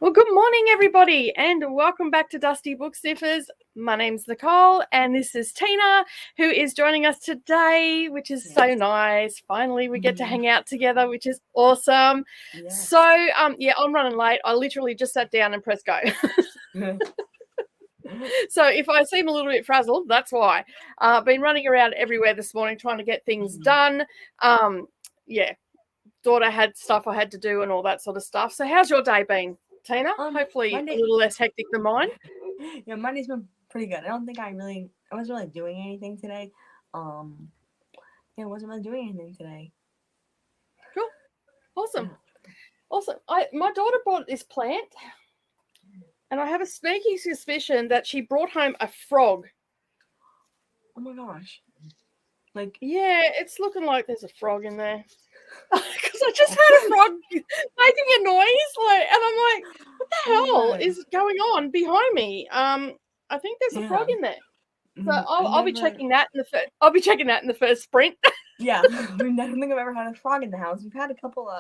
Well, good morning, everybody, and welcome back to Dusty Book Sniffers. My name's Nicole, and this is Tina, who is joining us today, which is so nice. Finally, we get to hang out together, which is awesome. Yes. So, I'm running late. I literally just sat down and pressed go. So if I seem a little bit frazzled, that's why. Been running around everywhere this morning trying to get things done. Daughter had stuff I had to do and all that sort of stuff. So how's your day been, Tina? Hopefully Monday. a little less hectic than mine. Yeah, Monday's been pretty good. I don't think I wasn't really doing anything today. I wasn't really doing anything today. Cool. Awesome. My daughter brought this plant, and I have a sneaky suspicion that she brought home a frog. Oh my gosh. Yeah, it's looking like there's a frog in there. Because I just had a frog making a noise, and I'm like, what the hell is going on behind me? I think there's a frog in there. So I'll be checking that in the first. I'll be checking that in the first sprint. Yeah, I don't think I've ever had a frog in the house. We've had a couple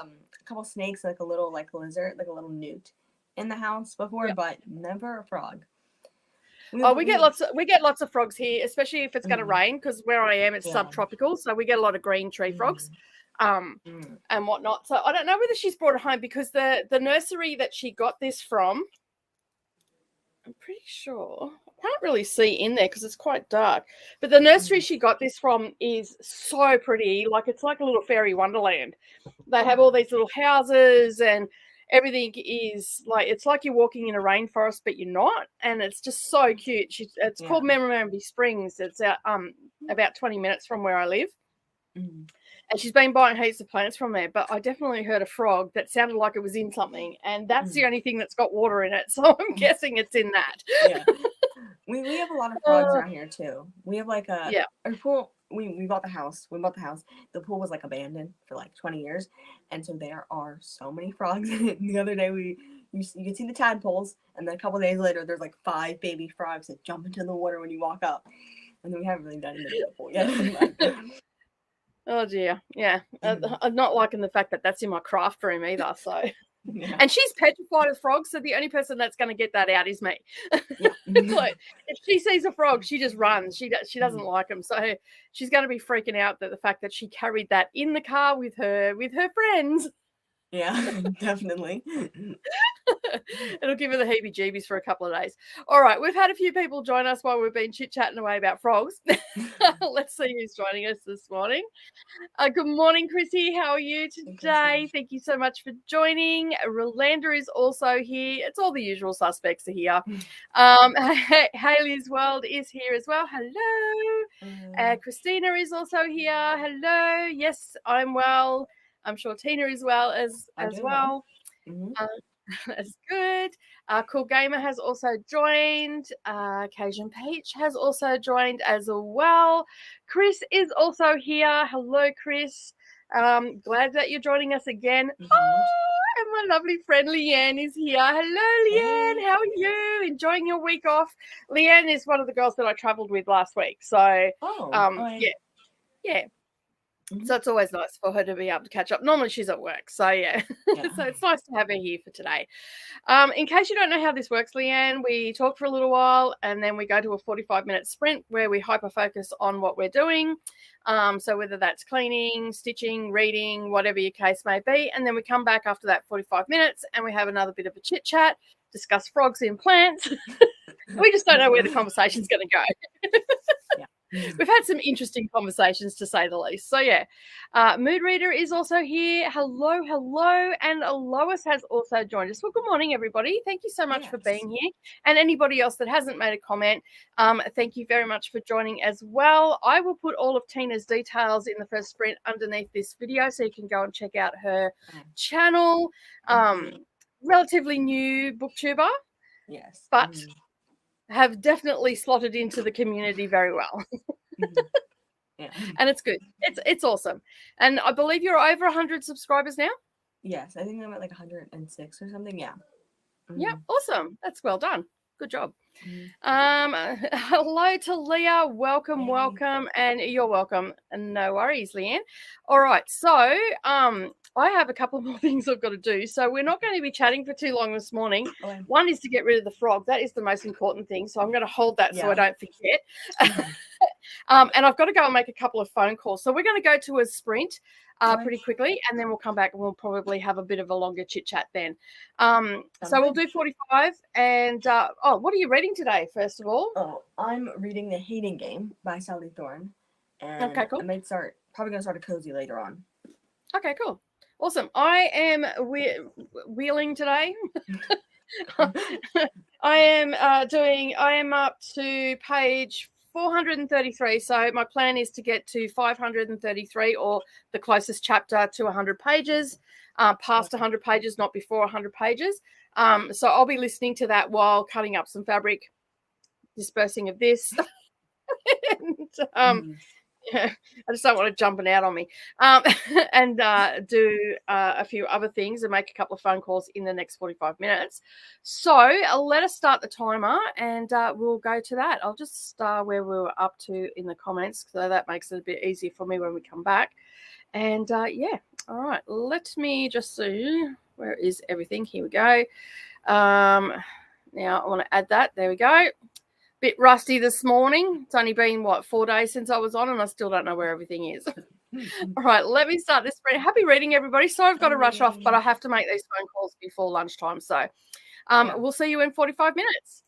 snakes, like a little lizard, like a little newt, in the house before, but never a frog. We get lots of frogs here, especially if it's going to rain, because where I am it's subtropical, so we get a lot of green tree frogs, and whatnot. So I don't know whether she's brought it home, because the nursery that she got this from, I'm pretty sure, I can't really see in there because it's quite dark, but the nursery she got this from is so pretty. Like, it's like a little fairy wonderland. They have all these little houses, and everything is like, it's like you're walking in a rainforest, but you're not, and it's just so cute. It's called Memorandum Springs. It's about 20 minutes from where I live. And she's been buying heaps of plants from there, but I definitely heard a frog that sounded like it was in something, and that's the only thing that's got water in it, so I'm guessing it's in that. Yeah. We have a lot of frogs around here too. We have like our pool. We bought the house. The pool was like abandoned for like 20 years, and so there are so many frogs. The other day you can see the tadpoles, and then a couple days later there's like 5 baby frogs that jump into the water when you walk up, and then we haven't really done anything with the pool yet. Oh dear, yeah. I'm not liking the fact that that's in my craft room either. So. Yeah. And she's petrified of frogs, so the only person that's going to get that out is me. Like, if she sees a frog, she just runs. She doesn't like them, so she's going to be freaking out that the fact that she carried that in the car with her friends. Yeah, definitely. It'll give her the heebie-jeebies for a couple of days. All right, we've had a few people join us while we've been chit-chatting away about frogs. Let's see who's joining us this morning. Good morning, Chrissy. How are you today? Thank you so much for joining. Rolanda is also here. It's all the usual suspects are here. Haley's World is here as well. Hello. Christina is also here. Hello. Yes, I'm well. I'm sure Tina is well as well. That's good. Cool Gamer has also joined. Cajun Peach has also joined as well. Chris is also here. Hello, Chris. Glad that you're joining us again. Oh, and my lovely friend Leanne is here. Hello, Leanne. How are you? Enjoying your week off? Leanne is one of the girls that I travelled with last week. So, yeah. So it's always nice for her to be able to catch up. Normally she's at work, so yeah. So it's nice to have her here for today. In case you don't know how this works, Leanne, we talk for a little while, and then we go to a 45-minute sprint where we hyper-focus on what we're doing. So whether that's cleaning, stitching, reading, whatever your case may be, and then we come back after that 45 minutes and we have another bit of a chit-chat, discuss frogs in plants. We just don't know where the conversation's going to go. We've had some interesting conversations, to say the least. So, yeah. Mood Reader is also here. Hello. And Lois has also joined us. Well, good morning, everybody. Thank you so much for being here. And anybody else that hasn't made a comment, thank you very much for joining as well. I will put all of Tina's details in the first sprint underneath this video, so you can go and check out her channel. Relatively new booktuber. Yes. But have definitely slotted into the community very well. And it's good. It's awesome. And I believe you're over 100 subscribers now? Yes, I think I'm at like 106 or something. Yeah. Yeah, awesome. That's well done. Good job. Hello to Leah. Welcome. And you're welcome. And no worries, Leanne. All right. So I have a couple more things I've got to do. So we're not going to be chatting for too long this morning. Okay. One is to get rid of the frog. That is the most important thing. So I'm going to hold that so I don't forget. And I've got to go and make a couple of phone calls. So we're going to go to a sprint pretty quickly, and then we'll come back and we'll probably have a bit of a longer chit chat then. So we'll do 45. And what are you reading today, first of all? Oh, I'm reading The Hating Game by Sally Thorne. And okay, cool. I might probably going to start a cozy later on. Okay, cool. Awesome. I am wheeling today. I am up to page 433. So my plan is to get to 533 or the closest chapter to 100 pages, past 100 pages, not before 100 pages. So I'll be listening to that while cutting up some fabric, dispersing of this. And, yeah, I just don't want it jumping out on me. And do a few other things and make a couple of phone calls in the next 45 minutes. So let us start the timer and we'll go to that. I'll just start where we were up to in the comments, so that makes it a bit easier for me when we come back. And yeah, all right, let me just see. Where is everything? Here we go. Now I want to add that. There we go. Bit rusty this morning. It's only been 4 days since I was on, and I still don't know where everything is. All right, let me start this. Happy reading, everybody. So I've got to rush off, but I have to make these phone calls before lunchtime. So we'll see you in 45 minutes.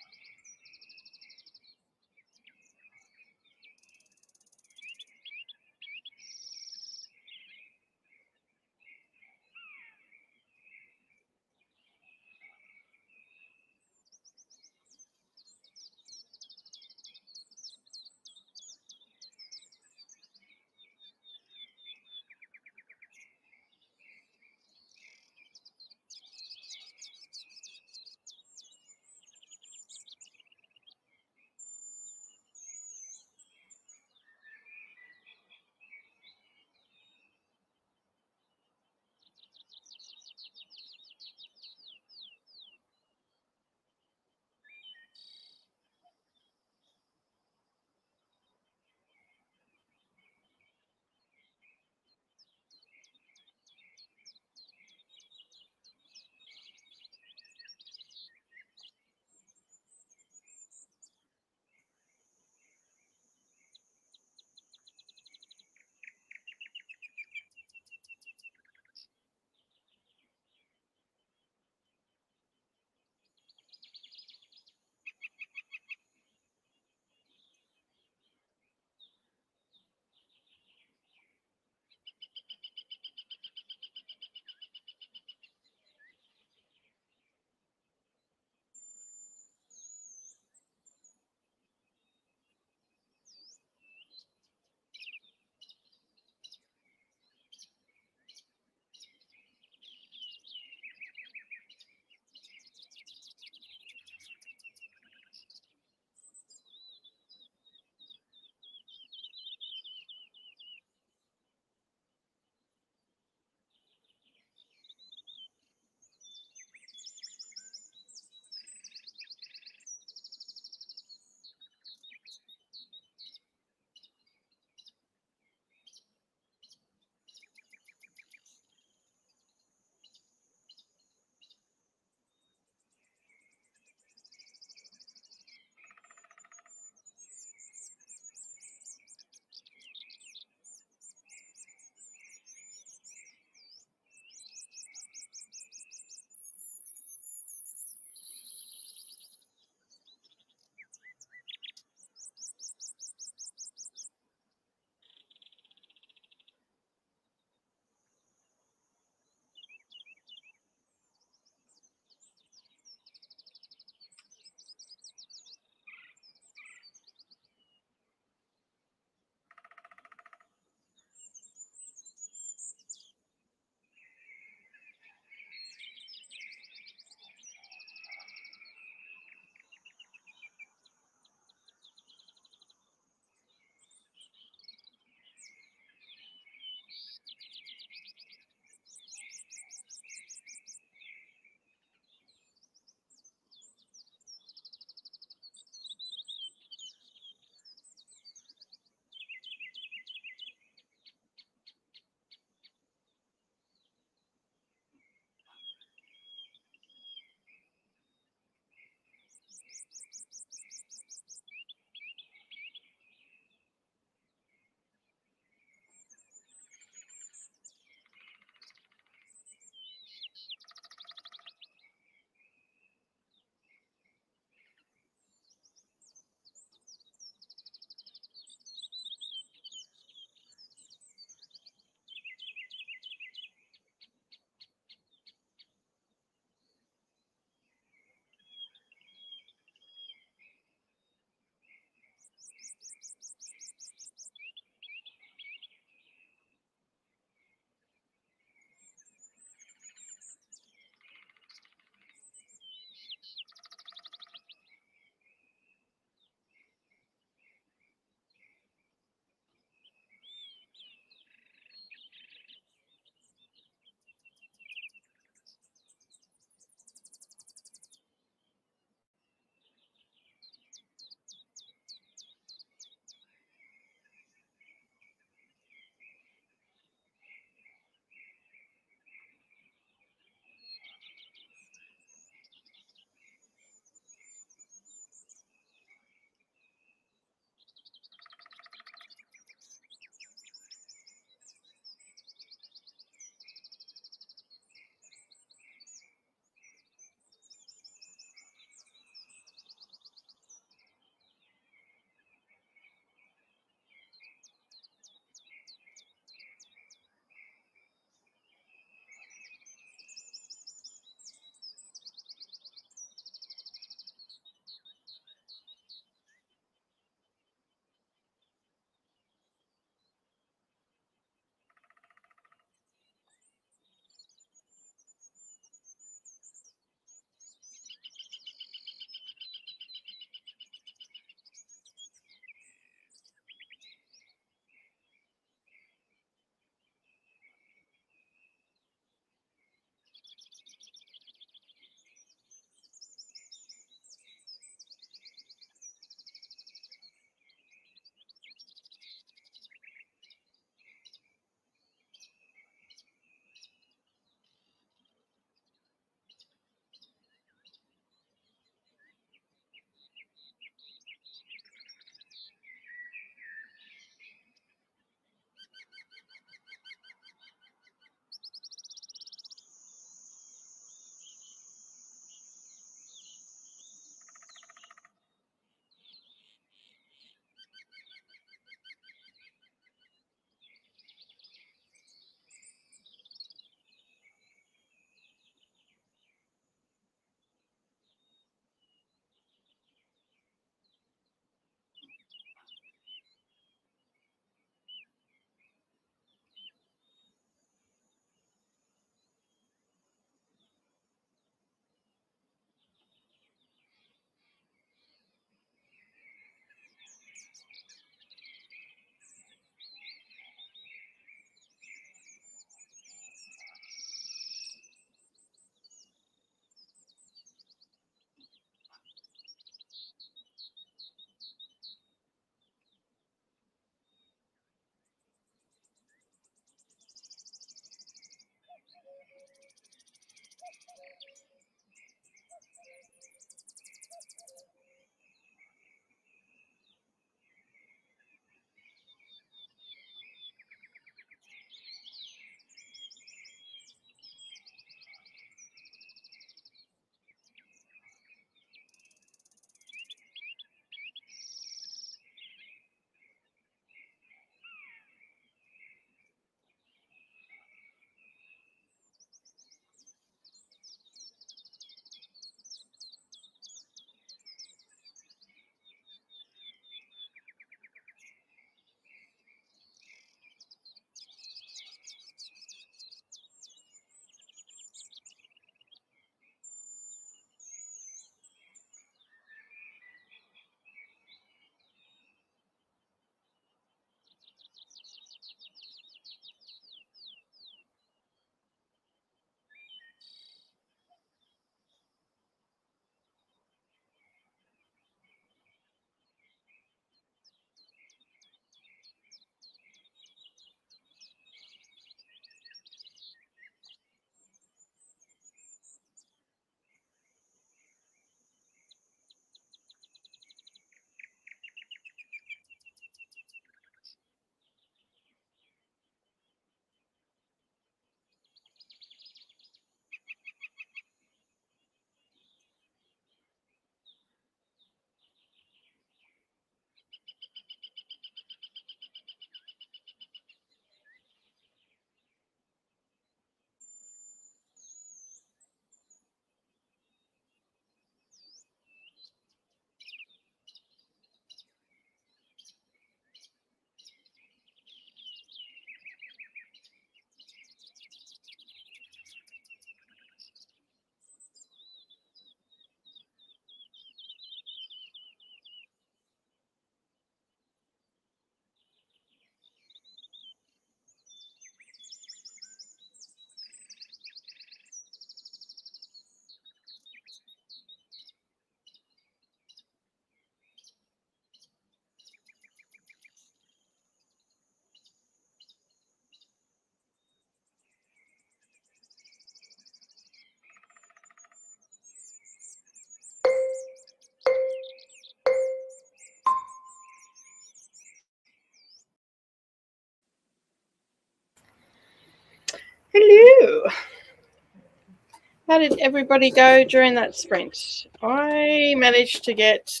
How did everybody go during that sprint? I managed to get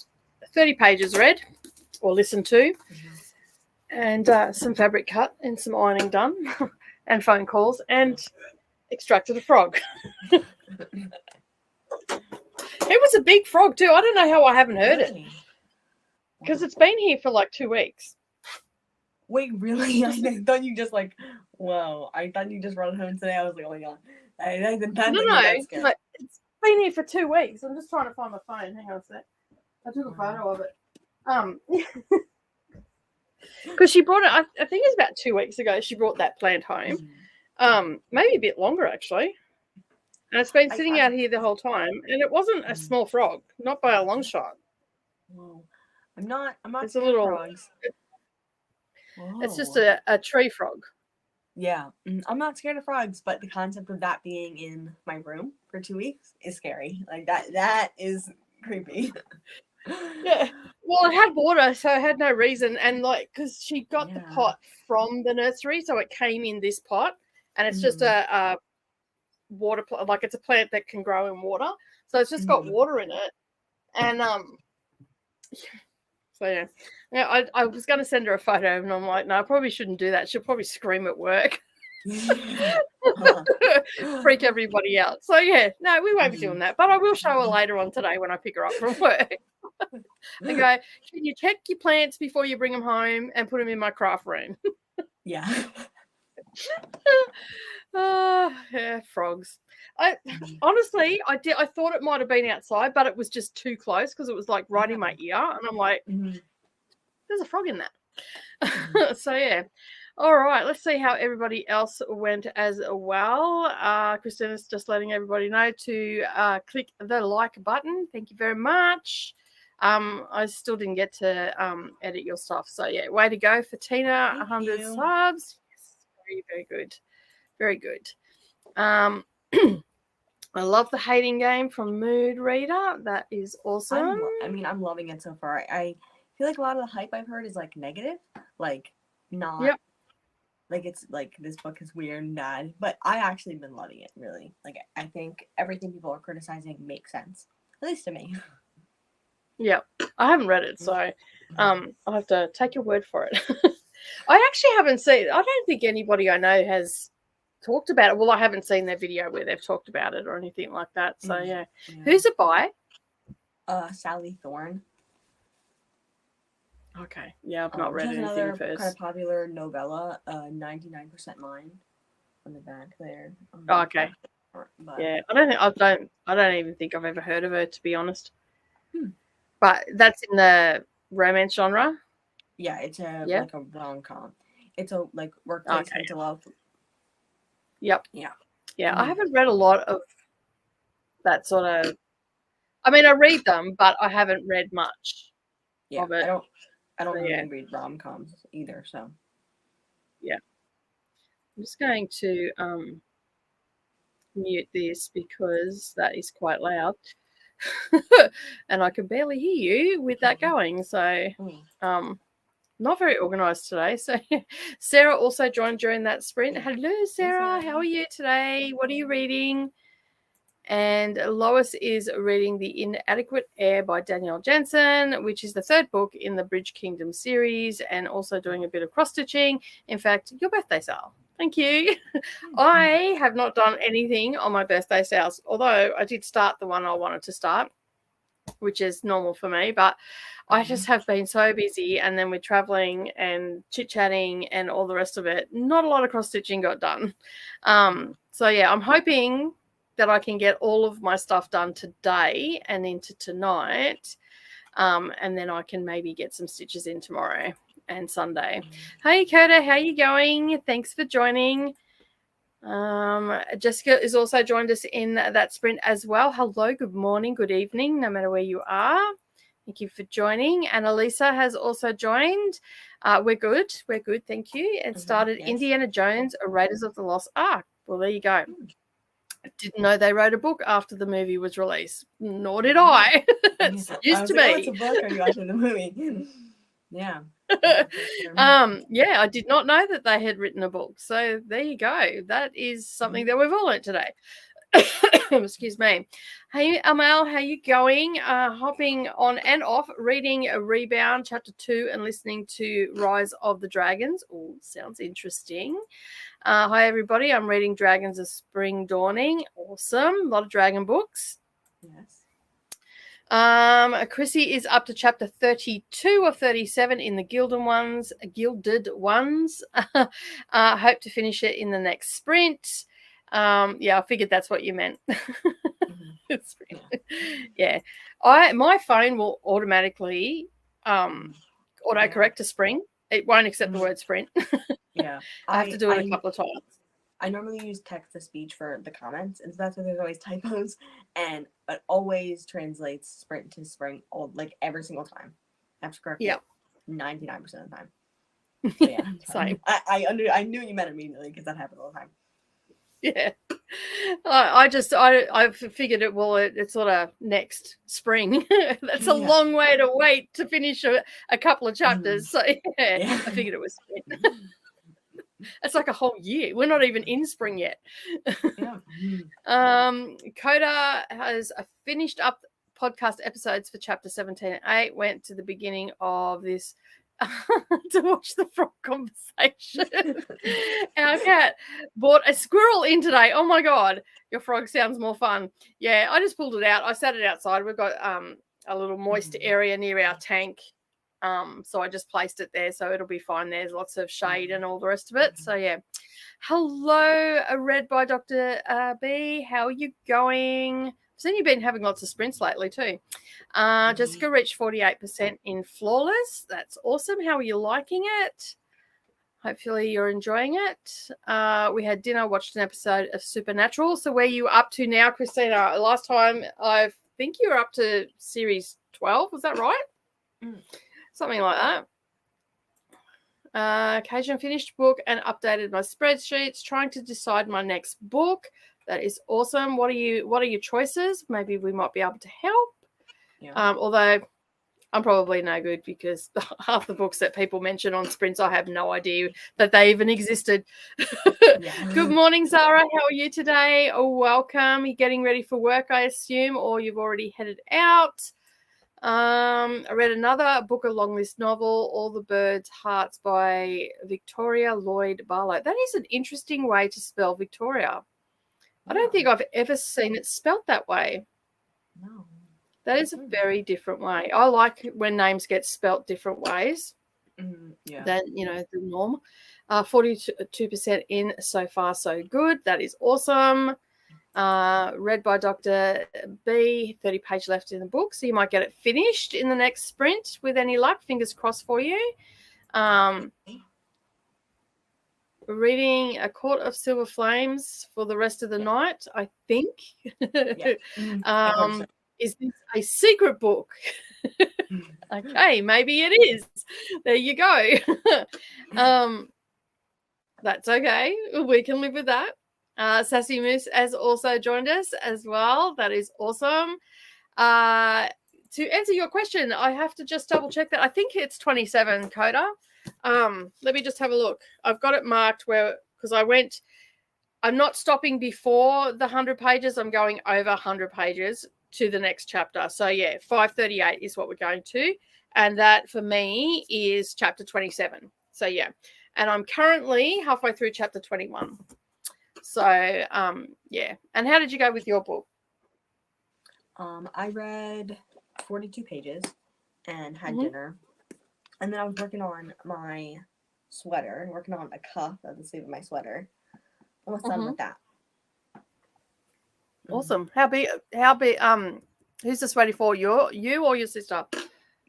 30 pages read or listened to, and some fabric cut and some ironing done, and phone calls, and extracted a frog. It was a big frog too. I don't know how I haven't heard it, because it's been here for like 2 weeks. Wait, really? I thought you just like, whoa! I thought you just run home today. I was like, oh my god. No, it's been here for 2 weeks. I'm just trying to find my phone. Hang on a sec. I took a photo of it. Because she brought it, I think it was about 2 weeks ago, she brought that plant home. Maybe a bit longer, actually. And it's been sitting out here the whole time. And it wasn't a small frog, not by a long shot. Whoa. I'm not it's a little frogs. It's just a tree frog. Yeah. I'm not scared of frogs, but the concept of that being in my room for 2 weeks is scary. Like that is creepy. Yeah. Well, it had water, so it had no reason. And like, because she got the pot from the nursery, so it came in this pot, and it's just a water like it's a plant that can grow in water, so it's just got water in it. And so yeah, I was going to send her a photo, and I'm like, no, I probably shouldn't do that. She'll probably scream at work. Freak everybody out. So yeah, no, we won't be doing that, but I will show her later on today when I pick her up from work. I go, can you check your plants before you bring them home and put them in my craft room? Yeah. Yeah, frogs. Honestly, I thought it might have been outside, but it was just too close because it was like right in my ear, and I'm like, there's a frog in that. So yeah. All right, let's see how everybody else went as well. Christina's just letting everybody know to click the like button. Thank you very much. I still didn't get to edit your stuff. So, yeah, way to go for Tina. 100 subs. Yes, very, very good. Very good. I love the hating game from Mood Reader. That is awesome. I'm loving it so far. I feel like a lot of the hype I've heard is like negative, like not. Yep. Like it's like this book is weird and bad, but I actually been loving it, really. Like I think everything people are criticizing makes sense, at least to me. Yeah, I haven't read it, so I'll have to take your word for it. I actually haven't seen. I don't think anybody I know has talked about it. Well, I haven't seen their video where they've talked about it or anything like that. So yeah. Who's it by? Sally Thorne. Okay. Yeah, I've not read anything first. Kind of popular novella, 99% Mine, on the back there. Okay. But... yeah, I don't even think I've ever heard of her, to be honest. But that's in the romance genre. Yeah, it's like a rom-com. It's a like workplace mental health. Yep. Yeah. I haven't read a lot of that sort of. I mean, I read them, but I haven't read much of it. I don't really read rom-coms either, so. Yeah. I'm just going to mute this because that is quite loud. And I can barely hear you with that going. So not very organized today. So Sarah also joined during that sprint. Hello, Sarah. How are you today? What are you reading? And Lois is reading The Inadequate Heir by Danielle Jensen, which is the third book in the Bridge Kingdom series, and also doing a bit of cross-stitching. In fact, your birthday sale. Thank you. I have not done anything on my birthday sales, although I did start the one I wanted to start, which is normal for me, but I just have been so busy, and then we're traveling and chit-chatting and all the rest of it. Not a lot of cross-stitching got done. So, yeah, I'm hoping that I can get all of my stuff done today and into tonight, and then I can maybe get some stitches in tomorrow and Sunday. Hey, Coda, how you going? Thanks for joining. Jessica is also joined us in that sprint as well. Hello, good morning, good evening, no matter where you are. Thank you for joining. And Elisa has also joined. We're good, thank you. And started Indiana Jones, Raiders of the Lost Ark. Well, there you go. I didn't know they wrote a book after the movie was released. Nor did I. It's used to be. What's a book? Are you watching the movie? Yeah. Yeah, I did not know that they had written a book. So there you go. That is something that we've all learned today. Excuse me. Hey, Amal, how you going? Hopping on and off, reading a Rebound Chapter 2 and listening to Rise of the Dragons. Oh, sounds interesting. Hi, everybody. I'm reading Dragons of Spring Dawning. Awesome. A lot of dragon books. Yes. Chrissy is up to chapter 32 or 37 in the Gilded Ones. Hope to finish it in the next sprint. I figured that's what you meant. Yeah. My phone will automatically autocorrect to spring. It won't accept the word sprint. Yeah. I have to do it a couple of times. I normally use text to speech for the comments, and so that's why there's always typos, and it always translates sprint to spring, like every single time. I have to correct it 99% of the time. So yeah, same. I knew you meant immediately because that happened all the time. Yeah, I figured it's sort of next spring. That's a long way to wait to finish a couple of chapters. So I figured it was spring. It's like a whole year. We're not even in spring yet. Coda has finished up podcast episodes for chapter 17 and 8. Went to the beginning of this to watch the frog conversation. Our cat brought a squirrel in today. Oh my god, your frog sounds more fun. Yeah, I just pulled it out. I sat it outside. We've got a little moist area near our tank. So I just placed it there, so it'll be fine. There's lots of shade and all the rest of it. So yeah. Hello, read by Dr. B. How are you going? I've seen you've been having lots of sprints lately too. Jessica reached 48% in Flawless. That's awesome. How are you liking it? Hopefully you're enjoying it. We had dinner, watched an episode of Supernatural. So where are you up to now, Christina? Last time I think you were up to series 12. Was that right? Something like that. Occasion finished book and updated my spreadsheets, trying to decide my next book. That is awesome. What are your choices? Maybe we might be able to help. Although I'm probably no good because half the books that people mention on sprints, I have no idea that they even existed. Good morning, Zara. How are you today? Oh, welcome. You're getting ready for work, I assume, or you've already headed out. I read another book, a long list novel, All the Birds' Hearts by Victoria Lloyd Barlow. That is an interesting way to spell Victoria. I don't think I've ever seen it spelt that way. No. That is a very different way. I like when names get spelt different ways than, the norm. 42% in so far, so good. That is awesome. Read by Dr. B, 30 page left in the book, so you might get it finished in the next sprint with any luck. Fingers crossed for you. Reading A Court of Silver Flames for the rest of the night, I think. Is this a secret book? Okay, maybe it is. There you go. That's okay. We can live with that. Sassy Moose has also joined us as well. That is awesome. To answer your question, I have to just double check that. I think it's 27, Coda. Let me just have a look. I've got it marked because I'm not stopping before the 100 pages. I'm going over 100 pages to the next chapter. So yeah, 538 is what we're going to. And that for me is chapter 27. So yeah. And I'm currently halfway through chapter 21. So, yeah. And how did you go with your book? I read 42 pages and had dinner. And then I was working on my sweater, working on a cuff of the sleeve of my sweater. Almost done with that. Awesome. How big, who's the sweater for? You or your sister?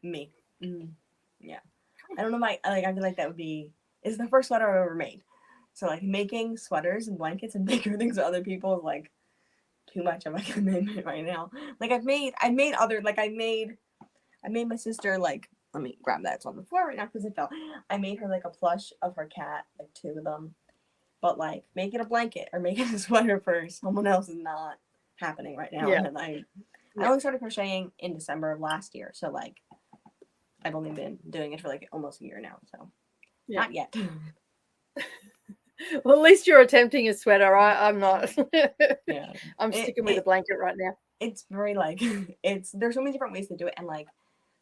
Me. Yeah. I don't know, I feel like that would be, it's the first sweater I've ever made. So like making sweaters and blankets and bigger things for other people is like too much of a commitment right now. Like I made my sister, like, let me grab that. It's on the floor right now because it fell. I made her like a plush of her cat, like 2 of them. But like making a blanket or making a sweater for someone else is not happening right now. Yeah. And I only started crocheting in December of last year. So like I've only been doing it for like almost a year now. So not yet. Well, at least you're attempting a sweater. I'm not. Yeah. I'm sticking with a blanket right now. It's very like there's so many different ways to do it, and like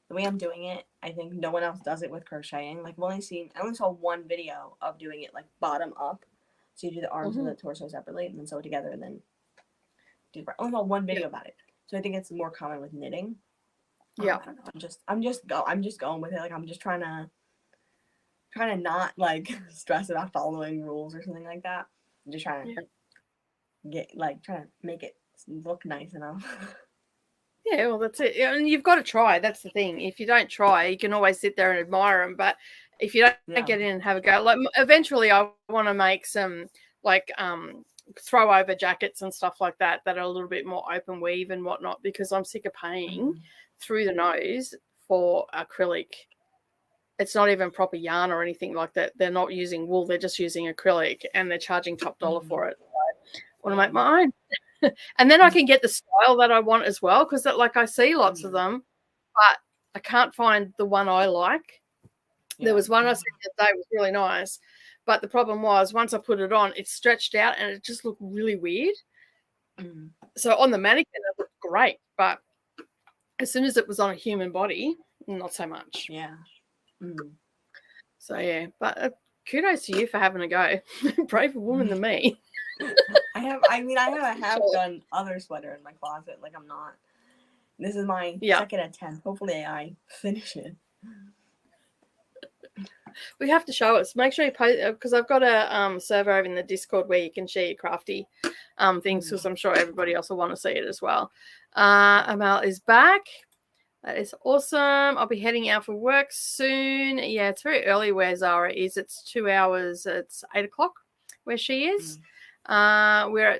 the way I'm doing it, I think no one else does it with crocheting. Like I only saw one video of doing it like bottom up. So you do the arms and the torso separately and then sew it together and then do I only saw one video about it. So I think it's more common with knitting. Yeah. I'm just going with it. Like I'm just trying to not like stress about following rules or something like that. I'm just trying to trying to make it look nice enough. Yeah, well, that's it. And you've got to try. That's the thing. If you don't try, you can always sit there and admire them. But if you don't get in and have a go, like eventually I want to make some like throw over jackets and stuff like that are a little bit more open weave and whatnot, because I'm sick of paying through the nose for acrylic. It's not even proper yarn or anything like that. They're not using wool. They're just using acrylic and they're charging top dollar for it. I want to make my own. And then I can get the style that I want as well, because like I see lots of them, but I can't find the one I like. There was one I said the other day was really nice, but the problem was once I put it on, it stretched out and it just looked really weird. So on the mannequin, it looked great, but as soon as it was on a human body, not so much. Yeah. So yeah, but kudos to you for having a go. Braver woman than me. I have done other sweater in my closet. Like this is my second attempt. Hopefully I finish it. We have to show us. Make sure you post, because I've got a server over in the Discord where you can share your crafty things, because I'm sure everybody else will want to see it as well. Amal is back. That is awesome. I'll be heading out for work soon. Yeah, it's very early where Zara is. It's 2 hours. It's 8 o'clock where she is. Okay,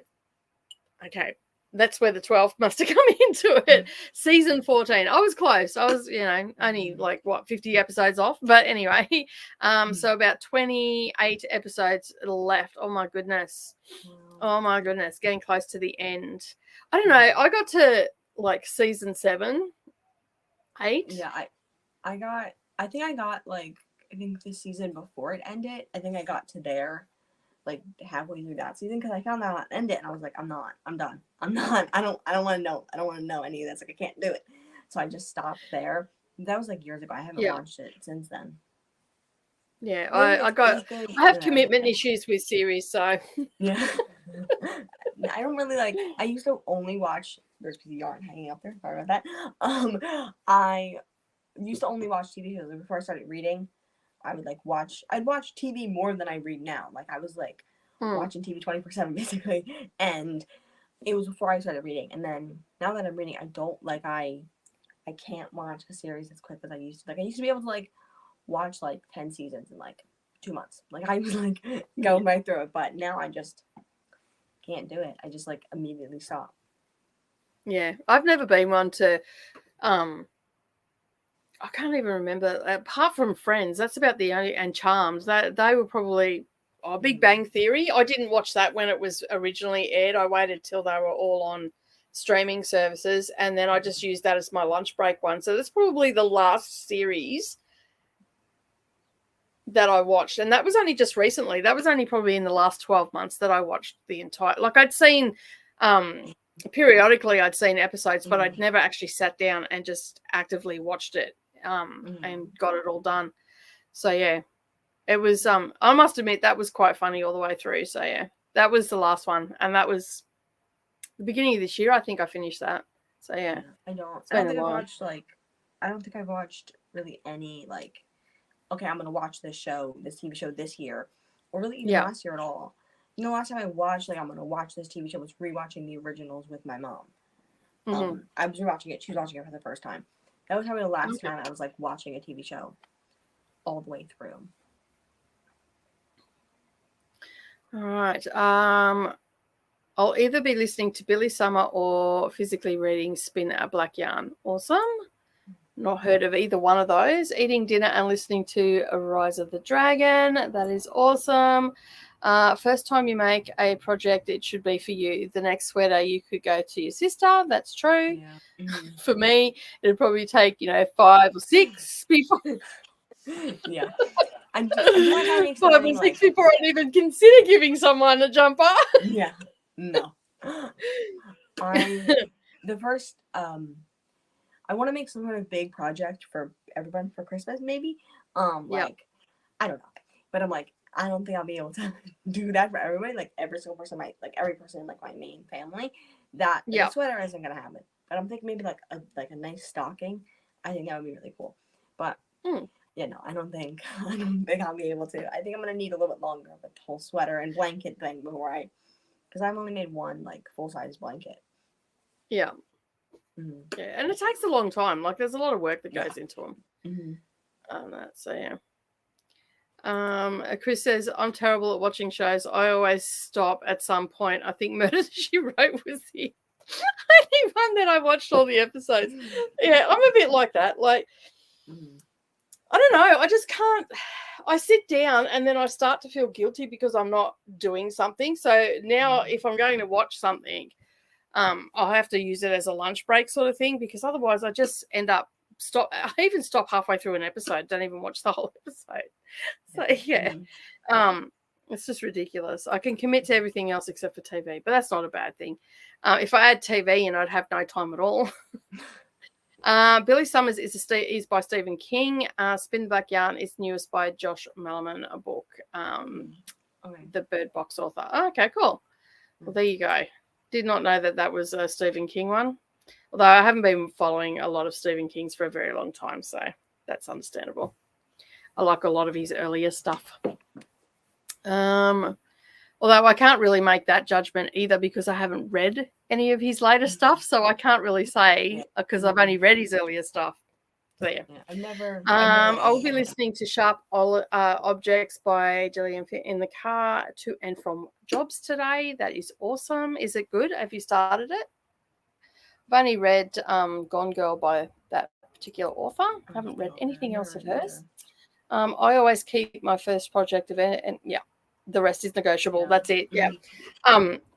that's where the 12th must have come into it. Season 14. I was close. I was, only like 50 episodes off. But anyway, so about 28 episodes left. Oh my goodness. Getting close to the end. I don't know. I got to like season 7, 8. Yeah, I think the season before it ended, I think I got to there like halfway through that season, because I found out it ended and I was like, I'm done. I don't want to know any of this. Like I can't do it. So I just stopped there. That was like years ago. I haven't watched it since then. Yeah, I have commitment issues with series, so yeah. I don't really like. I used to only watch. There's a piece of yarn hanging up there. Sorry about that. I used to only watch TV shows before I started reading. I would I'd watch TV more than I read now. Like I was like watching TV 24/7 basically, and it was before I started reading. And then now that I'm reading, I can't watch a series as quick as I used to. Like I used to be able to like watch like 10 seasons in like 2 months. Like I was like going right through it, but now I just can't do it. I just like immediately stop. Yeah, I've never been one to I can't even remember, apart from Friends, that's about the only, and Charmed, that they were probably Big Bang Theory. I didn't watch that when it was originally aired. I waited till they were all on streaming services, and then I just used that as my lunch break one. So that's probably the last series that I watched, and that was only just recently. That was only probably in the last 12 months that I watched the entire, like I'd seen periodically I'd seen episodes, but I'd never actually sat down and just actively watched it and got it all done. So yeah, it was I must admit that was quite funny all the way through. So yeah, that was the last one, and that was the beginning of this year. I think I finished that. So yeah, I don't think I've watched really any like, okay, I'm gonna watch this TV show this year, or really even last year at all. Last time I watched, I'm going to watch this TV show, was rewatching the originals with my mom. I was rewatching it. She was watching it for the first time. That was probably the last time I was, watching a TV show all the way through. All right. I'll either be listening to Billy Summer or physically reading Spin a Black Yarn. Awesome. Not heard of either one of those. Eating dinner and listening to Rise of the Dragon. That is awesome. First time you make a project, it should be for you. The next sweater, you could go to your sister. That's true. Yeah. For me, it'd probably take 5 or 6 before. Yeah, I do like how makes 5 or 6 before I'd even consider giving someone a jumper. Yeah, no. The first I want to make some sort of big project for everyone for Christmas, maybe. Like, I don't know, but I'm like, I don't think I'll be able to do that for everybody. Like every single person, every person in like my main family, that the sweater isn't gonna happen. But I'm thinking maybe like a nice stocking. I think that would be really cool. But yeah, no, I don't think I'll be able to. I think I'm gonna need a little bit longer of a whole sweater and blanket thing because I've only made one like full size blanket. Yeah. Mm-hmm. Yeah, and it takes a long time. Like there's a lot of work that goes into them. Mm-hmm. So yeah. Chris says, I'm terrible at watching shows. I always stop at some point. I think Murder She Wrote was the only one that I watched all the episodes. Yeah, I'm a bit like that. Like, I don't know. I just can't. I sit down and then I start to feel guilty because I'm not doing something. So now if I'm going to watch something, I'll have to use it as a lunch break sort of thing because otherwise I just end up I even stop halfway through an episode, don't even watch the whole episode. So yeah, it's just ridiculous. I can commit to everything else except for TV, but that's not a bad thing. If I had TV in, I'd have no time at all. Billy Summers is by Stephen King. Spin the Black Yarn is newest by Josh Malerman, a book. The Bird Box author. Oh, okay, cool. Well, there you go. Did not know that was a Stephen King one. Although I haven't been following a lot of Stephen King's for a very long time, so that's understandable. I like a lot of his earlier stuff. Although I can't really make that judgment either because I haven't read any of his later stuff, so I can't really say because I've only read his earlier stuff. So yeah. I've never I'll be listening to Sharp Objects by Gillian in the car to and from jobs today. That is awesome. Is it good? Have you started it? I've only read Gone Girl by that particular author. I haven't read anything else of hers. I always keep my first project of it, and the rest is negotiable. That's it. Yeah.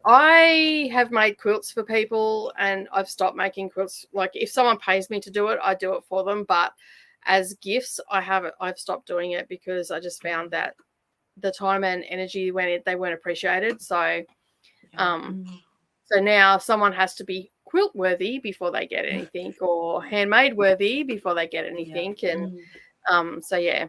I have made quilts for people, and I've stopped making quilts. Like if someone pays me to do it, I do it for them. But as gifts, I've stopped doing it because I just found that the time and energy they weren't appreciated. So, so now someone has to be quilt worthy before they get anything or handmade worthy before they get anything. And so yeah.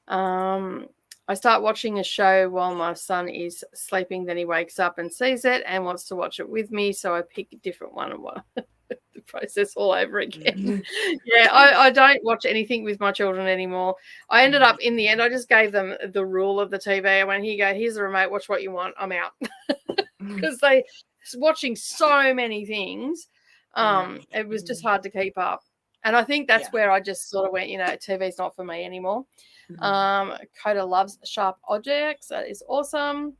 I start watching a show while my son is sleeping, then he wakes up and sees it and wants to watch it with me, so I pick a different one and the process all over again. I don't watch anything with my children anymore. I ended up in the end, I just gave them the rule of the TV. I went, here's the remote, watch what you want, I'm out. Because they watching so many things, it was just hard to keep up. And I think that's where I just sort of went, TV's not for me anymore. Coda loves Sharp Objects. That is awesome.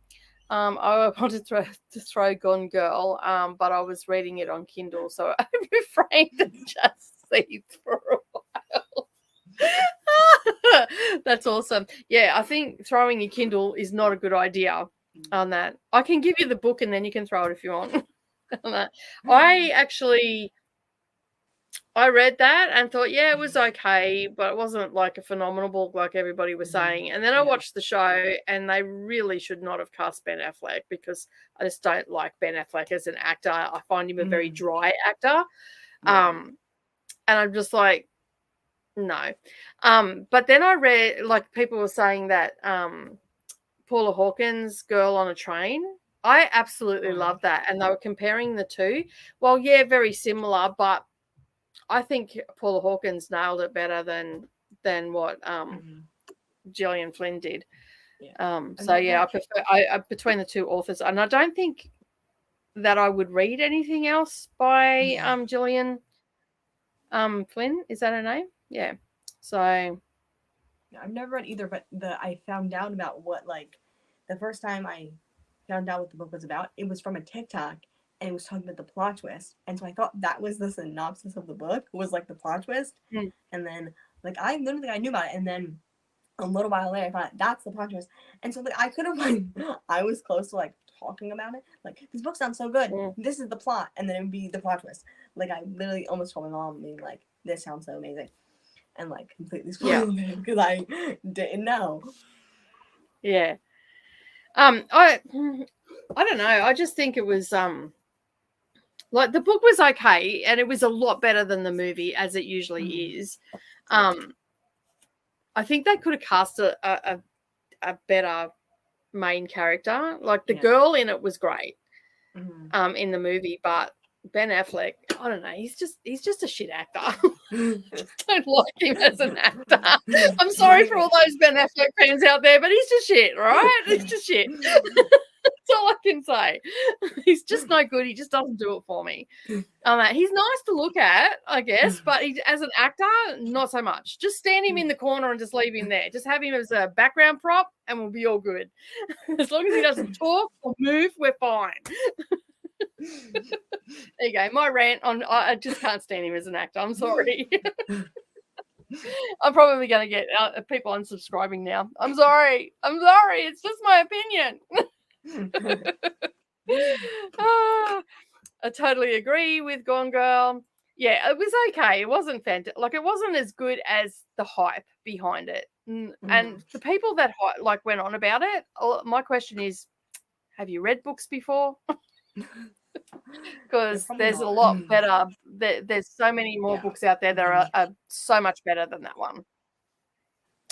I wanted to throw Gone Girl, but I was reading it on Kindle, so I refrained to just see for a while. That's awesome. Yeah, I think throwing your Kindle is not a good idea on that. I can give you the book and then you can throw it if you want. On that. I read that and thought, it was okay, but it wasn't like a phenomenal book like everybody was saying. And then I watched the show and they really should not have cast Ben Affleck because I just don't like Ben Affleck as an actor. I find him a very dry actor. And I'm just like, no. But then I read, like people were saying that Paula Hawkins, Girl on a Train, I absolutely love that. And they were comparing the two. Well, very similar, but I think Paula Hawkins nailed it better than what Gillian Flynn did. I prefer between the two authors, and I don't think that I would read anything else by Gillian Flynn. Is that her name? Yeah. So I've never read either, but I found out about what the first time I found out what the book was about, it was from a TikTok. And it was talking about the plot twist. And so I thought that was the synopsis of the book, was the plot twist. And then I literally I knew about it. And then a little while later I found out that's the plot twist. And so I could have I was close to talking about it. This book sounds so good. This is the plot. And then it would be the plot twist. I literally almost told my mom being this sounds so amazing. and like completely spoiled it because I didn't know. Yeah. I don't know. I just think it was like the book was okay, and it was a lot better than the movie, as it usually is. I think they could have cast a better main character. Like the girl in it was great, in the movie, but Ben Affleck, I don't know, he's just a shit actor. Just don't like him as an actor. I'm sorry for all those Ben Affleck fans out there, but he's just shit, right? He's just shit. That's all I can say. He's just no good. He just doesn't do it for me. He's nice to look at, I guess, but as an actor, not so much. Just stand him in the corner and just leave him there. Just have him as a background prop and we'll be all good. As long as he doesn't talk or move, we're fine. There you go. My rant on I just can't stand him as an actor. I'm sorry. I'm probably going to get people unsubscribing now. I'm sorry. It's just my opinion. I totally agree with Gone Girl. Yeah, it was okay. It wasn't fantastic. Like, it wasn't as good as the hype behind it. And the people that went on about it, my question is, have you read books before? Because there's a lot better. There's so many more books out there that are so much better than that one.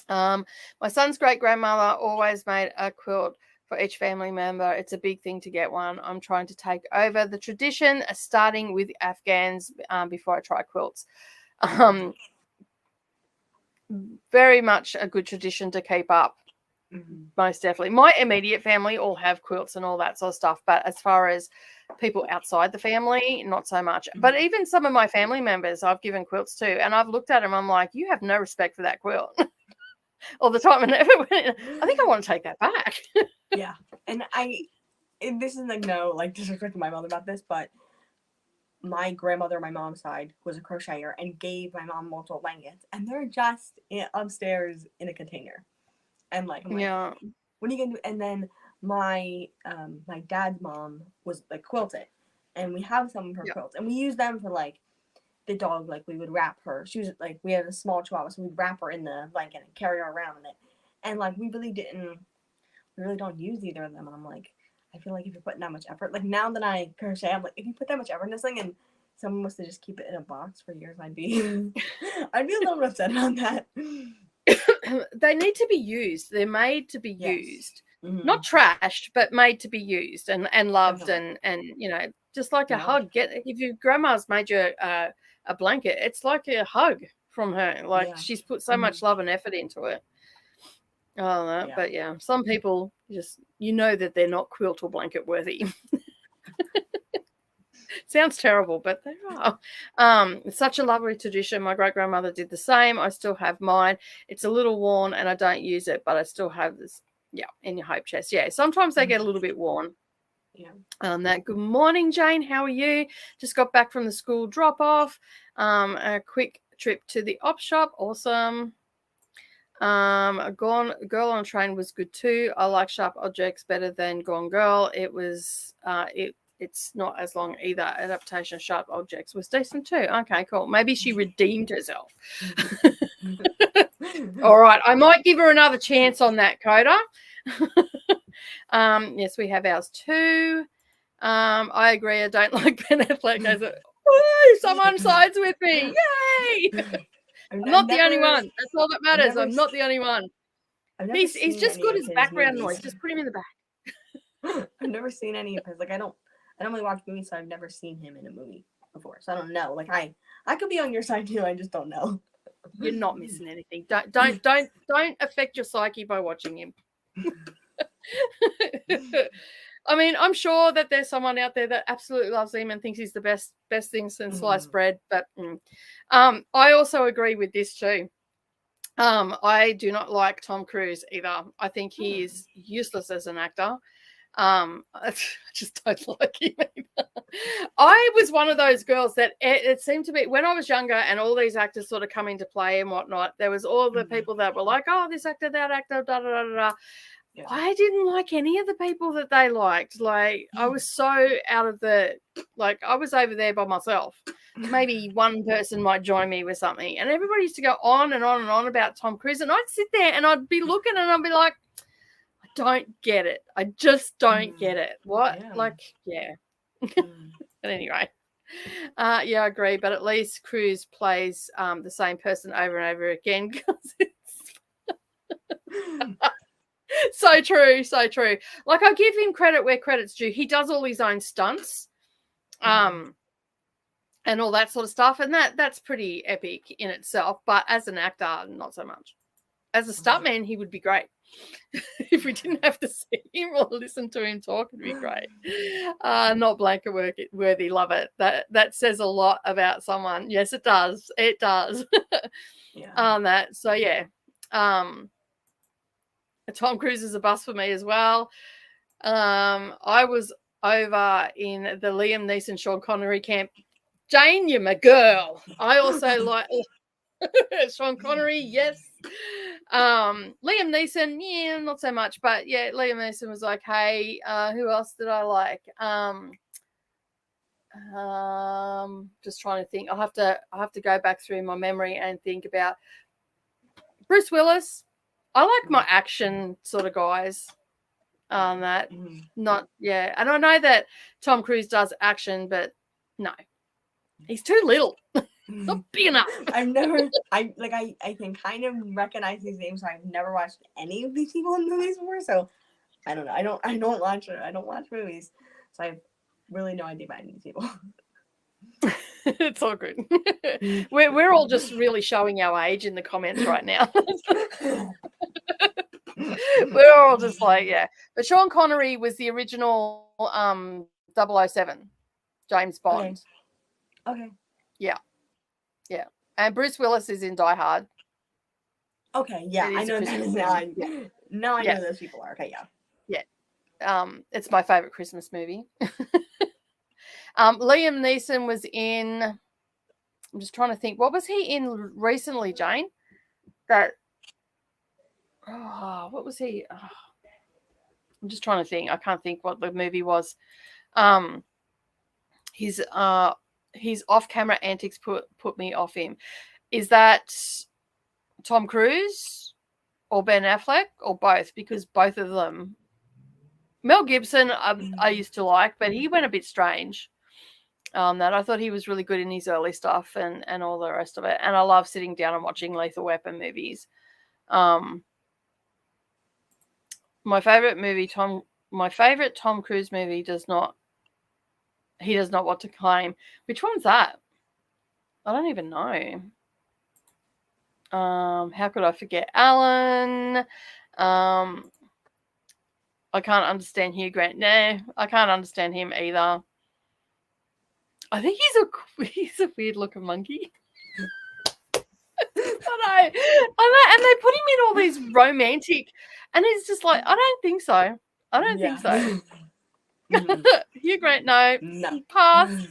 My son's great-grandmother always made a quilt for each family member. It's a big thing to get one. I'm trying to take over the tradition, starting with Afghans before I try quilts. Very much a good tradition to keep up. Most definitely. My immediate family all have quilts and all that sort of stuff, but as far as people outside the family, not so much. But even some of my family members I've given quilts to, and I've looked at them, I'm like, you have no respect for that quilt. All the time, and I think I want to take that back. Yeah, and this is like disrespect to my mother about this, but my grandmother on my mom's side was a crocheter and gave my mom multiple blankets, and they're just upstairs in a container. And like, what are you gonna do? And then my dad's mom was like quilted, and we have some of her quilts, and we use them for like the dog. Like, we would wrap her. She was like, we had a small chihuahua, so we'd wrap her in the blanket and carry her around in it. And like, we really don't use either of them. And I'm like, I feel like if you're putting that much effort, like now that I crochet, I'm like, if you put that much effort in this thing and someone was to just keep it in a box for years, I'd be a little upset on that. They need to be used. They're made to be used, not trashed, but made to be used and loved. And just like a hug. If your grandma's made you a blanket, it's like a hug from her. Like, she's put so much love and effort into it. But some people just, that they're not quilt or blanket worthy. Sounds terrible, but they are. It's such a lovely tradition. My great-grandmother did the same. I still have mine. It's a little worn and I don't use it, but I still have this, in your hope chest. Yeah, sometimes they get a little bit worn. Good morning, Jane. How are you? Just got back from the school drop-off. A quick trip to the op shop. Awesome. A Girl on Train was good too. I like Sharp Objects better than Gone Girl. It was it's not as long either. Adaptation of Sharp Objects was decent too. Okay, cool. Maybe she redeemed herself. All right, I might give her another chance on that, Coda. Yes, we have ours too. I agree. I don't like Ben Affleck as a. Woo, someone sides with me. Yay! I'm not the only one. That's all that matters. I'm not the only one. He's just good as background noise. Just put him in the back. I've never seen any of his. Like, I don't really watch movies, so I've never seen him in a movie before. So I don't know. Like, I could be on your side too. I just don't know. You're not missing anything. Don't affect your psyche by watching him. I mean, I'm sure that there's someone out there that absolutely loves him and thinks he's the best thing since sliced bread. But I also agree with this too. I do not like Tom Cruise either. I think he is useless as an actor. I just don't like him either. I was one of those girls that it seemed to be when I was younger and all these actors sort of come into play and whatnot. There was all the people that were like, oh, this actor, that actor, da da da da. I didn't like any of the people that they liked. Like, I was so out of the, like, I was over there by myself. Maybe one person might join me with something. And everybody used to go on and on and on about Tom Cruise. And I'd sit there and I'd be looking and I'd be like, I don't get it. I just don't get it. What? Yeah. Like, yeah. But anyway. Yeah, I agree. But at least Cruise plays the same person over and over again because it's so true, so true. Like, I give him credit where credit's due. He does all his own stunts, and all that sort of stuff, and that's pretty epic in itself. But as an actor, not so much. As a stuntman, he would be great. If we didn't have to see him or listen to him talk, it'd be great. Not blanket worthy. Love it. That says a lot about someone. Yes, it does. It does. That. So yeah. Tom Cruise is a bust for me as well. I was over in the Liam Neeson, Sean Connery camp. Jane, you're my girl. I also like Sean Connery, yes. Liam Neeson, yeah, not so much, but yeah, Liam Neeson was like, hey, who else did I like? Just trying to think. I'll have to go back through my memory and think about Bruce Willis. I like my action sort of guys. That not and I know that Tom Cruise does action, but no, he's too little. Not big enough. I can kind of recognize these names. So I've never watched any of these people in movies before, so I don't know. I don't watch movies, so I have really no idea about any of these people. It's all good. We're all just really showing our age in the comments right now. We're all just like, yeah. But Sean Connery was the original 007 James Bond. Okay. Yeah. Yeah. And Bruce Willis is in Die Hard. Okay, yeah. I know that now. I know those people are. Okay, yeah. Yeah. It's my favorite Christmas movie. Liam Neeson was in, I'm just trying to think, what was he in recently, Jane? What was he? I'm just trying to think. I can't think what the movie was. His off-camera antics put me off him. Is that Tom Cruise or Ben Affleck or both? Because both of them. Mel Gibson I used to like, but he went a bit strange. That I thought he was really good in his early stuff and all the rest of it. And I love sitting down and watching Lethal Weapon movies. My favorite Tom Cruise movie does not want to claim. Which one's that? I don't even know. How could I forget Alan? I can't understand Hugh Grant. No, I can't understand him either. I think he's a weird looking monkey. I know, and they put him in all these romantic, and it's just like, I don't think so. I don't think so. Hugh Grant, no. Pass.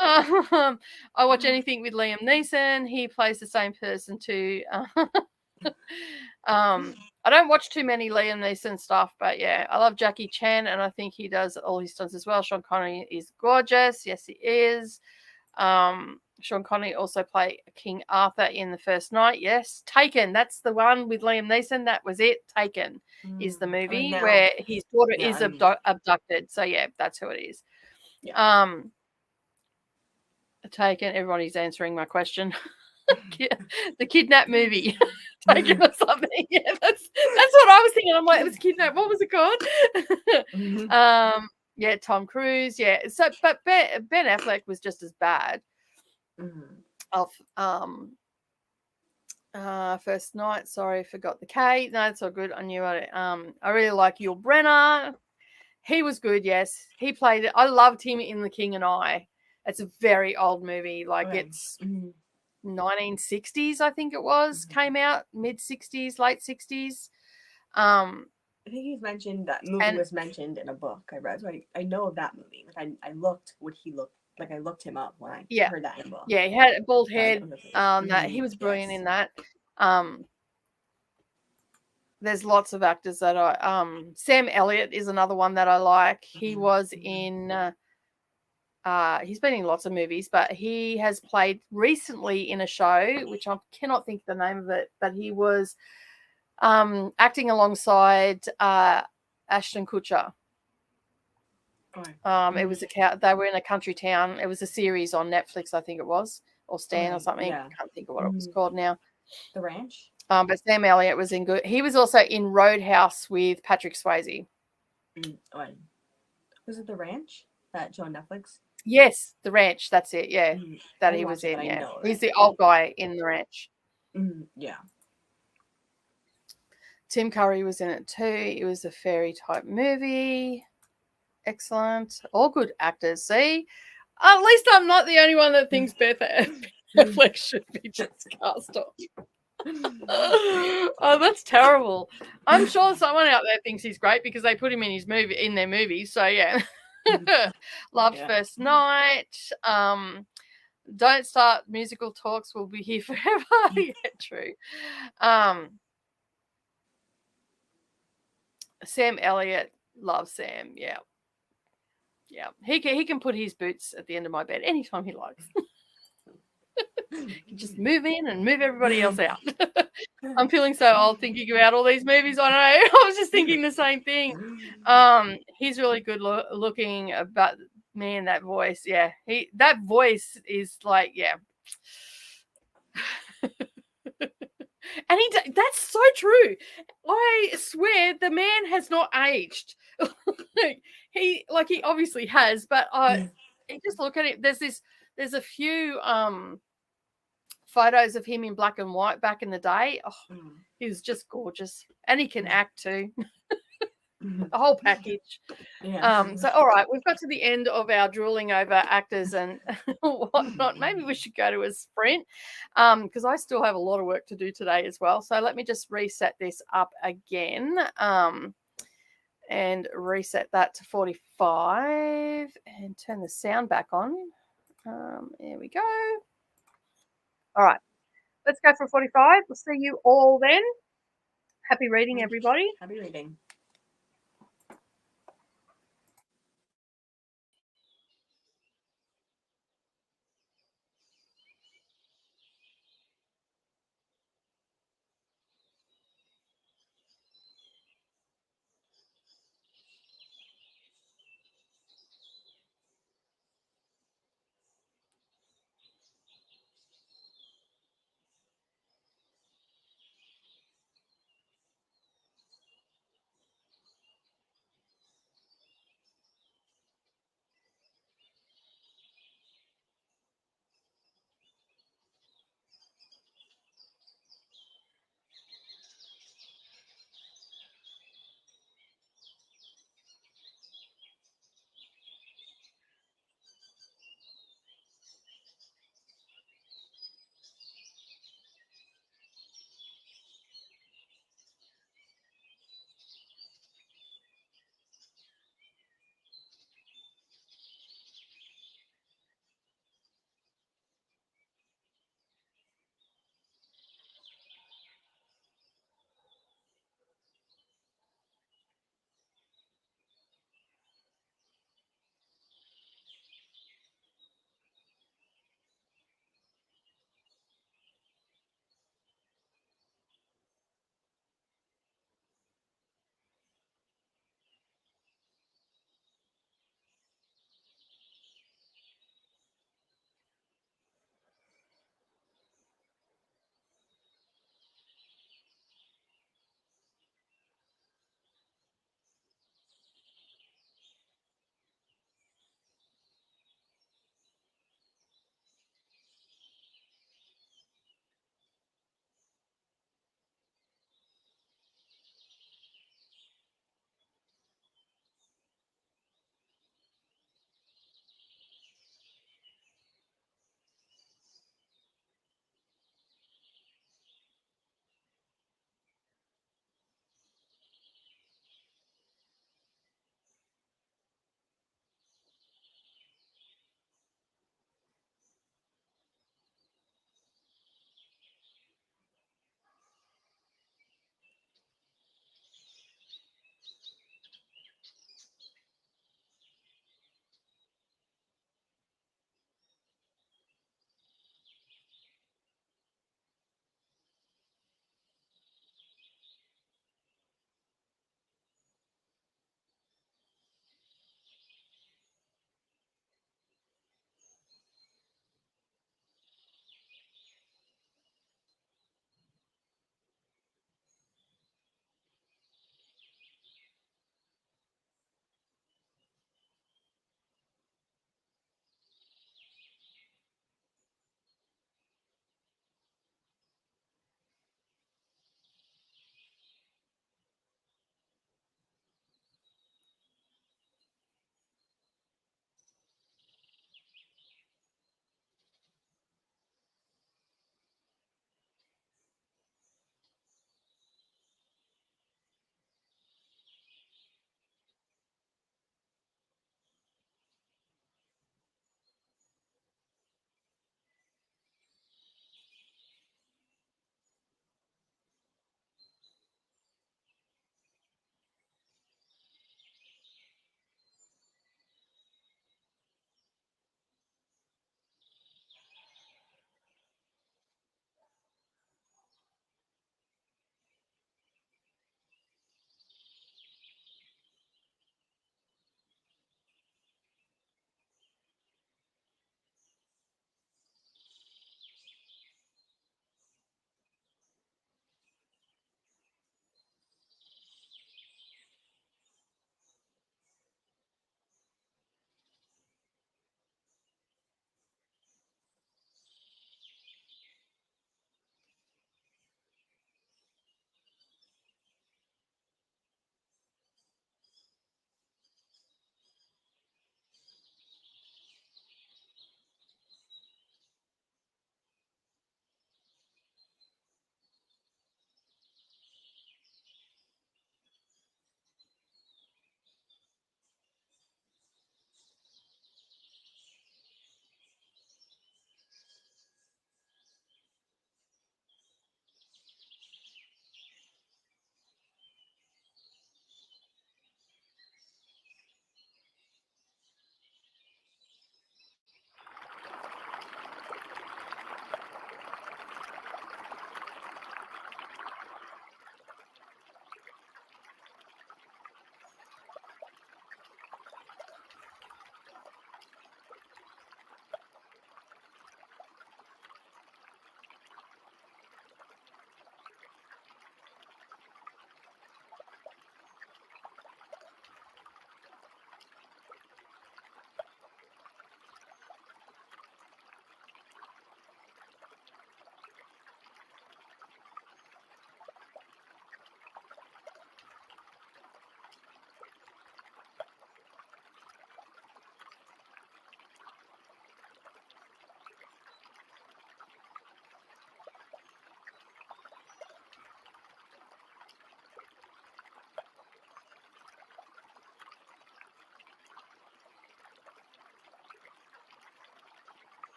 I watch anything with Liam Neeson. He plays the same person too. I don't watch too many Liam Neeson stuff, but yeah, I love Jackie Chan, and I think he does all his stunts as well. Sean Connery is gorgeous. Yes, he is. Sean Connery also played King Arthur in The First Knight. Yes. Taken. That's the one with Liam Neeson. That was it. Taken is the movie where his daughter is abducted. So yeah, that's who it is. Yeah. Taken. Everybody's answering my question. The kidnap movie. Taken or something. Yeah, that's what I was thinking. I'm like, it was kidnap. What was it called? Yeah, Tom Cruise. Yeah. So, but Ben Affleck was just as bad. First Night. Sorry, forgot the K. No, it's all good. I knew it. I really like Yul Brynner. He was good. Yes, he played it. I loved him in The King and I. It's a very old movie. Like it's 1960s, I think it was. Came out mid 60s, late 60s. I think he's mentioned that movie was mentioned in a book I read. So I know of that movie. Like I looked what he looked like. I looked him up when I heard that in a book. Yeah, he had a bald head. That he was brilliant in that. there's lots of actors that Sam Elliott is another one that I like. He was in he's been in lots of movies, but he has played recently in a show which I cannot think the name of it, but he was acting alongside Ashton Kutcher. It was they were in a country town. It was a series on Netflix, I think it was, or Stan or something. Yeah. I can't think of what it was called now. The Ranch. But Sam Elliott was in good. He was also in Roadhouse with Patrick Swayze. Was it The Ranch that on Netflix? Yes, The Ranch. That's it. Yeah, that he was in. Yeah, he's the old guy in The Ranch. Yeah. Tim Curry was in it too. It was a fairy type movie. Excellent. All good actors. See, at least I'm not the only one that thinks Beth Affleck should be just cast off. Oh, that's terrible. I'm sure someone out there thinks he's great because they put him in their movies. So yeah. Love First Night. Don't Start Musical Talks Will Be Here Forever. Yeah, true. Sam Elliott, love Sam. Yeah. He can put his boots at the end of my bed anytime he likes. Just move in and move everybody else out. I'm feeling so old thinking about all these movies. I know. I was just thinking the same thing. He's really good looking, but man, that voice, yeah. That voice is like, yeah. And that's so true. I swear the man has not aged. he obviously has, but just look at it. There's a few photos of him in black and white back in the day. Oh, he was just gorgeous. And he can act too. The whole package. Yeah. So all right, we've got to the end of our drooling over actors and whatnot. Maybe we should go to a sprint because I still have a lot of work to do today as well. So let me just reset this up again and reset that to 45 and turn the sound back on. There we go. All right, let's go for 45. We'll see you all then. Happy reading, everybody. Happy reading.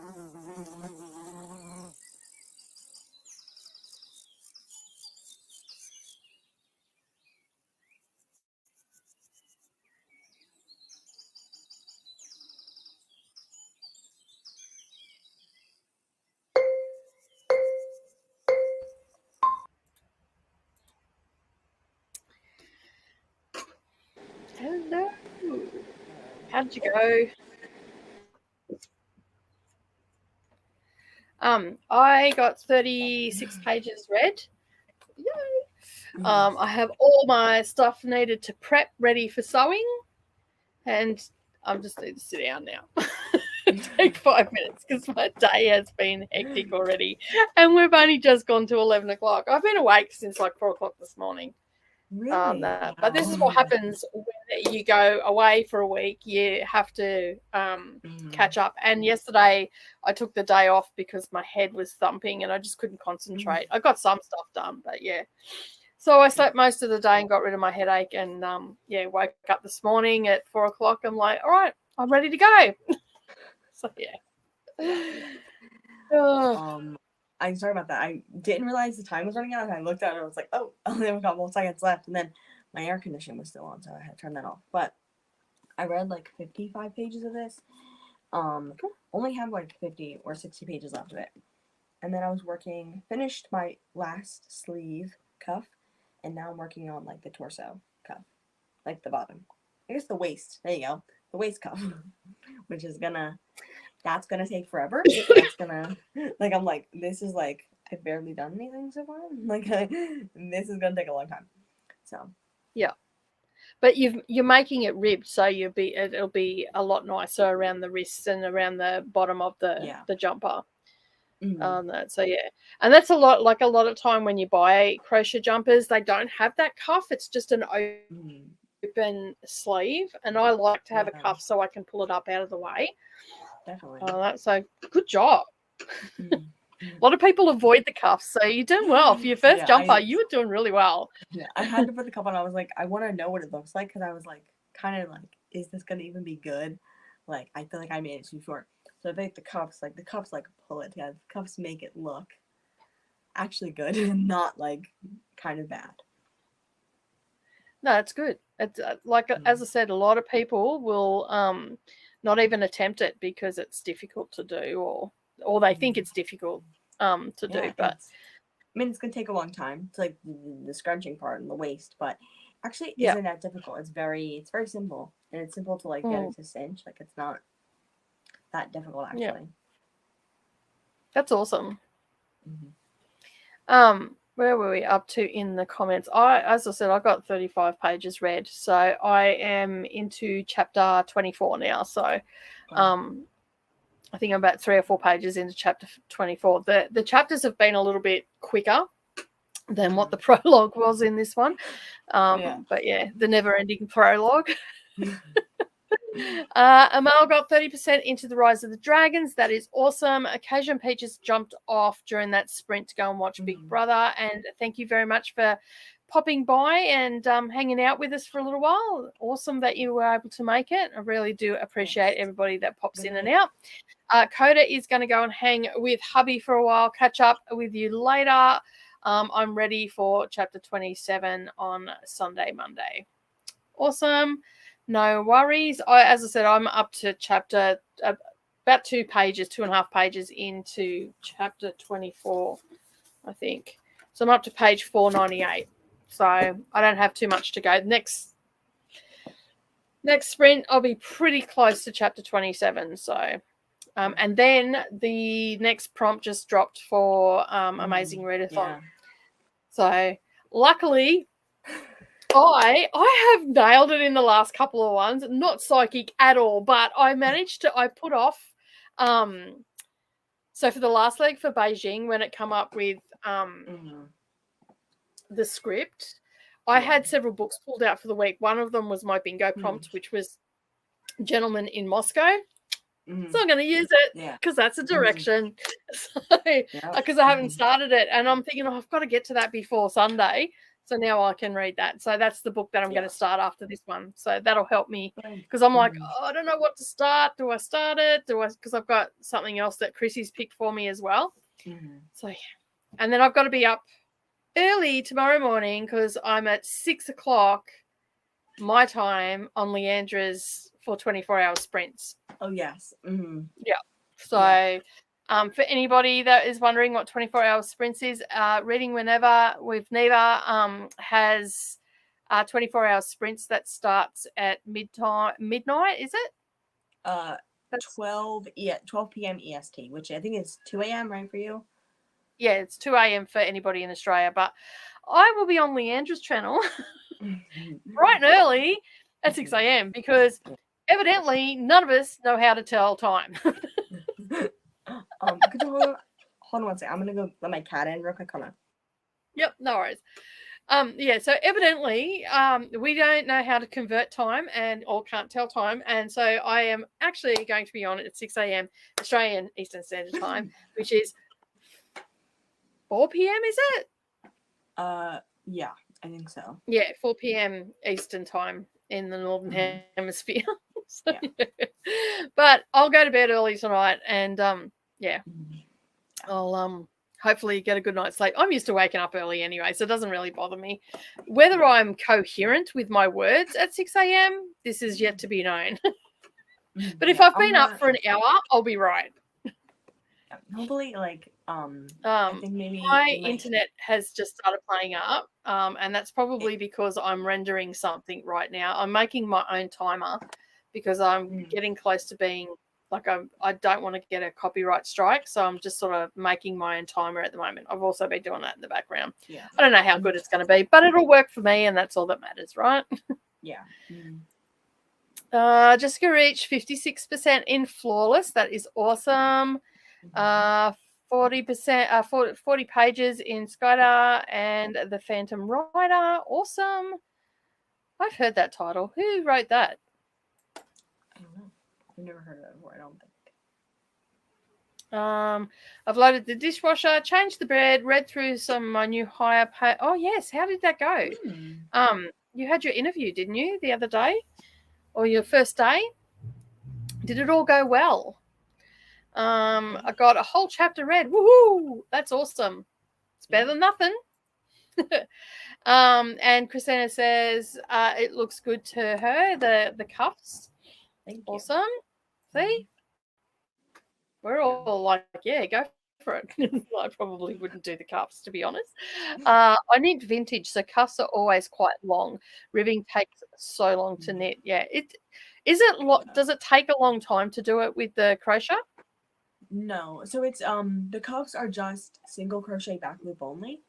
Hello. How'd you go? I got 36 pages read. Yay. I have all my stuff needed to prep ready for sewing, and I'm just need to sit down now. Take 5 minutes because my day has been hectic already, and we've only just gone to 11 o'clock. I've been awake since like 4 o'clock this morning. Really? But this is what happens when you go away for a week. You have to catch up. And yesterday I took the day off because my head was thumping and I just couldn't concentrate. I got some stuff done, but yeah. So I slept most of the day and got rid of my headache. And woke up this morning at 4 o'clock. I'm like, all right, I'm ready to go. So yeah. I'm sorry about that. I didn't realize the time was running out. And I looked at it and I was like, oh, I only have a couple of seconds left. And then my air conditioning was still on, so I had to turn that off. But I read like 55 pages of this. Only have like 50 or 60 pages left of it. And then I was finished my last sleeve cuff, and now I'm working on like the torso cuff, like the bottom. I guess the waist. There you go. The waist cuff, which is that's gonna take forever. That's gonna, like, I'm like, this is like, I've barely done anything so far. Like, this is gonna take a long time. So, yeah, but you're making it ribbed, so it'll be a lot nicer around the wrists and around the bottom of the jumper. So yeah, and that's a lot. Like a lot of time when you buy crochet jumpers, they don't have that cuff. It's just an open sleeve, and I like to have a cuff so I can pull it up out of the way. Definitely. So good job. A lot of people avoid the cuffs, so you're doing well. For your first jumper, you were doing really well. Yeah, I had to put the cuff on. I was like, I want to know what it looks like because I was like, kind of like, is this going to even be good? Like, I feel like I made it too short. So I think the cuffs pull it together. The cuffs make it look actually good and not like kind of bad. No, it's good. It's as I said, a lot of people will not even attempt it because it's difficult to do, or they think it's difficult to do. But I mean, it's gonna take a long time. It's like the scrunching part and the waist, but actually isn't that difficult. It's very simple, and it's simple to like get it to cinch. Like, it's not that difficult actually. Yeah. That's awesome. Where were we up to in the comments? As I said, I got 35 pages read, so I am into chapter 24 now. So, I think I'm about 3 or 4 pages into chapter 24. The chapters have been a little bit quicker than what the prologue was in this one. But yeah, the never-ending prologue. Amal got 30% into the Rise of the Dragons. That is awesome. Occasion Peaches jumped off during that sprint to go and watch Big Brother. And thank you very much for popping by and hanging out with us for a little while. Awesome that you were able to make it. I really do appreciate everybody that pops in and out. Coda is going to go and hang with hubby for a while. Catch up with you later. I'm ready for chapter 27 on Sunday, Monday. Awesome. No worries. As I said, I'm up to chapter about 2.5 pages into chapter 24, I think. So I'm up to page 498. So I don't have too much to go. Next sprint, I'll be pretty close to chapter 27. So, and then the next prompt just dropped for Amazing Readathon. Yeah. So luckily, I have nailed it in the last couple of ones. Not psychic at all, but I put off. So for the last leg for Beijing, when it come up with the script, I had several books pulled out for the week. One of them was my bingo prompt, which was Gentleman in Moscow. So I'm going to use it because that's a direction. So, because I haven't started it, and I'm thinking, I've got to get to that before Sunday. So now I can read that. So that's the book that I'm going to start after this one. So that'll help me because I'm like, oh, I don't know what to start. Do I start it? Because I've got something else that Chrissy's picked for me as well. So, and then I've got to be up early tomorrow morning because I'm at 6:00 my time on Leandra's for 24-hour sprints. Oh, yes. Yeah. So for anybody that is wondering what 24-hour sprints is, Reading Whenever with Neva has 24-hour sprints that starts at midnight, is it? 12 p.m. EST, which I think is 2 a.m., right, for you? Yeah, it's 2 a.m. for anybody in Australia, but I will be on Leandra's channel bright and early at 6 a.m. because evidently none of us know how to tell time. Could you hold on one second? I'm gonna go let my cat in real quick. Hold on. Yep, no worries. Yeah, so evidently we don't know how to convert time or can't tell time, and so I am actually going to be on at 6 a.m. Australian Eastern Standard Time, which is 4 p.m. Is it? Yeah, I think so. Yeah, 4 p.m. Eastern Time in the Northern Hemisphere. So, yeah. But I'll go to bed early tonight, and I'll hopefully get a good night's sleep. I'm used to waking up early anyway, so it doesn't really bother me. Whether I'm coherent with my words at 6 a.m., this is yet to be known. But if I've been up for an hour, I'll be right. Hopefully, I think maybe my internet has just started playing up, and that's probably because I'm rendering something right now. I'm making my own timer because I'm getting close to being like I don't want to get a copyright strike, so I'm just sort of making my own timer at the moment. I've also been doing that in the background. Yeah, I don't know how good it's going to be, but it'll work for me, and that's all that matters, right? Yeah. Jessica reached 56% in flawless. That is awesome. 40%, 40 pages in Skylar and the Phantom Rider. Awesome. I've heard that title. Who wrote that? I don't know. I've never heard of it before, I don't think. I've loaded the dishwasher, changed the bread, read through some of my new hire pay. Oh, yes. How did that go? You had your interview, didn't you, the other day? Or your first day? Did it all go well? I got a whole chapter read. Woohoo! That's awesome. It's better than nothing. And Christina says it looks good to her, the cuffs. Awesome. See? We're all like, yeah, go for it. I probably wouldn't do the cuffs, to be honest. I knit vintage, so cuffs are always quite long. Ribbing takes so long to knit. Yeah. Does it take a long time to do it with the crochet? No. So it's the cuffs are just single crochet back loop only.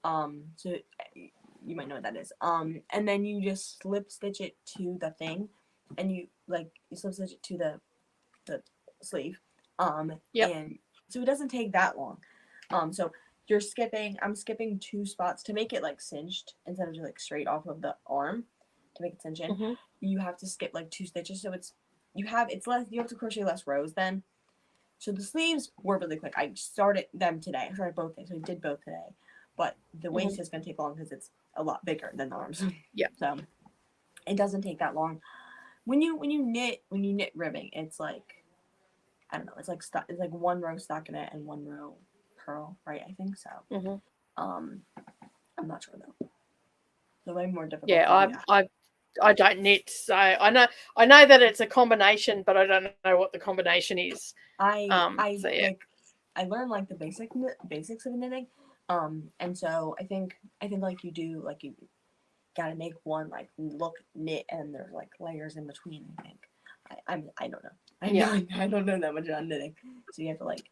So you might know what that is. And then you just slip stitch it to the thing, and you slip stitch it to the sleeve. And so it doesn't take that long. So I'm skipping 2 spots to make it like cinched instead of just like straight off of the arm to make it cinch in. You have to skip like 2 stitches, so you have to crochet less rows then. So the sleeves were really quick. I started them today. I started both days, so I did both today. But the waist is going to take long because it's a lot bigger than the arms. Yeah. So it doesn't take that long. When you knit ribbing, it's like, I don't know, it's like 1 row stockinette and 1 row purl, right? I think so. I'm not sure though. So maybe more difficult. Yeah, I don't knit, so I know that it's a combination, but I don't know what the combination is. I learned like the basics of knitting, and so I think like you gotta make one like look knit, and there's like layers in between. I think I don't know. I don't know that much about knitting, so you have to like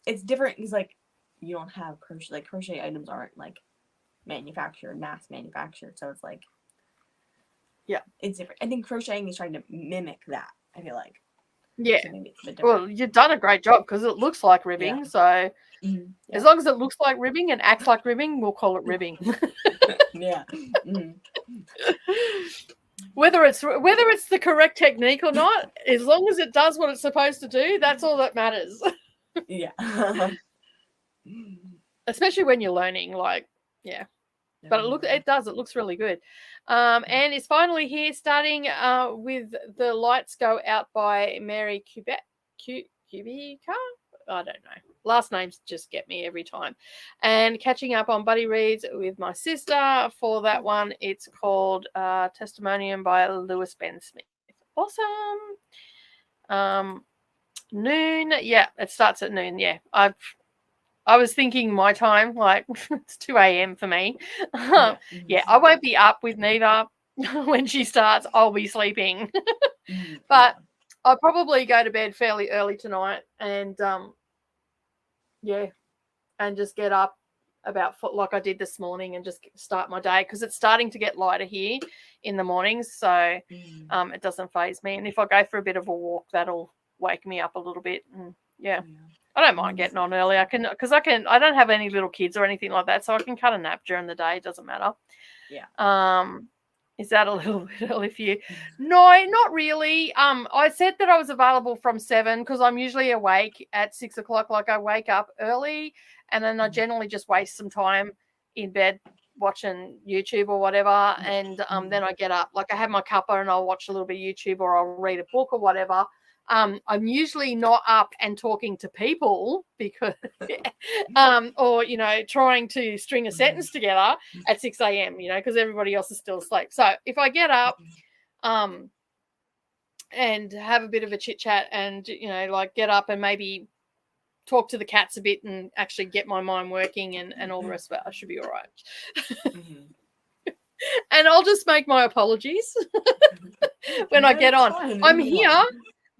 it's different because like you don't have crochet items aren't like mass manufactured, so it's like. Yeah, it's different. I think crocheting is trying to mimic that. I feel like. Yeah. So well, you've done a great job because it looks like ribbing. Yeah. So as long as it looks like ribbing and acts like ribbing, we'll call it ribbing. Yeah. Whether it's the correct technique or not, as long as it does what it's supposed to do, that's all that matters. Yeah. Especially when you're learning, like, yeah. But it looks really good. And it's finally here, starting with The Lights Go Out by Mary Kubica. I don't know. Last names just get me every time. And catching up on buddy reads with my sister for that one. It's called Testimonium by Lewis Ben Smith. Awesome. Noon. Yeah, it starts at noon. Yeah, I was thinking my time, like it's 2 a.m. for me. Yeah, I won't be up with Neva when she starts. I'll be sleeping. But I'll probably go to bed fairly early tonight and and just get up about like I did this morning and just start my day, because it's starting to get lighter here in the mornings, so it doesn't faze me. And if I go for a bit of a walk, that'll wake me up a little bit. And I don't mind getting on early. I don't have any little kids or anything like that, so I can cut a nap during the day. It doesn't matter. Is that a little bit early for you? No, not really. I said that I was available from 7 because I'm usually awake at 6 o'clock. Like, I wake up early and then I generally just waste some time in bed watching YouTube or whatever. And then I get up. Like, I have my cuppa and I'll watch a little bit of YouTube or I'll read a book or whatever. I'm usually not up and talking to people because, or, trying to string a sentence together at 6 a.m., because everybody else is still asleep. So if I get up and have a bit of a chit chat and, like get up and maybe talk to the cats a bit and actually get my mind working and all the rest of it, I should be all right. And I'll just make my apologies when I get on. I'm here,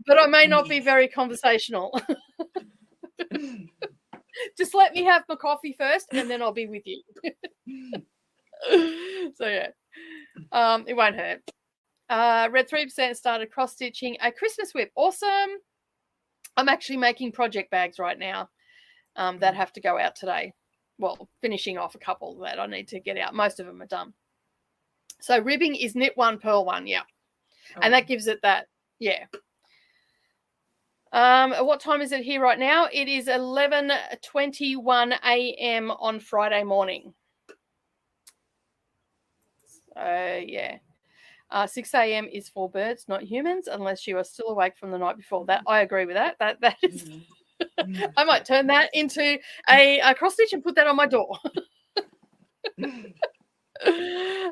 but I may not be very conversational. Just let me have my coffee first and then I'll be with you. So, yeah. It won't hurt. Red 3% started cross-stitching a Christmas whip. Awesome. I'm actually making project bags right now that have to go out today. Well, finishing off a couple that I need to get out. Most of them are done. So ribbing is knit one, purl one, yeah. Oh. And that gives it that, yeah. What time is it here right now? It is 11:21 a.m. on Friday morning. So, yeah. 6 a.m. is for birds, not humans, unless you are still awake from the night before. That I agree with that. That is. I might turn that into a cross stitch and put that on my door.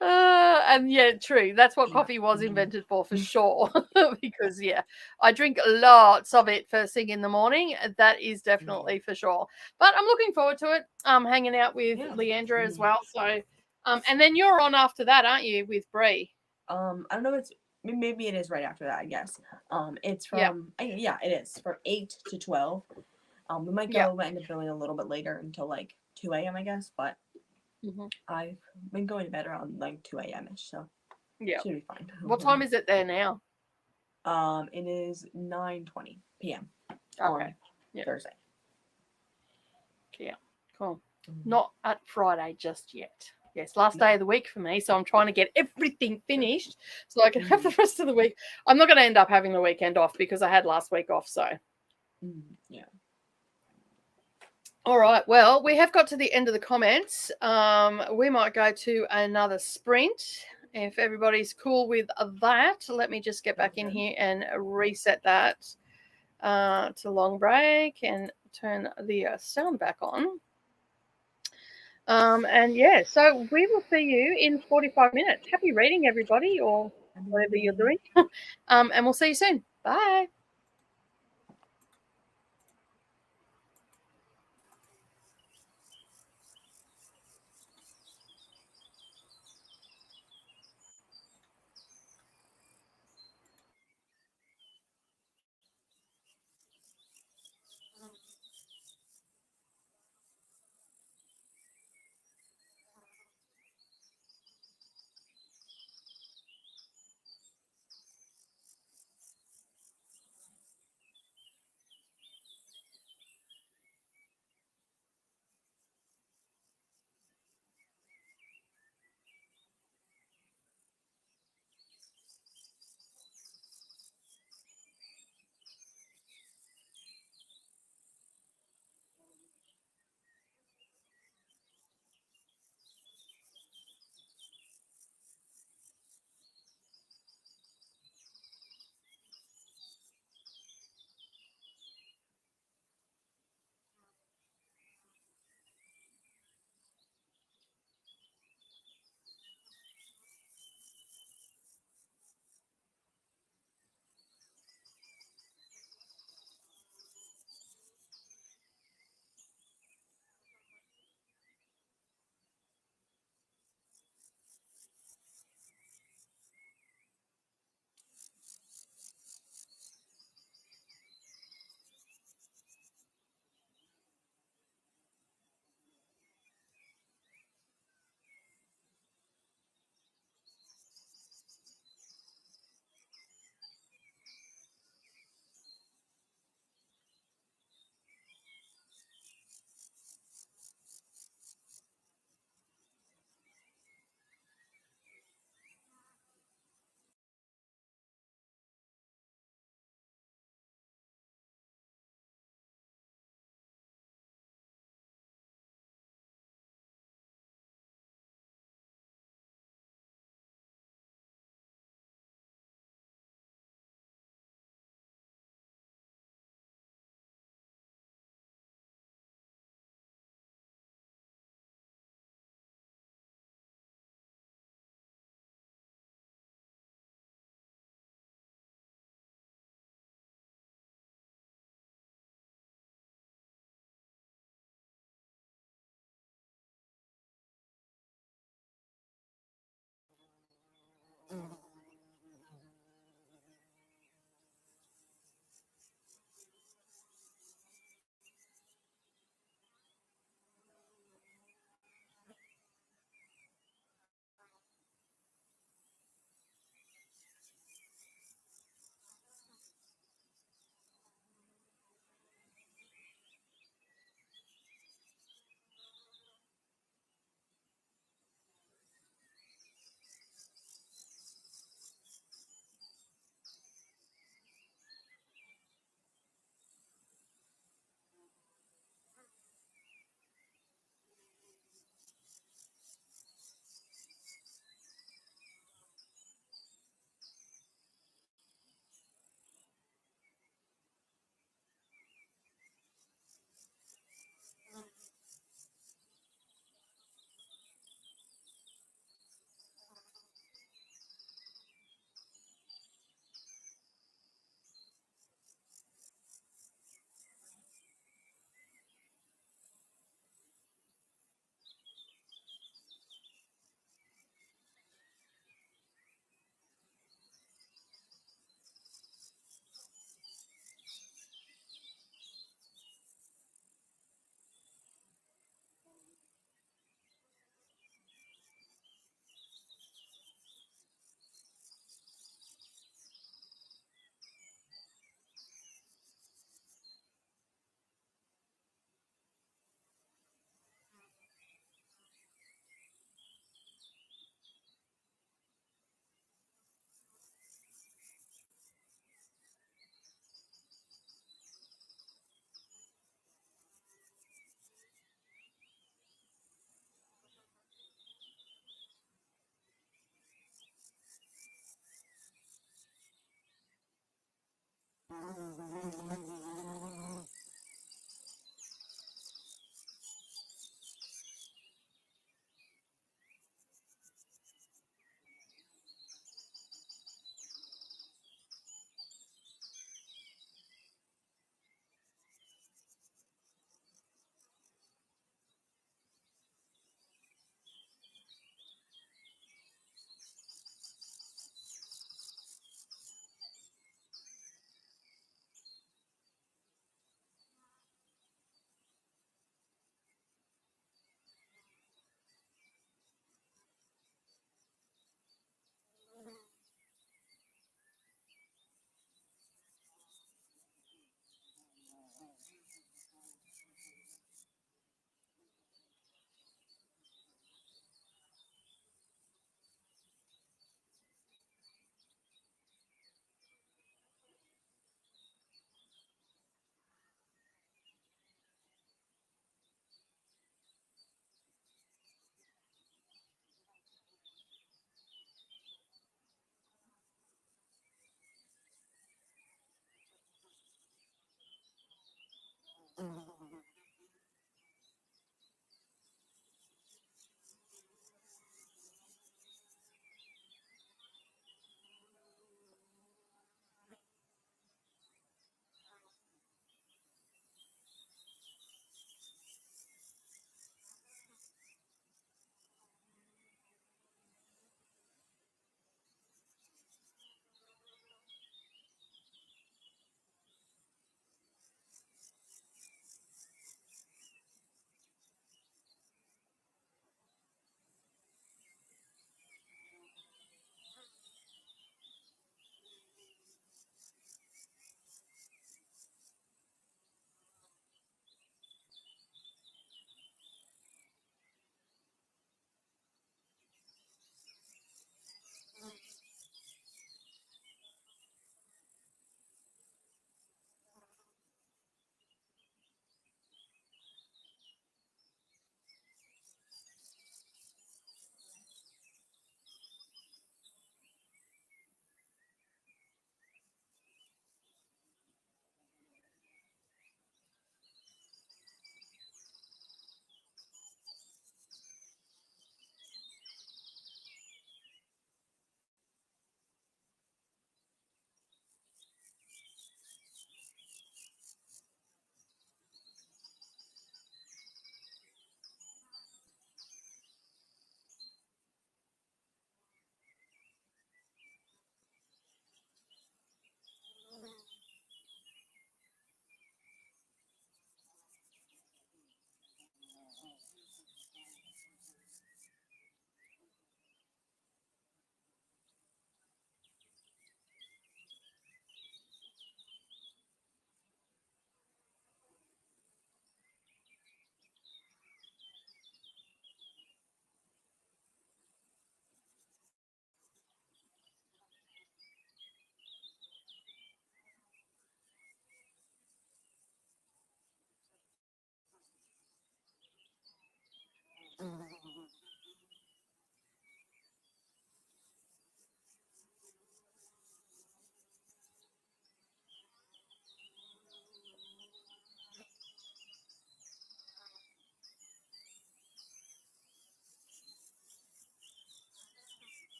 And yeah, true. That's what coffee was invented for sure. Because I drink lots of it first thing in the morning. That is definitely for sure. But I'm looking forward to it. Hanging out with Leandra as well. So, and then you're on after that, aren't you, with Bree? I don't know. Maybe it is right after that. I guess. It's from it is from 8 to 12. We might end up going a little bit later until like 2 a.m. I guess, but. I've been going to bed around like 2 a.m.ish, so should be fine. What time is it there now? It is 9:20 p.m. on Thursday. Yeah, cool. Not at Friday just yet. Yes, last day of the week for me, so I'm trying to get everything finished so I can have the rest of the week. I'm not going to end up having the weekend off because I had last week off, so. Yeah. All right, well, we have got to the end of the comments. We might go to another sprint if everybody's cool with that. Let me just get back in here and reset that to long break and turn the sound back on. And so we will see you in 45 minutes. Happy reading, everybody, or whatever you're doing. And we'll see you soon. Bye.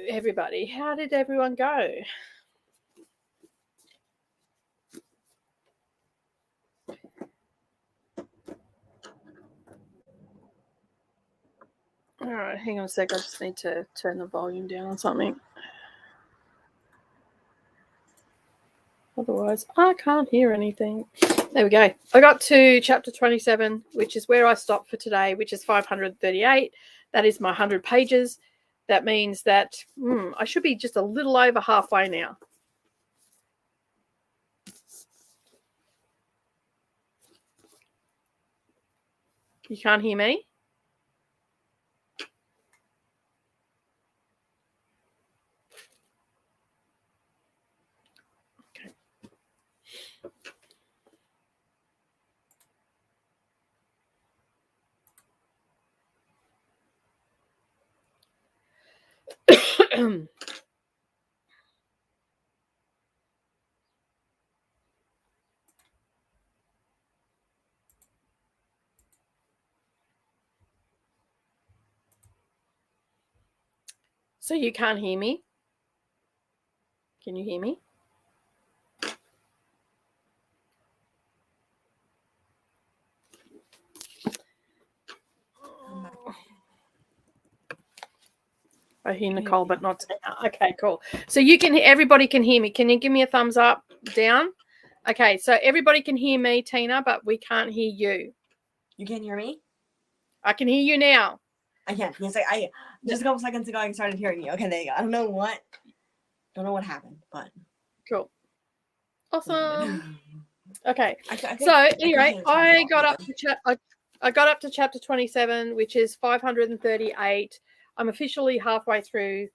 everybody. How did everyone go? All right, hang on a sec. I just need to turn the volume down on something. Otherwise, I can't hear anything. There we go. I got to chapter 27, which is where I stopped for today, which is 538. That is my 100 pages. That means that I should be just a little over halfway now. You can't hear me? Okay. So you can't hear me? Can you hear me? I hear Nicole, but not Tina. Okay, cool. So everybody can hear me. Can you give me a thumbs up, down? Okay, so everybody can hear me, Tina, but we can't hear you. You can't hear me? I can hear you now. I can. Yes, I just a couple seconds ago I started hearing you. Okay, there you go. I don't know what happened, but cool. Awesome. Okay. So anyway, I got up to chapter 27, which is 538. I'm officially halfway through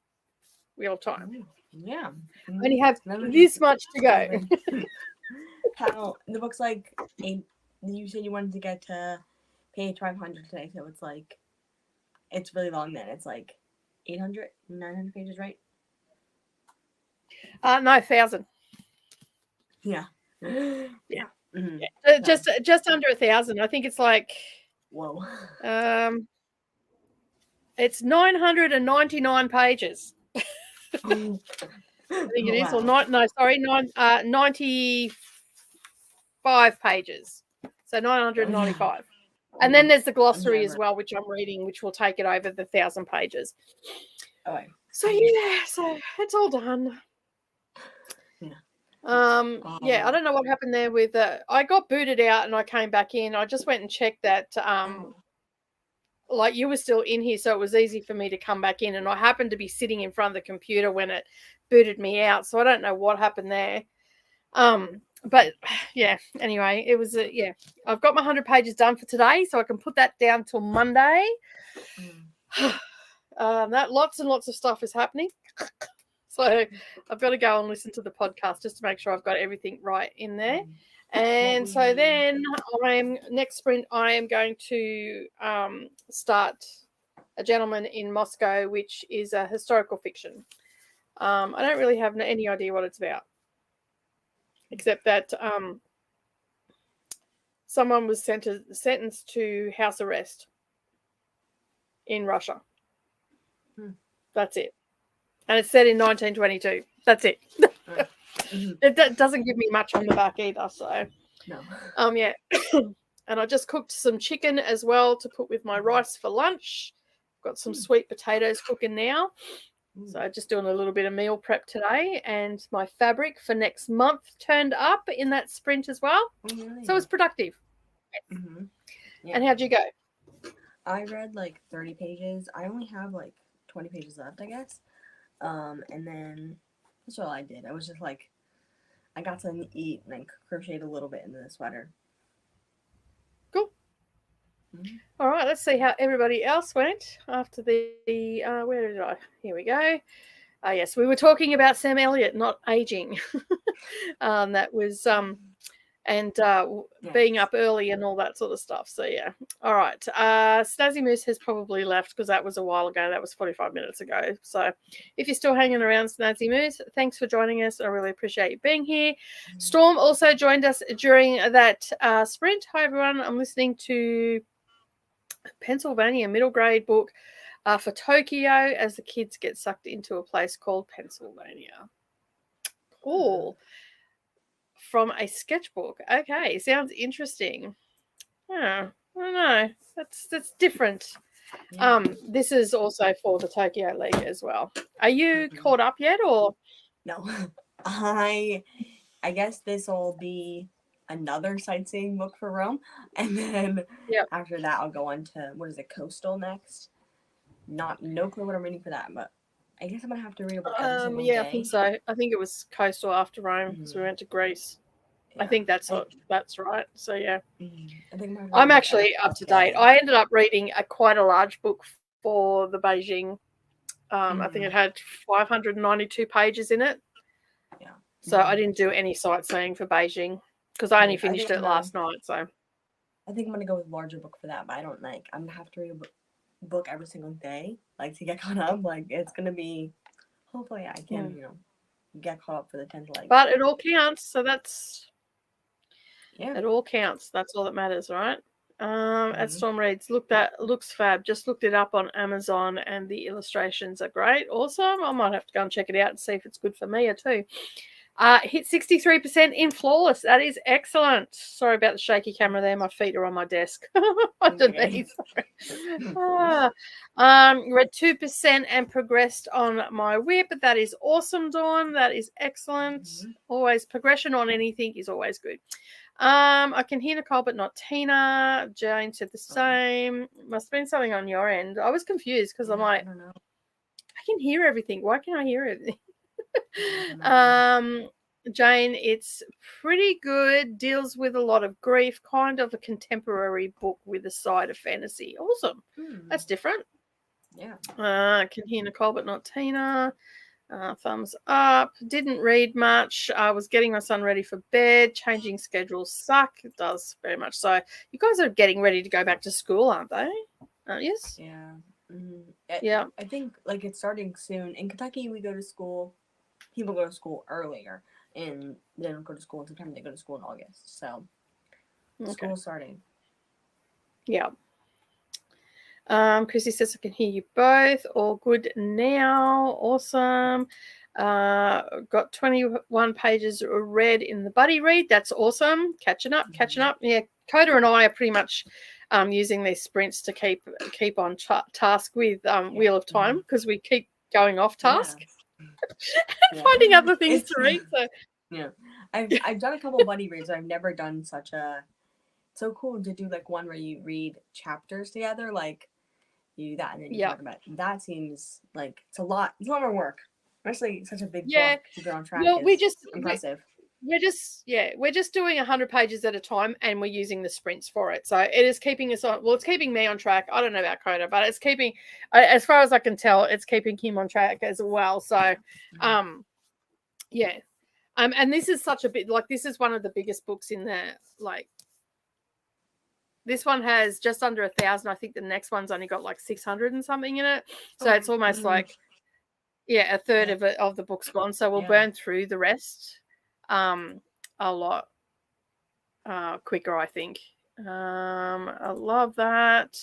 Wheel of Time. Yeah. I only have this much to go. How the book's like you said you wanted to get to page 500 today, so it's like it's really long then. It's like 800, 900 pages, right? No, 1,000. Yeah. Yeah. Mm-hmm. Yeah. Just under 1,000. I think it's like whoa. It's 999 pages. I think it is, or not. No, sorry, 95 pages. So 995. And then there's the glossary as well, which I'm reading, which will take it over the 1,000 pages. Okay. So so it's all done. Yeah, I don't know what happened there with I got booted out and I came back in. I just went and checked that like you were still in here, so it was easy for me to come back in, and I happened to be sitting in front of the computer when it booted me out, so I don't know what happened there. But yeah, anyway, it was yeah, I've got my 100 pages done for today, so I can put that down till Monday. That lots and lots of stuff is happening. So I've got to go and listen to the podcast just to make sure I've got everything right in there. And so then next sprint, I am going to start A Gentleman in Moscow, which is a historical fiction. I don't really have any idea what it's about, except that someone was sentenced to house arrest in Russia. That's it. And it's set in 1922. That's it. It doesn't give me much on the back either. So, no. Yeah. And I just cooked some chicken as well to put with my rice for lunch. Got some sweet potatoes cooking now. So just doing a little bit of meal prep today. And my fabric for next month turned up in that sprint as well. So it's productive. Yeah. And how'd you go? I read like 30 pages. I only have like 20 pages left, I guess. And then that's all I did. I was just like, I got something to eat and then crocheted a little bit into the sweater. Cool. All right, let's see how everybody else went after the where did I? Here we go. Yes, we were talking about Sam Elliott not aging. That was being up early and all that sort of stuff. So yeah. All right. Snazzy Moose has probably left because that was a while ago. That was 45 minutes ago. So if you're still hanging around, Snazzy Moose, thanks for joining us. I really appreciate you being here. Storm also joined us during that sprint. Hi everyone. I'm listening to Pennsylvania middle grade book for Tokyo as the kids get sucked into a place called Pennsylvania. Oh, from a sketchbook. Okay, sounds interesting. Yeah, I don't know. That's different. Yeah. This is also for the Tokyo League as well. Are you caught up yet, or no? I guess this will be another sightseeing book for Rome, and then after that I'll go on to what is it, Coastal next. No clue what I'm reading for that, but I guess I'm gonna have to read a book every single day. I think so. I think it was Coastal after Rome because we went to Greece. Yeah. I think that's right. So yeah, I think I'm actually up to date. I ended up reading quite a large book for the Beijing. I think it had 592 pages in it. Yeah. So I didn't do any sightseeing for Beijing because I only finished it last night. So I think I'm gonna go with larger book for that, but I don't like. I'm gonna have to read a book every single day, like to get caught up. Like it's gonna be. Hopefully, I can get caught up for the 10th leg. But it all counts, so that's it all counts. That's all that matters, right? At Storm Reads, looks fab. Just looked it up on Amazon, and the illustrations are great. Awesome. I might have to go and check it out and see if it's good for Mia too. Hit 63% in Flawless. That is excellent. Sorry about the shaky camera there. My feet are on my desk underneath. Read 2% and progressed on my whip. That is awesome, Dawn. That is excellent. Always progression on anything is always good. I can hear Nicole, but not Tina. Jane said the same. Must have been something on your end. I was confused because I'm like, I don't know. I can hear everything. Why can't I hear everything? Jane, it's pretty good. Deals with a lot of grief. Kind of a contemporary book with a side of fantasy. Awesome. That's different. Yeah. Can hear Nicole, but not Tina. Thumbs up. Didn't read much. I was getting my son ready for bed. Changing schedules suck. It does very much so. You guys are getting ready to go back to school, aren't they? Yes? Yeah. Yeah. I think like it's starting soon. In Kentucky, we go to school. People go to school earlier, and they don't go to school in September. They go to school in August. So school's starting. Yeah. Chrissy says I can hear you both. All good now. Awesome. Got 21 pages read in the buddy read. That's awesome. Catching up. Yeah, Coda and I are pretty much using these sprints to keep on task with Wheel of Time because we keep going off task and finding other things to read. So yeah, I've done a couple of buddy reads. I've never done such a. It's so cool to do like one where you read chapters together, like. You do that and then you talk about it. That seems like it's a lot more work, especially such a big book. Keep it on track. Well, impressive. We're just doing 100 pages at a time, and we're using the sprints for it. So it is keeping us on. Well, it's keeping me on track. I don't know about Coda, but it's keeping, as far as I can tell, it's keeping him on track as well. So, and this is such a bit like this is one of the biggest books in there, like. This one has just under 1,000. I think the next one's only got like 600 and something in it. So it's almost like, a third of the book's gone. So we'll burn through the rest a lot quicker, I think. I love that.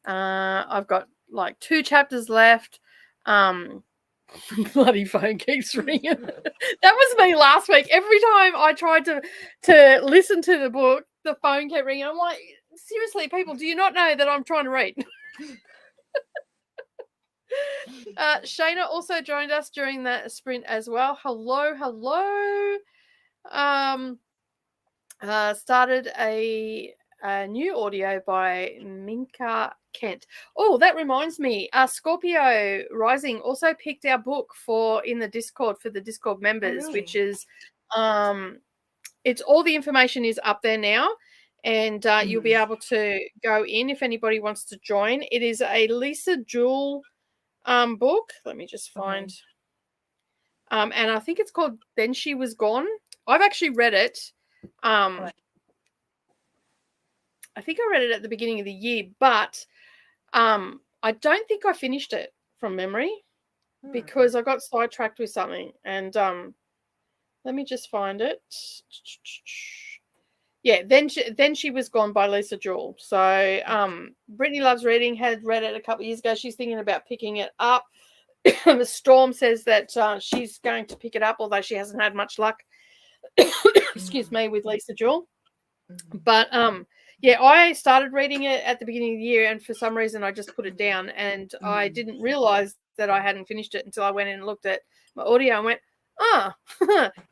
I've got like 2 chapters left. Bloody phone keeps ringing. That was me last week. Every time I tried to listen to the book, the phone kept ringing. I'm like, seriously, people, do you not know that I'm trying to read? Shayna also joined us during that sprint as well. Hello. Started a new audio by Minka Kent. Oh, that reminds me. Scorpio Rising also picked our book in the Discord for the Discord members, which is it's all the information is up there now. And you'll be able to go in if anybody wants to join. It is a Lisa Jewell book. Let me just find. And I think it's called Then She Was Gone. I've actually read it. I think I read it at the beginning of the year, but I don't think I finished it from memory because I got sidetracked with something. And let me just find it. yeah, then she was gone by Lisa Jewell. So Brittany Loves Reading had read it a couple of years ago. She's thinking about picking it up. Storm says that she's going to pick it up, although she hasn't had much luck. Excuse me, with Lisa Jewell. But yeah, I started reading it at the beginning of the year, and for some reason I just put it down, and I didn't realize that I hadn't finished it until I went in and looked at my audio and went, I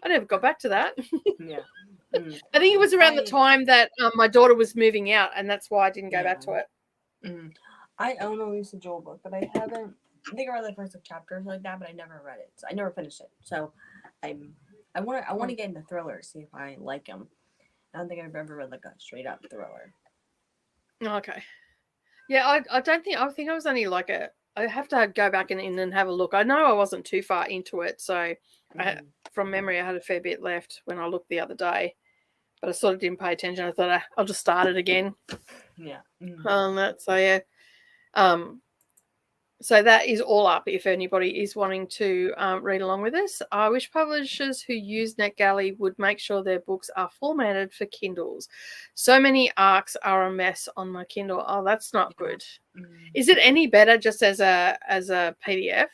never got back to that. Yeah. I think it was around the time that my daughter was moving out, and that's why I didn't go back to it. I own a Lisa Jewell book, but I haven't. I think I read the first chapters like that, but I never read it. So I never finished it. So I want to get into thrillers, see if I like them. I don't think I've ever read like a straight up thriller. Okay. Yeah, I don't think. I think I was only like I have to go back in and have a look. I know I wasn't too far into it, so from memory I had a fair bit left when I looked the other day, but I sort of didn't pay attention. I thought I'll just start it again. Yeah. So yeah. So that is all up if anybody is wanting to read along with us. I wish publishers who use NetGalley would make sure their books are formatted for Kindles. So many ARCs are a mess on my Kindle. Oh, that's not good. Is it any better just as a PDF?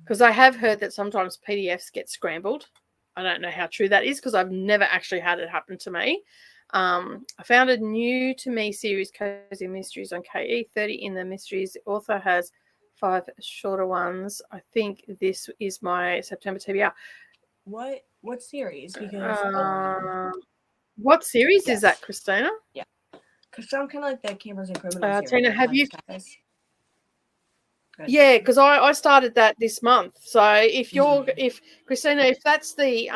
Because I have heard that sometimes PDFs get scrambled. I don't know how true that is because I've never actually had it happen to me. I found a new to me series, Cozy Mysteries, on KE. 30 in the mysteries. The author has 5 shorter ones. I think this is my September TBR. What series? Because what series is that, Christina? Yeah, because I'm kind of like the Campers and Criminals. Tina, have you? Yeah, because I started that this month. So if Christina, if that's the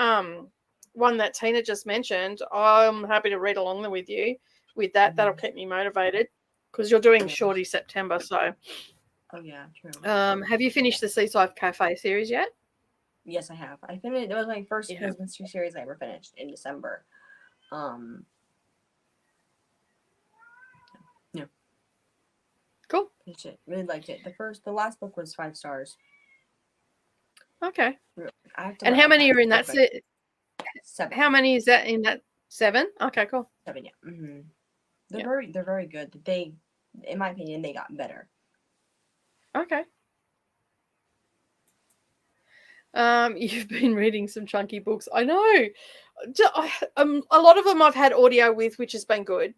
one that Tina just mentioned, I'm happy to read along with you with that. That'll keep me motivated because you're doing Shorty September. So, oh yeah, true. Have you finished the Seaside Cafe series yet? Yes, I have. I finished. It was my first mystery series I ever finished in December. Yeah. Cool. Finished it. Really liked it. The last book was 5 stars. Okay. And how many are in that? 7. How many is that in that? 7? Okay, cool. 7, yeah. They're very good. They, in my opinion, they got better. Okay. You've been reading some chunky books. I know. A lot of them I've had audio with, which has been good.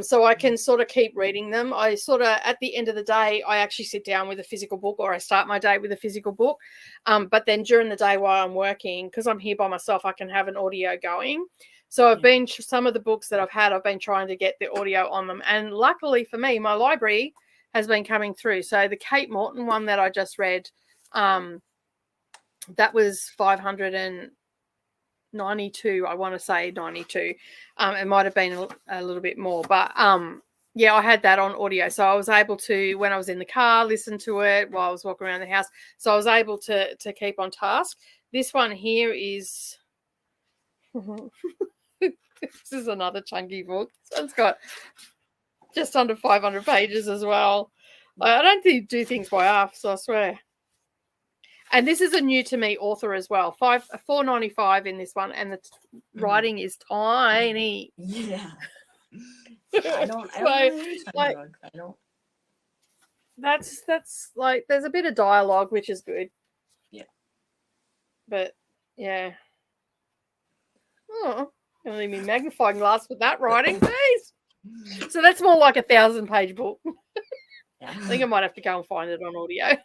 So I can sort of keep reading them. I sort of, at the end of the day, I actually sit down with a physical book, or I start my day with a physical book. But then during the day while I'm working, because I'm here by myself, I can have an audio going. So I've been, some of the books that I've been trying to get the audio on them. And luckily for me, my library has been coming through. So the Kate Morton one that I just read, that was 592, I want to say 92. It might have been a little bit more, but yeah, I had that on audio, so I was able to, when I was in the car, listen to it while I was walking around the house, so I was able to keep on task. This one here is this is another chunky book. So it's got just under 500 pages as well. I don't do things by half, so I swear. And this is a new to me author as well. $4.95 in this one, and the writing is tiny. Yeah. I don't really like, books. I don't. That's like, there's a bit of dialogue, which is good. Yeah. But yeah. Oh, gonna need me magnifying glass with that writing, please. So that's more like 1,000-page book. Yeah. I think I might have to go and find it on audio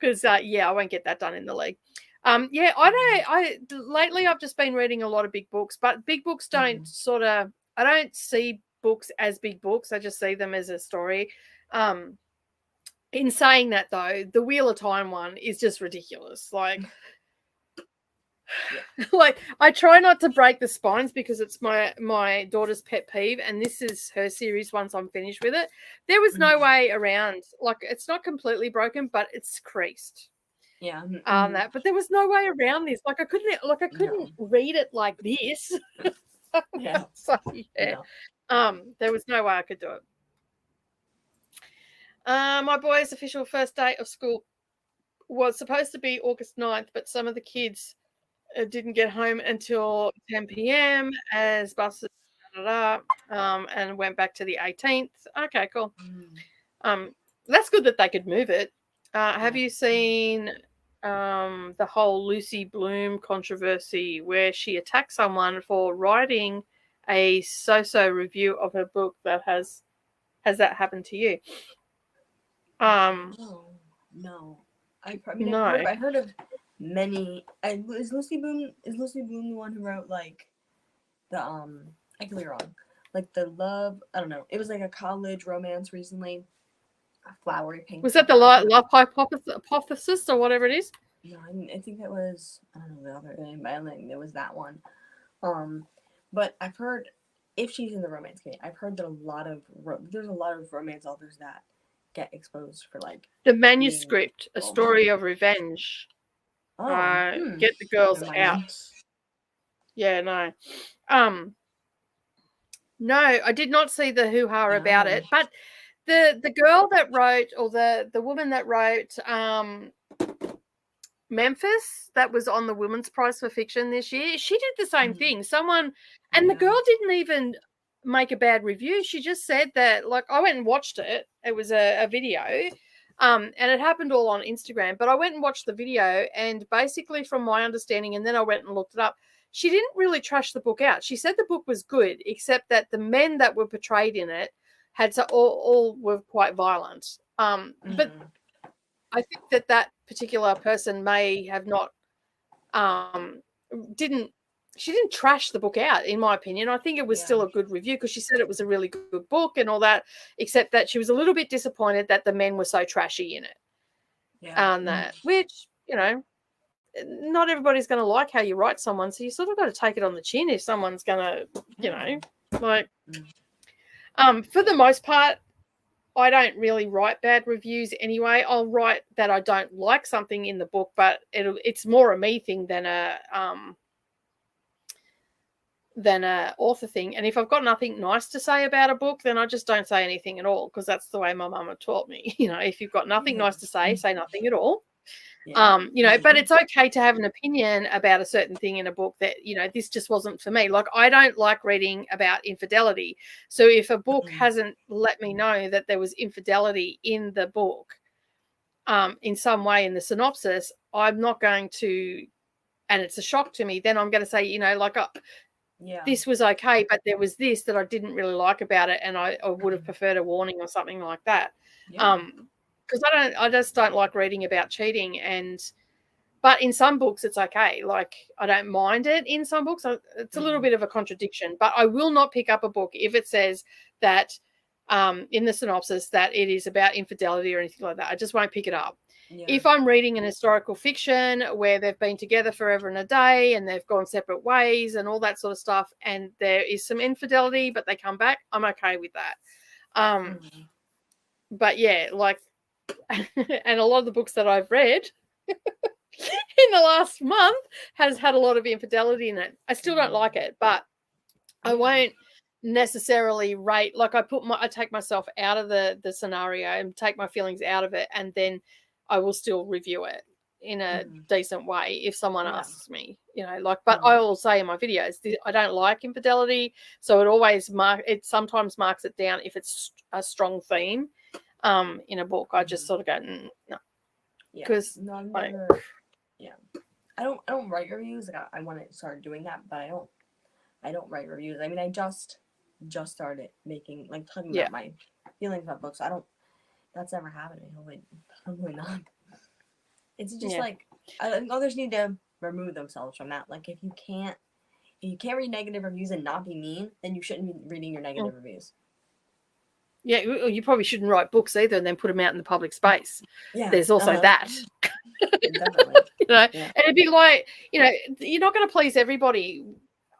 because I won't get that done in the league. Yeah, I lately I've just been reading a lot of big books, but big books don't I don't see books as big books. I just see them as a story. In saying that though, the Wheel of Time one is just ridiculous. Like, like I try not to break the spines because it's my daughter's pet peeve, and this is her series once I'm finished with it. There was no way around, like, it's not completely broken, but it's creased. Yeah. That, but there was no way around this. Like I couldn't read it like this. Yeah. So, yeah. No. There was no way I could do it. My boy's official first day of school was supposed to be August 9th, but some of the kids didn't get home until 10 p.m. as buses and went back to the 18th. Okay, cool. That's good that they could move it. Have you seen the whole Lucy Bloom controversy where she attacked someone for writing a so-so review of her book? That has that happened to you? No. I heard of many. Is Lucy Bloom the one who wrote like the I could be wrong, like the love, I don't know, it was like a college romance recently, a flowery pink. Was that the love hypothesis or whatever it is? No, I think that was, I don't know the other name, but I think there was that one. But I've heard, if she's in the romance community, I've heard that there's a lot of romance authors that get exposed for like the manuscript, A Story of Revenge. Get the girls out. Yeah, no. No, I did not see the hoo-ha about it, but the girl that wrote, or the woman that wrote Memphis, that was on the Women's Prize for Fiction this year, she did the same thing. The girl didn't even make a bad review. She just said that, like, I went and watched it. It was a video, and it happened all on Instagram, but I went and watched the video, and basically from my understanding, and then I went and looked it up, she didn't really trash the book out. She said the book was good, except that the men that were portrayed in it had all were quite violent. But I think that particular person may have not she didn't trash the book out, in my opinion. I think it was still a good review because she said it was a really good book and all that, except that she was a little bit disappointed that the men were so trashy in it. Which, you know, not everybody's going to like how you write someone, so you sort of got to take it on the chin if someone's going to, you know, like, for the most part, I don't really write bad reviews anyway. I'll write that I don't like something in the book, but it's more a me thing than a author thing. And if I've got nothing nice to say about a book, then I just don't say anything at all, because that's the way my mama taught me. You know, if you've got nothing nice to say nothing at all. You know, but it's okay to have an opinion about a certain thing in a book that, you know, this just wasn't for me. Like, I don't like reading about infidelity. So if a book hasn't let me know that there was infidelity in the book, in some way in the synopsis, I'm not going to, and it's a shock to me, then I'm going to say, you know, like, this was okay, but there was this that I didn't really like about it, and I would have preferred a warning or something like that. Because I just don't like reading about cheating, but in some books it's okay. Like, I don't mind it in some books. It's a little bit of a contradiction, but I will not pick up a book if it says that in the synopsis that it is about infidelity or anything like that. I just won't pick it up. If I'm reading an historical fiction where they've been together forever and a day and they've gone separate ways and all that sort of stuff, and there is some infidelity but they come back, I'm okay with that. But yeah, like, and a lot of the books that I've read in the last month has had a lot of infidelity in it. I still don't like it, but I won't necessarily rate, like, I take myself out of the scenario and take my feelings out of it, and then I will still review it in a decent way if someone asks me, you know, like, but I will say in my videos, I don't like infidelity, so it sometimes marks it down if it's a strong theme in a book. I just sort of go, no. Because I don't write reviews. Like, I want to start doing that, but I don't write reviews. I mean, I just started making, like, talking about my feelings about books. That's never happened. Probably not. It's just like, I think others need to remove themselves from that. Like, if you can't read negative reviews and not be mean, then you shouldn't be reading your negative reviews. Yeah, you probably shouldn't write books either and then put them out in the public space. There's also that. Definitely. You know, and it'd be like, you know, you're not going to please everybody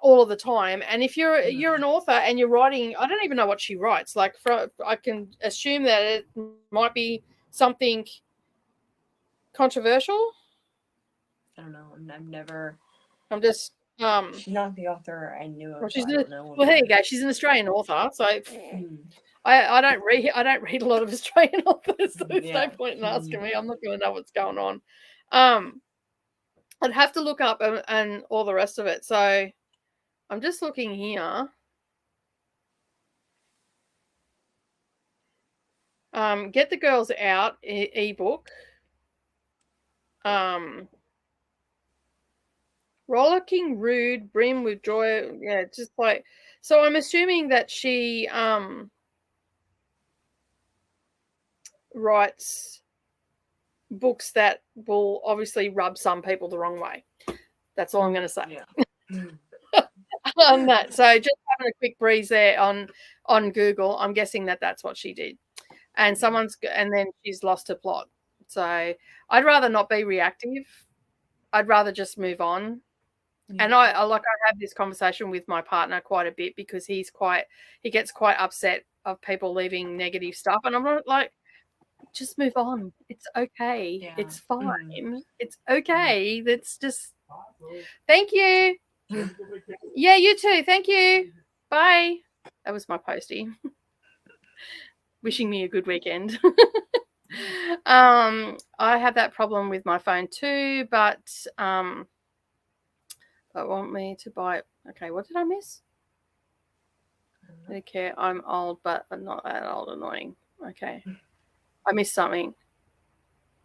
all of the time. And if you're an author and you're writing, I don't even know what she writes. Like, I can assume that it might be something controversial. I don't know. I've never. I'm just. She's not the author I knew of. I don't know. Well, there you go. She's an Australian author, so I don't read a lot of Australian authors. So there's no point in asking me. I'm not going to know what's going on. I'd have to look up and all the rest of it. So I'm just looking here. Get the Girls Out ebook. Rollicking rude, brim with joy. Yeah, just like, so I'm assuming that she writes books that will obviously rub some people the wrong way. That's all I'm going to say. Yeah. On that. So just having a quick breeze there on Google, I'm guessing that that's what she did. And then she's lost her plot. So I'd rather not be reactive. I'd rather just move on. Yeah. And I have this conversation with my partner quite a bit because he gets quite upset of people leaving negative stuff. And I'm not like, just move on. It's okay. Yeah. It's fine. Mm-hmm. It's okay. That's just, thank you. Yeah, you too. Thank you. Bye. That was my postie. Wishing me a good weekend. I have that problem with my phone too, but I want me to buy it. Okay, what did I miss? I don't care. I'm old, but I'm not that old. Annoying. Okay. I missed something.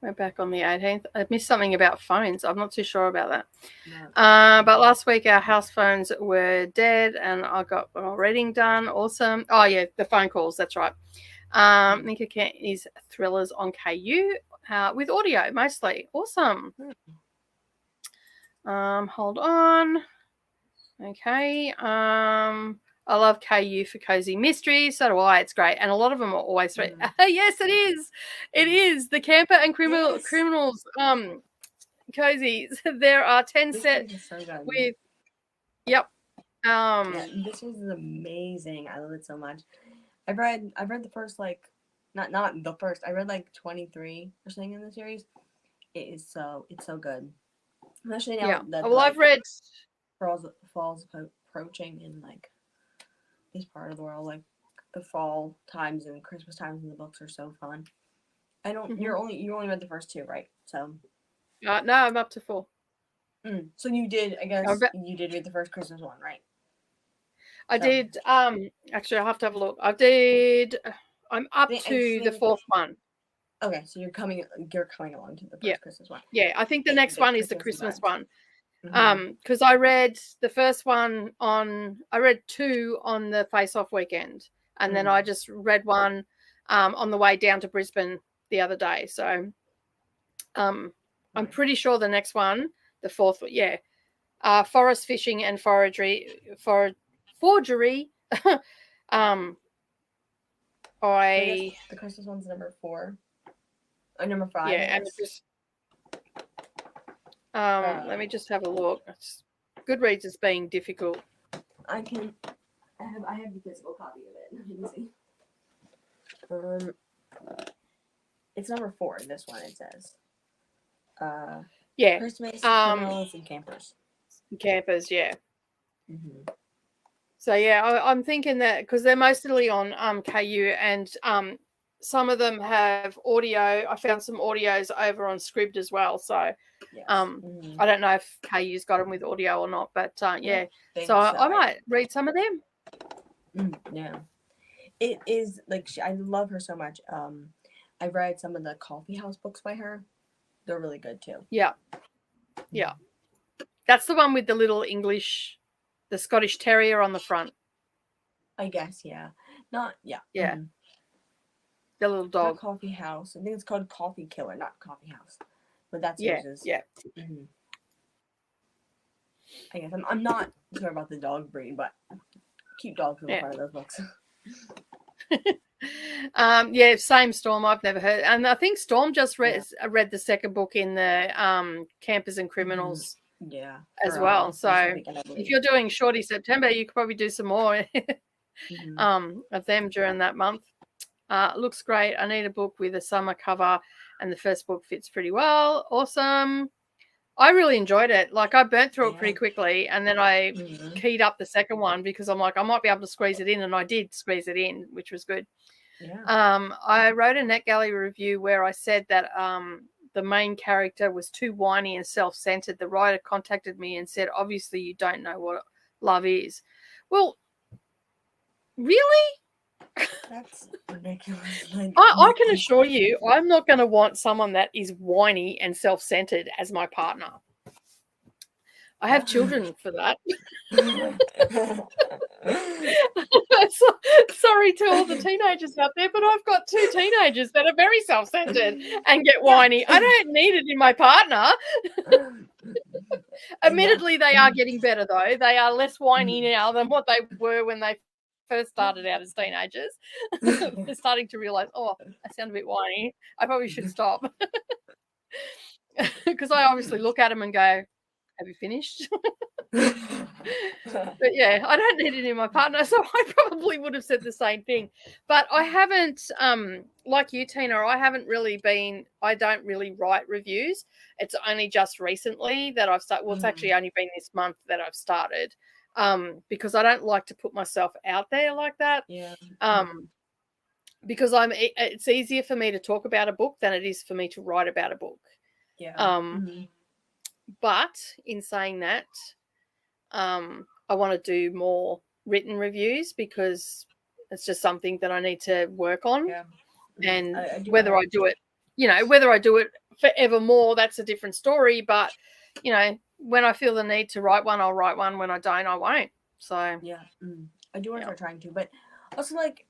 We're back on the 18th. I missed something about phones. I'm not too sure about that. No. But last week our house phones were dead and I got my reading done. Awesome. Oh, yeah, the phone calls. That's right. Nika Kent is thrillers on KU with audio mostly. Awesome. Hold on. Okay. I love KU for cozy mysteries. So do I. It's great. And a lot of them are always three. Yes, it is. It is. The Camper and Criminals cozies. There are 10 sets with. Yep. This is amazing. I love it so much. I've read the first, like, not the first. I read like 23 or something in the series. It's so good. Especially now that I've read fall's approaching in like this part of the world. Like the fall times and Christmas times in the books are so fun. I don't. Mm-hmm. You only read the first 2, right? So. No, I'm up to 4. So you did. I guess you did read the first Christmas one, right? I did. Actually, I'll have to have a look. I'm up to the 4th one. Okay, so you're coming along to the first Christmas one. Yeah, I think the next one is the Christmas one. Because I read the first one I read 2 on the Face Off weekend, and then I just read one on the way down to Brisbane the other day. So I'm pretty sure the next one, the 4th, forest fishing and forgery. The Christmas one's number 4. Or number 5. Yeah, and let me just have a look. Goodreads is being difficult. I have the physical copy of it. Let me see. It's number 4 in this one. It says. Christmas, Criminals, and Campers. Campers, yeah. Mm-hmm. So I'm thinking that because they're mostly on KU and some of them have audio. I found some audios over on Scribd as well. So I don't know if KU's got them with audio or not, but so I might read some of them. Yeah, it is like I love her so much. I read some of the Coffee House books by her. They're really good too. Yeah. That's the one with the little the Scottish Terrier on the front. I guess, yeah. Yeah. The little dog. Not Coffee House. I think it's called Coffee Killer, not Coffee House. But that's yours. Yeah. Mm-hmm. I guess I'm not sure about the dog breed, but cute dogs are part of those books. Same Storm. I've never heard, and I think Storm just read the second book in the Campers and Criminals. As well. So if you're doing Shorty September, you could probably do some more of them during that month. Looks great. I need a book with a summer cover, and the first book fits pretty well. Awesome. I really enjoyed it. Like I burnt through it pretty quickly, and then I keyed up the second one because I'm like I might be able to squeeze it in, and I did squeeze it in, which was good. I wrote a NetGalley review where I said that the main character was too whiny and self-centered. The writer contacted me and said, obviously you don't know what love is. Well, really? That's ridiculous. I can assure you, I'm not going to want someone that is whiny and self-centered as my partner. I have children for that. Sorry to all the teenagers out there, but I've got 2 teenagers that are very self-centered and get whiny. I don't need it in my partner. Admittedly, they are getting better, though. They are less whiny now than what they were when they first started out as teenagers. They're starting to realize, oh, I sound a bit whiny. I probably should stop. Because I obviously look at them and go, have you finished? But yeah, I don't need it in my partner, so I probably would have said the same thing. But I haven't, like you, Tina, I don't really write reviews. It's only just recently that I've started. Well, it's actually only been this month that I've started, because I don't like to put myself out there like that. Yeah. Because it's easier for me to talk about a book than it is for me to write about a book. Yeah. But in saying that, I want to do more written reviews because it's just something that I need to work on. Yeah. And whether I do it forevermore, that's a different story. But, when I feel the need to write one, I'll write one. When I don't, I won't. So yeah, I do want to start trying to. But also, like,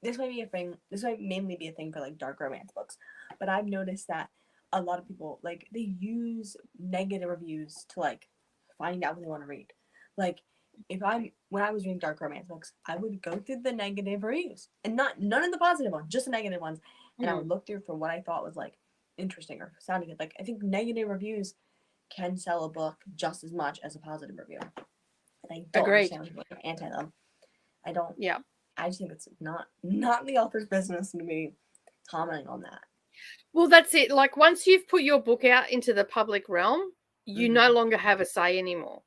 this might be a thing. This might mainly be a thing for like dark romance books. But I've noticed that a lot of people, like, they use negative reviews to like find out what they want to read. Like, when I was reading dark romance books, I would go through the negative reviews and none of the positive ones, just the negative ones, and I would look through for what I thought was like interesting or sounding good. Like, I think negative reviews can sell a book just as much as a positive review. And I don't understand when people are anti them. I don't. Yeah. I just think it's not the author's business to be commenting on that. Well, that's it. Like, once you've put your book out into the public realm, you no longer have a say anymore.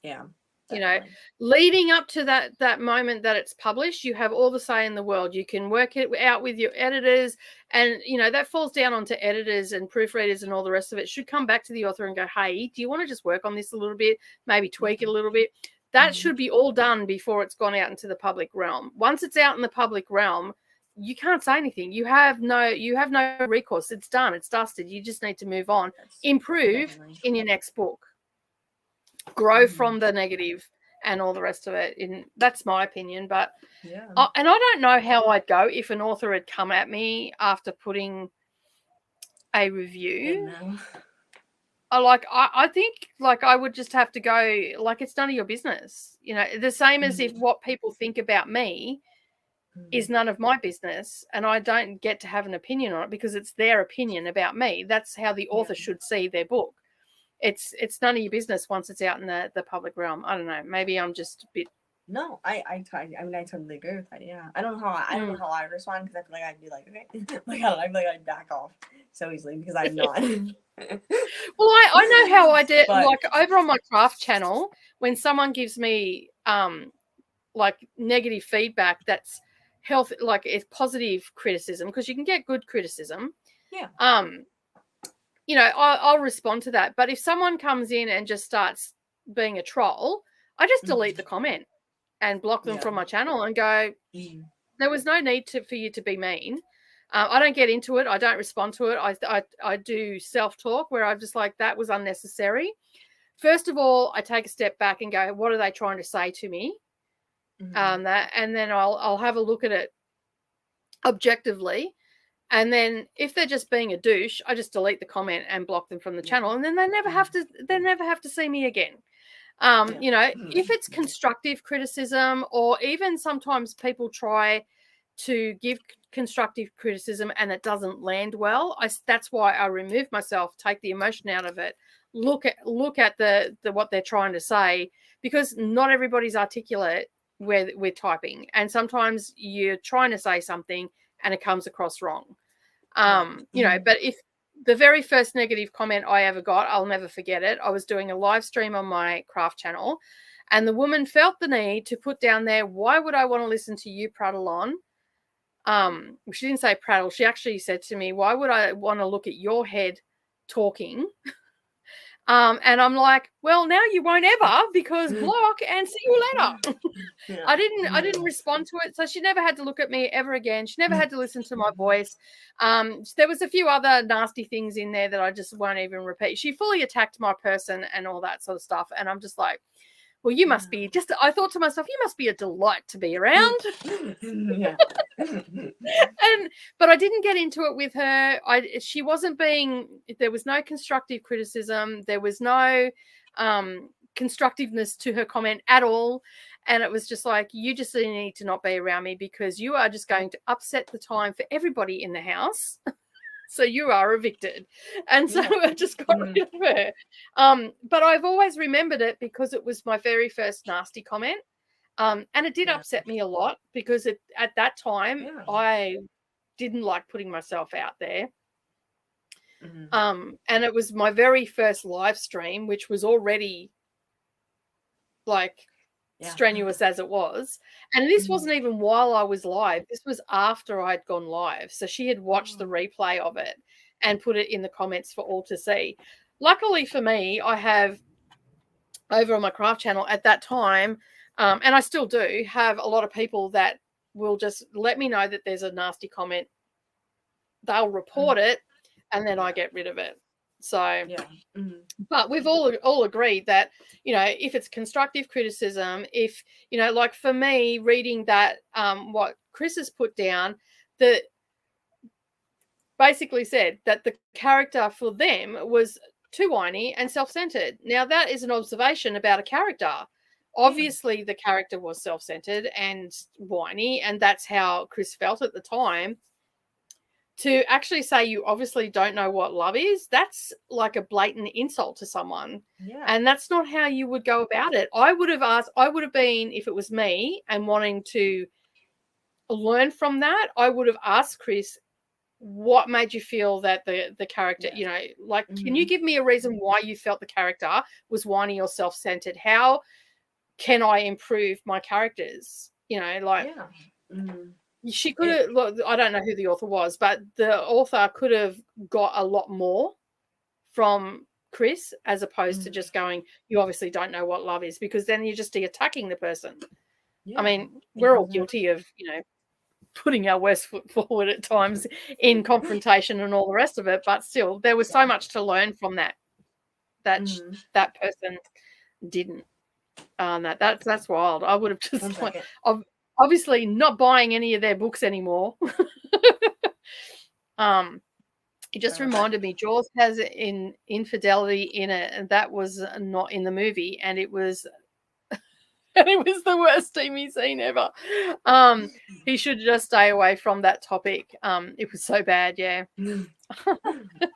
Yeah. Definitely. Leading up to that moment that it's published, you have all the say in the world. You can work it out with your editors, and that falls down onto editors and proofreaders and all the rest of it. Should come back to the author and go, hey, do you want to just work on this a little bit, maybe tweak it a little bit? That should be all done before it's gone out into the public realm. Once it's out in the public realm, you can't say anything. You have no recourse. It's done. It's dusted. You just need to move on. Improve in your next book. Grow from the negative and all the rest of it. That's my opinion. But and I don't know how I'd go if an author had come at me after putting a review. I think like I would just have to go like, it's none of your business. The same as if what people think about me is none of my business, and I don't get to have an opinion on it because it's their opinion about me. That's how the author should see their book. It's none of your business once it's out in the public realm. I don't know. Maybe I'm just a bit. No, I totally agree with that. Yeah, I don't know how I respond, because I feel like I'd be like, okay, like I feel like I'd back off so easily because I'm not. Well, I know how I did. Like over on my craft channel, when someone gives me like negative feedback, that's healthy, like it's positive criticism, because you can get good criticism. Yeah. I'll respond to that. But if someone comes in and just starts being a troll, I just delete the comment and block them from my channel and go, there was no need for you to be mean. I don't get into it. I don't respond to it. I do self-talk where I'm just like, that was unnecessary. First of all, I take a step back and go, what are they trying to say to me? And then I'll have a look at it objectively. And then if they're just being a douche, I just delete the comment and block them from the channel. And then they never have to see me again. If it's constructive criticism, or even sometimes people try to give constructive criticism and it doesn't land well, that's why I remove myself, take the emotion out of it, look at the what they're trying to say, because not everybody's articulate where we're typing, and sometimes you're trying to say something and it comes across wrong. But if the very first negative comment I ever got, I'll never forget it. I was doing a live stream on my craft channel, and the woman felt the need to put down there, why would I want to listen to you prattle on She didn't say prattle. She actually said to me, why would I want to look at your head talking? And I'm like, well, now you won't ever, because block and see you later. Yeah. I didn't respond to it. So she never had to look at me ever again. She never had to listen to my voice. There was a few other nasty things in there that I just won't even repeat. She fully attacked my person and all that sort of stuff. And I'm just like, well, you must be I thought to myself, you must be a delight to be around. Yeah. But I didn't get into it with her. She wasn't there was no constructive criticism. There was no constructiveness to her comment at all. And it was just like, you just need to not be around me, because you are just going to upset the time for everybody in the house. So you are evicted. And so I just got rid of her. But I've always remembered it because it was my very first nasty comment. And it did upset me a lot, because at that time I didn't like putting myself out there. And it was my very first live stream, which was already like strenuous as it was. And this wasn't even while I was live. This was after I'd gone live. So she had watched the replay of it and put it in the comments for all to see. Luckily for me, I have over on my craft channel at that time, and I still do have a lot of people that will just let me know that there's a nasty comment. They'll report it, and then I get rid of it. So, but we've all agreed that, if it's constructive criticism, if, like for me, reading that, what Chris has put down, that basically said that the character for them was too whiny and self-centered. Now, that is an observation about a character. Obviously, the character was self-centered and whiny, and that's how Chris felt at the time. To actually say you obviously don't know what love is, that's like a blatant insult to someone. Yeah. And that's not how you would go about it. I would have been, if it was me and wanting to learn from that, I would have asked Chris, what made you feel that the character, can you give me a reason why you felt the character was whiny or self-centered? How can I improve my characters? She could have, I don't know who the author was, but the author could have got a lot more from Chris, as opposed to just going, you obviously don't know what love is, because then you're just attacking the person. Yeah, I mean, we're all guilty of, putting our worst foot forward at times in confrontation and all the rest of it, but still, there was so much to learn from that that person didn't. That's wild. I would have just obviously not buying any of their books anymore. It just reminded me, Jaws has infidelity in it, and that was not in the movie, and it was the worst TV scene ever. He should just stay away from that topic. It was so bad, yeah. I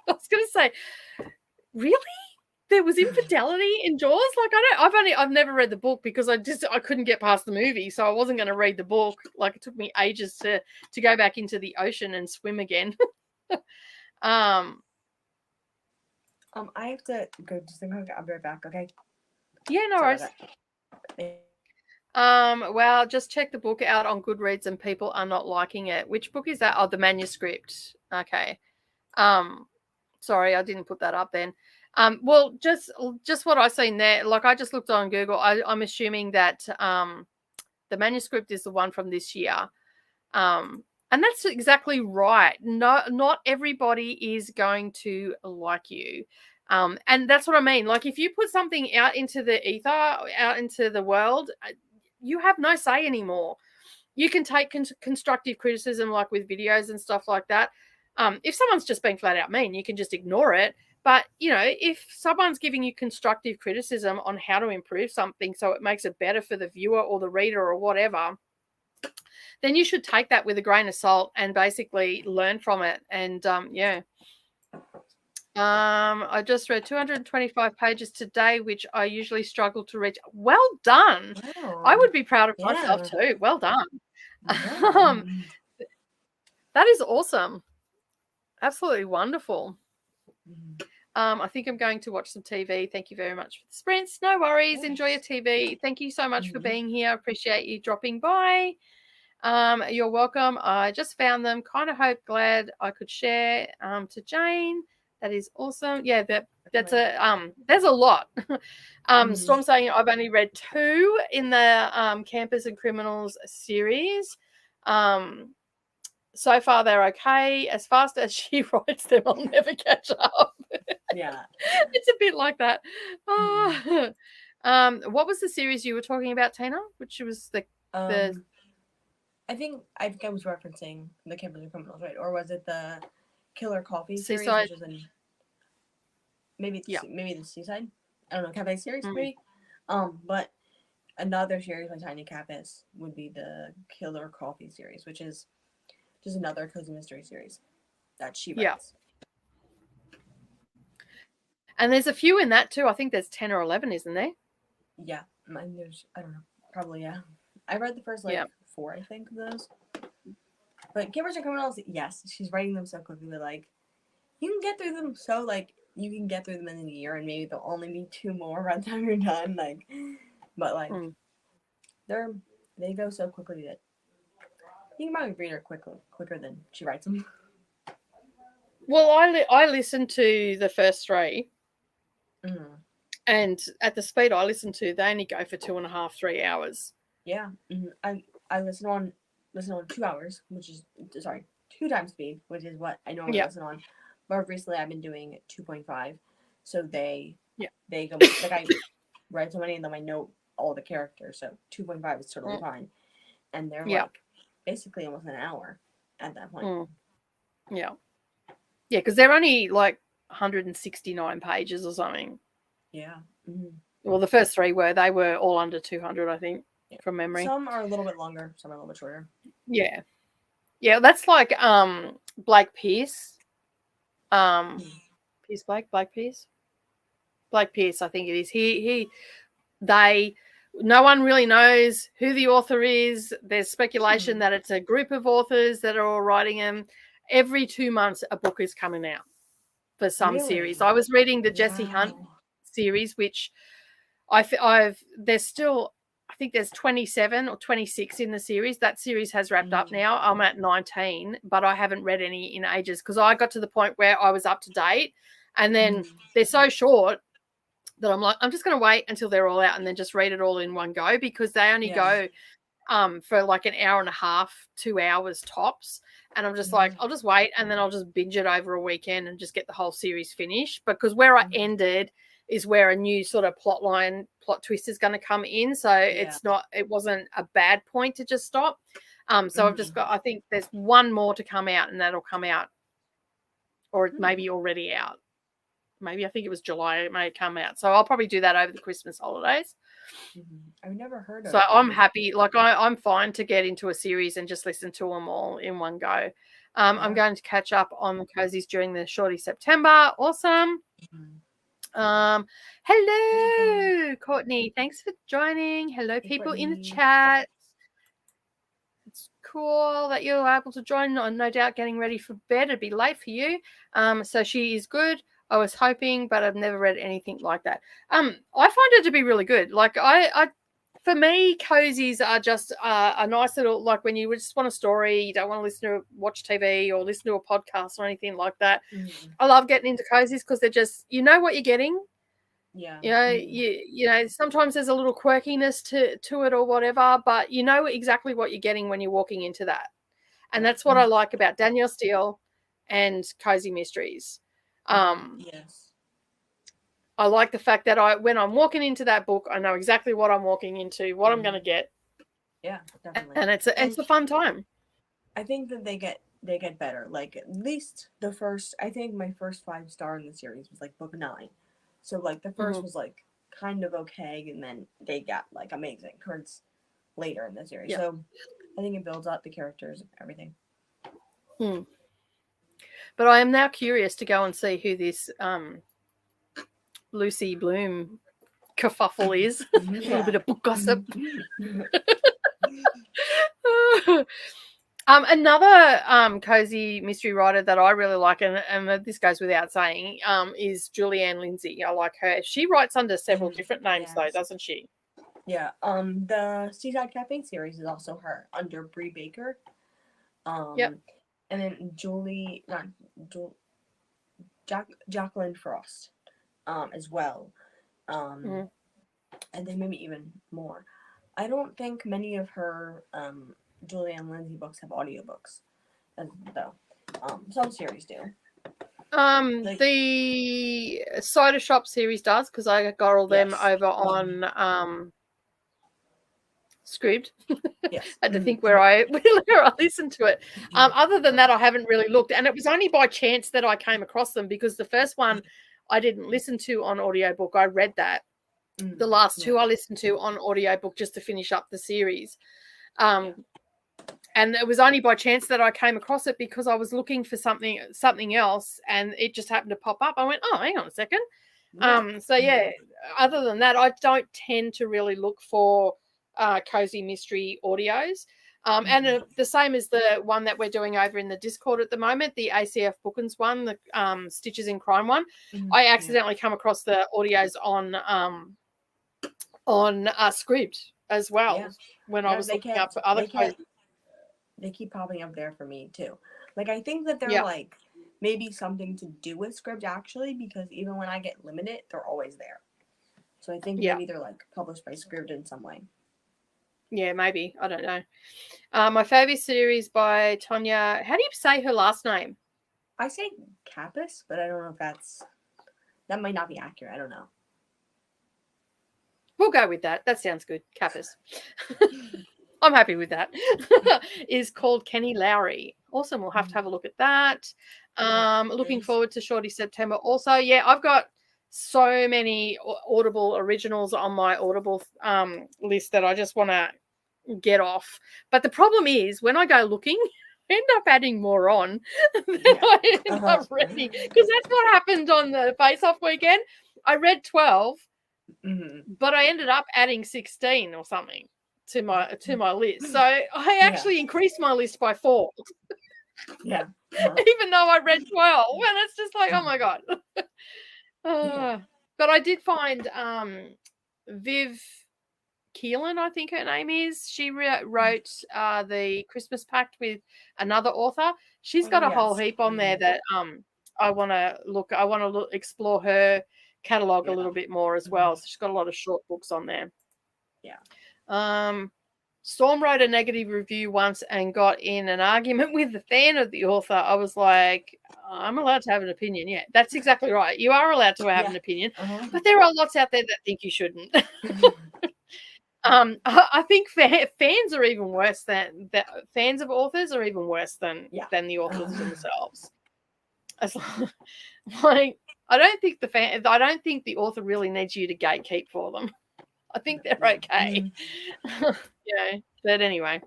was gonna say, really? There was infidelity in Jaws? Like, I've never read the book, because I couldn't get past the movie, so I wasn't going to read the book. Like, it took me ages to go back into the ocean and swim again. I have to go. Just think, I'll be right back. Okay. Yeah, no worries. Well, just check the book out on Goodreads, and people are not liking it. Which book is that? Oh, the manuscript. Okay. Sorry, I didn't put that up then. Well, just what I seen there, like I just looked on Google. I'm assuming that the manuscript is the one from this year. And that's exactly right. Not everybody is going to like you. And that's what I mean. Like, if you put something out into the ether, out into the world, you have no say anymore. You can take constructive criticism, like with videos and stuff like that. If someone's just being flat out mean, you can just ignore it. But, if someone's giving you constructive criticism on how to improve something so it makes it better for the viewer or the reader or whatever, then you should take that with a grain of salt and basically learn from it. And, I just read 225 pages today, which I usually struggle to reach. Well done. Wow. I would be proud of myself too. Well done. Yeah. That is awesome. Absolutely wonderful. I think I'm going to watch some TV. Thank you very much for the sprints. No worries. Enjoy your TV. Thank you so much for being here. Appreciate you dropping by. You're welcome. I just found them. Kind of glad I could share to Jane. That is awesome. Yeah, that's there's a lot. Storm saying I've only read 2 in the Campers and Criminals series. So far they're okay. As fast as she writes them, I'll never catch up. Yeah. It's a bit like that. What was the series you were talking about, Tina? Which was the I think I was referencing the Campers and Criminals, right? Or was it the Killer Coffee series, Seaside. which is maybe the Seaside? I don't know, Cafe series maybe. But another series by Tiny Kappas would be the Killer Coffee series, which is just another cozy mystery series that she writes. Yeah. And there's a few in that too. I think there's 10 or 11, isn't there? Yeah. There's, I don't know. Probably, yeah. I read the first 4, I think, of those. But Campers and Criminals, yes, she's writing them so quickly. Like, you can get through them you can get through them in a year, and maybe there'll only be 2 more by the time you're done. Like, but like, they go so quickly that you can probably read her quicker than she writes them. Well, I listened to the first 3, and at the speed I listened to, they only go for 2.5, 3 hours. Yeah, I listen on 2 hours, which is 2 times speed, which is what I normally listen on. But recently I've been doing 2.5, so they go like I read so many of them, I know all the characters, so 2.5 is totally fine, and they're like basically almost an hour at that point. Yeah, because they're only like 169 pages or something. Yeah. Well, the first 3 they were all under 200, I think, from memory. Some are a little bit longer, some are a little bit shorter. Yeah, that's like Blake Pierce. Blake Pierce, I think it is. No one really knows who the author is. There's speculation that it's a group of authors that are all writing them. Every 2 months, a book is coming out for some series. I was reading the Jesse Hunt series, which there's still, I think there's 27 or 26 in the series. That series has wrapped up now. I'm at 19, but I haven't read any in ages because I got to the point where I was up to date, and then they're so short that I'm like, I'm just going to wait until they're all out and then just read it all in one go, because they only go for like an hour and a half, 2 hours tops. And I'm just like, I'll just wait, and then I'll just binge it over a weekend and just get the whole series finished. Because where I ended is where a new sort of plot twist is going to come in. So it wasn't a bad point to just stop. So I've just got, I think there's one more to come out, and that'll come out, or it may be already out. Maybe I think it was July it may come out. So I'll probably do that over the Christmas holidays. I've never heard of it. So I'm happy. Like I'm fine to get into a series and just listen to them all in one go. I'm going to catch up on the cozies during the shorty September. Awesome. Hello, Courtney. Thanks for joining. Hello, people in the chat. It's cool that you're able to join. No doubt getting ready for bed. It'd be late for you. So she is good. I was hoping, but I've never read anything like that. I find it to be really good. Like for me, cozies are just a nice little, like when you just want a story, you don't want to watch TV or listen to a podcast or anything like that. I love getting into cozies because they're just, you know what you're getting. Yeah. You know, sometimes there's a little quirkiness to it or whatever, but you know exactly what you're getting when you're walking into that. And that's what I like about Danielle Steel and Cozy Mysteries. Yes. I like the fact that when I'm walking into that book, I know exactly what I'm walking into, what I'm going to get. Yeah, definitely. And it's a fun time. I think that they get better. Like at least the first, I think my first 5-star in the series was like book 9. So like the first was like kind of okay, and then they got like amazing towards later in the series. So I think it builds up the characters and everything. But I am now curious to go and see who this Lucy Bloom kerfuffle is. A little bit of book gossip. Another cozy mystery writer that I really like, and this goes without saying, is Julianne Lindsay. I like her. She writes under several different names, though, doesn't she? Yeah. The Seaside Cafe series is also her under Brie Baker. Yep. And then Jacqueline Frost, as well. Mm-hmm. And then maybe even more. I don't think many of her Julianne Lindsay books have audiobooks, though. Some series do. The Cider Shop series does, because I got all them over on Scribd. Yes. I had to think where I listened to it. Other than that, I haven't really looked, and it was only by chance that I came across them, because the first one I didn't listen to on audiobook. I read that. The last two I listened to on audiobook just to finish up the series. And it was only by chance that I came across it, because I was looking for something else, and it just happened to pop up. I went, oh, hang on a second. So yeah, other than that, I don't tend to really look for cozy mystery audios. And the same as the one that we're doing over in the Discord at the moment, the ACF Bookins one, the Stitches in Crime one. I accidentally come across the audios on Scribd as well when I was looking up for other cozy. They keep popping up there for me too. Like, I think that they're like maybe something to do with Scribd, actually, because even when I get limited, they're always there. So I think maybe they're like published by Scribd in some way. Yeah, maybe. I don't know. My favorite series by Tonya. How do you say her last name? I say Kappas, but I don't know if that might not be accurate. I don't know. We'll go with that. That sounds good. Kappas. I'm happy with that. Is called Kenny Lowry. Awesome. We'll have to have a look at that. Looking forward to Shorty September. Also, yeah, I've got so many Audible originals on my Audible list that I just want to get off. But the problem is, when I go looking, I end up adding more on than I end up reading. Because that's what happened on the Face Off weekend. I read 12, but I ended up adding 16 or something to my list. So I actually increased my list by 4. Even though I read 12. And it's just like, oh my God. But I did find Viv Keelan, I think her name is. She wrote the Christmas Pact with another author. She's got a whole heap on there that I want to explore her catalog a little bit more as well. So she's got a lot of short books on there. Storm wrote a negative review once and got in an argument with the fan of the author. I was like, I'm allowed to have an opinion. Yeah, that's exactly right. You are allowed to have an opinion, but there are lots out there that think you shouldn't. I think fans are even worse than fans of authors are even worse than the authors themselves. Like, I don't think the author really needs you to gatekeep for them. I think they're okay. But anyway,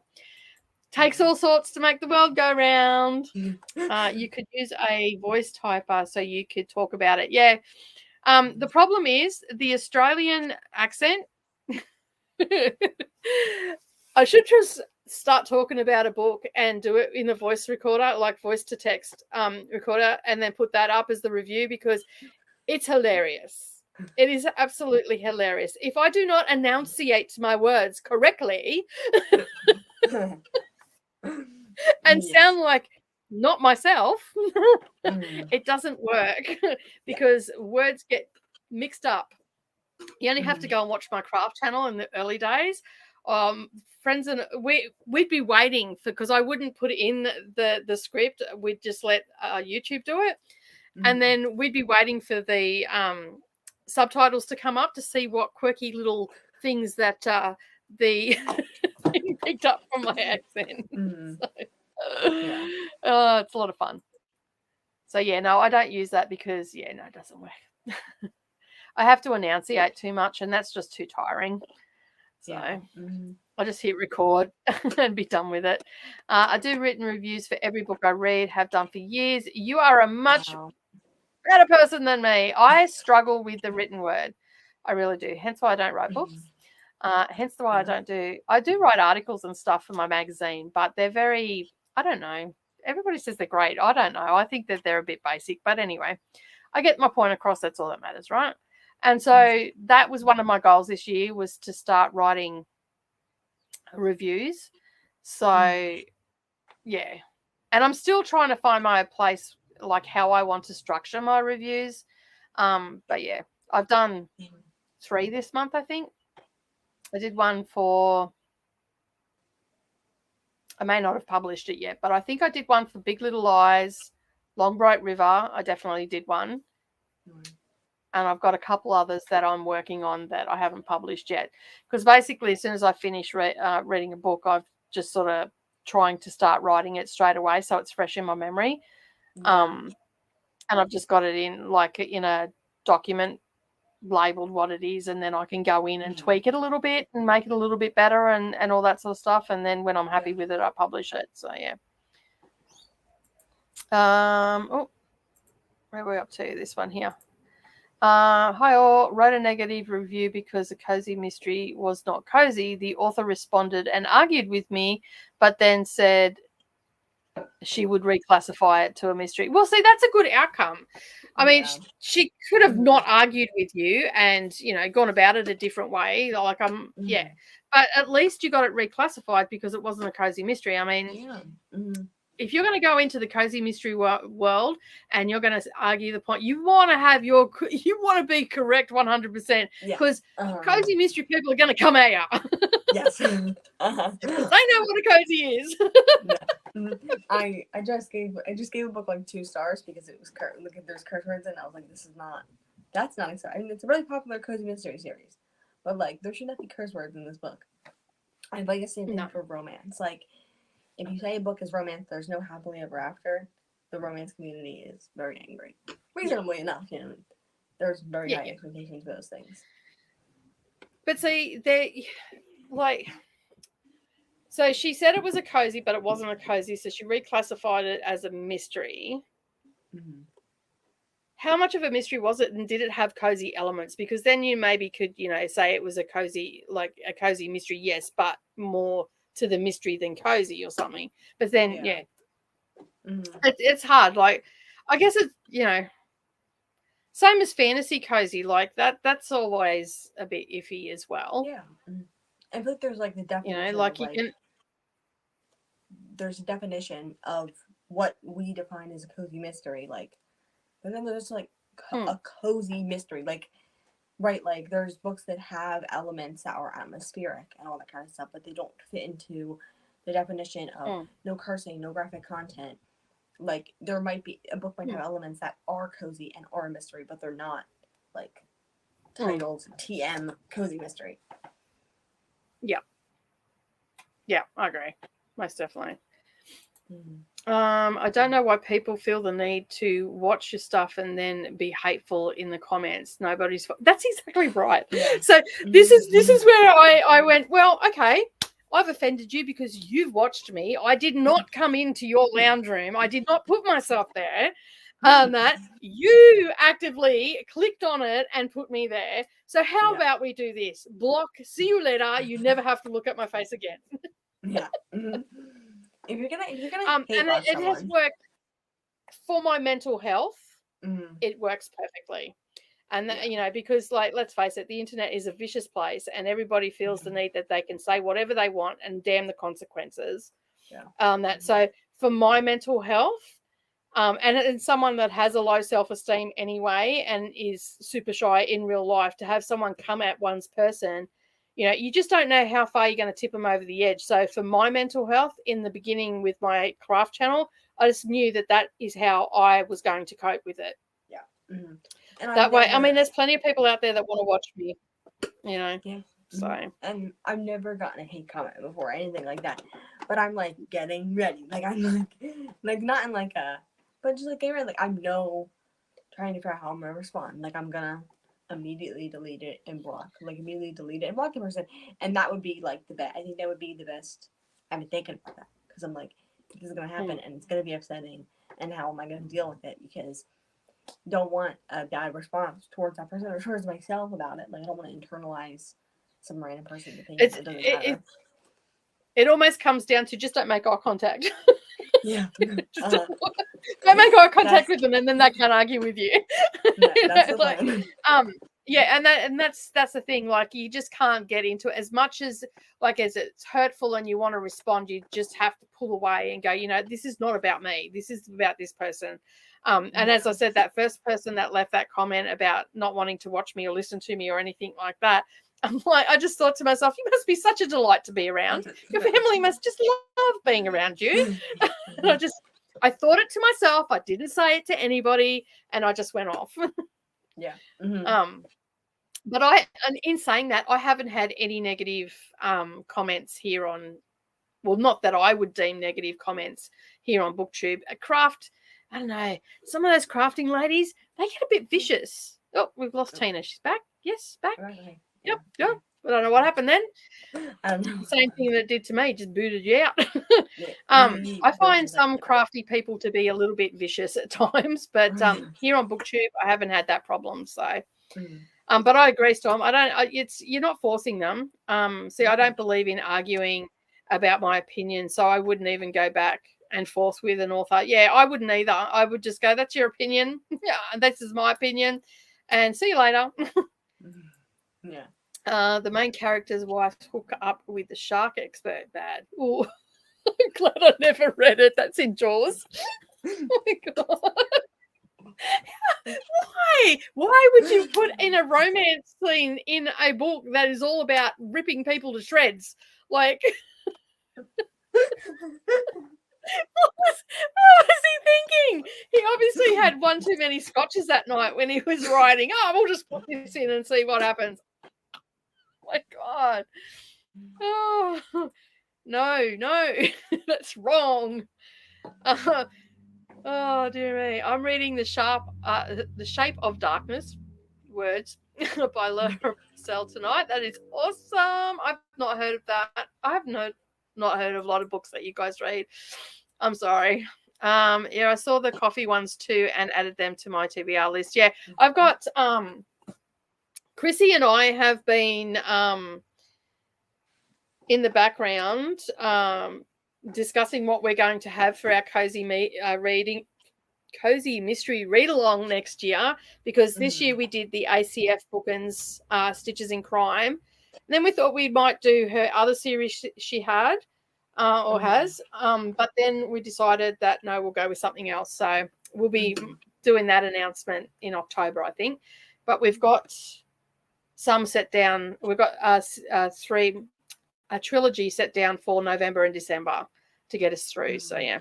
takes all sorts to make the world go round. You could use a voice typer so you could talk about it. Yeah. The problem is the Australian accent. I should just start talking about a book and do it in a voice recorder, like voice to text recorder, and then put that up as the review, because it's hilarious. It is absolutely hilarious. If I do not enunciate my words correctly and sound like not myself, it doesn't work because words get mixed up. You only have to go and watch my craft channel in the early days. Friends and we'd be waiting because I wouldn't put in the script. We'd just let YouTube do it. And then we'd be waiting for the subtitles to come up to see what quirky little things that the picked up from my accent. So, it's a lot of fun. So yeah, no, I don't use that because it doesn't work. I have to enunciate too much, and that's just too tiring. So I just hit record and be done with it. I do written reviews for every book I read, have done for years. You are a much better person than me. I struggle with the written word. I really do. Hence why I don't write books. Hence why I do write articles and stuff for my magazine, but they're very, I don't know. Everybody says they're great. I don't know. I think that they're a bit basic, but anyway, I get my point across. That's all that matters, right? And so that was one of my goals this year, was to start writing reviews. So, yeah. And I'm still trying to find my place, like how I want to structure my reviews. But, yeah, I've done 3 this month, I think. I did one for... I may not have published it yet, but I think I did one for Big Little Lies, Longbright River. I definitely did one. And I've got a couple others that I'm working on that I haven't published yet. Because basically, as soon as I finish reading a book, I've just sort of trying to start writing it straight away so it's fresh in my memory. And I've just got it in a document, labeled what it is, and then I can go in and tweak it a little bit and make it a little bit better and all that sort of stuff. And then when I'm happy with it, I publish it. So, yeah. Where are we up to? This one here. Hi all, wrote a negative review because a cozy mystery was not cozy. The author responded and argued with me, but then said she would reclassify it to a mystery. Well, see, that's a good outcome. I mean, she could have not argued with you and, gone about it a different way. Like, yeah. But at least you got it reclassified because it wasn't a cozy mystery. I mean, if you're going to go into the cozy mystery world and you're going to argue the point, you want to be correct 100% because cozy mystery people are going to come at you. Yes. They know what a cozy is. I just gave a book like 2 stars because it was there's curse words and I was like, that's not exciting. I mean, it's a really popular cozy mystery series, but like there should not be curse words in this book. I'd like the same thing for romance. Like, if you say a book is romance, there's no happily ever after, the romance community is very angry. Reasonably enough, there's very high expectations for those things. But see, so she said it was a cozy, but it wasn't a cozy, so she reclassified it as a mystery. How much of a mystery was it, and did it have cozy elements? Because then you maybe could, say it was a cozy mystery, yes, but more to the mystery than cozy or something. But then it's hard. Like, I guess it's same as fantasy cozy, like that's always a bit iffy as well. I feel like there's like the definition there's a definition of what we define as a cozy mystery, like, but then there's like a cozy mystery, like, right, like there's books that have elements that are atmospheric and all that kind of stuff, but they don't fit into the definition of no cursing, no graphic content. Like, there might be a book might have elements that are cozy and are a mystery, but they're not like titled TM cozy mystery. Yeah, I agree, most definitely. I don't know why people feel the need to watch your stuff and then be hateful in the comments. That's exactly right. So this is where I went, well, okay, I've offended you because you've watched me. I did not come into your lounge room. I did not put myself there. That you actively clicked on it and put me there. So how about we do this? Block, see you later. You never have to look at my face again. If you're gonna hate and it has worked for my mental health. It works perfectly. And because, like, let's face it, the internet is a vicious place and everybody feels the need that they can say whatever they want and damn the consequences. So for my mental health, and someone that has a low self-esteem anyway and is super shy in real life, to have someone come at one's person, you just don't know how far you're going to tip them over the edge. So for my mental health, in the beginning with my craft channel, I just knew that is how I was going to cope with it. And that way, I mean, there's plenty of people out there that want to watch me, So. And I've never gotten a hate comment before, anything like that. But I'm like getting ready. Like, I'm like not in like a, but just like getting ready. Like, I'm trying to figure out how I'm gonna respond. Like, I'm gonna immediately delete it and block the person, and that would be like the best. I think that would be the best. I've been thinking about that because I'm like, this is gonna happen and it's gonna be upsetting, and how am I gonna deal with it? Because I don't want a bad response towards that person or towards myself about it. Like, I don't want to internalize some random person's opinion. It doesn't matter. It almost comes down to just don't make eye contact. Don't make eye contact with them, and then they can't argue with you. That's the plan. Yeah, and that's the thing. Like, you just can't get into it as much as it's hurtful and you want to respond. You just have to pull away and go, this is not about me. This is about this person. And as I said, that first person that left that comment about not wanting to watch me or listen to me or anything like that, I just thought to myself, you must be such a delight to be around. Your family must just love being around you. And I thought it to myself. I didn't say it to anybody, and I just went off. Yeah. But in saying that, I haven't had any negative comments here on, well, not that I would deem negative comments here on BookTube. Craft, I don't know, some of those crafting ladies, they get a bit vicious. Oh, we've lost Tina. She's back. Yes, back. Right. Yep. I don't know what happened then. I don't know. Same thing that it did to me, just booted you out. I find some crafty people to be a little bit vicious at times, but here on BookTube, I haven't had that problem. So, but I agree, Storm. You're not forcing them. See, I don't believe in arguing about my opinion, so I wouldn't even go back and forth with an author. Yeah, I wouldn't either. I would just go, that's your opinion. Yeah, this is my opinion, and see you later. Yeah. The main character's wife hook up with the shark expert. Bad. Ooh, I'm glad I never read it. That's in Jaws. Oh my god. Why would you put in a romance scene in a book that is all about ripping people to shreds? Like, what was he thinking? He obviously had one too many scotches that night when he was writing. We'll just put this in and see what happens. Oh my god. Oh no. That's wrong. Oh dear me. I'm reading The Shape of Darkness words by Laura Purcell tonight. That is awesome. I've not heard of that. I have not heard of a lot of books that you guys read. I'm sorry. Yeah, I saw the coffee ones too and added them to my TBR list. Yeah, I've got Chrissy and I have been in the background discussing what we're going to have for our cozy mystery read along next year, because this year we did the ACF Bookins Stitches in Crime. And then we thought we might do her other series she had or has, but then we decided that no, we'll go with something else. So we'll be doing that announcement in October, I think. But we've got some set down. We've got a trilogy set down for November and December to get us through. So yeah.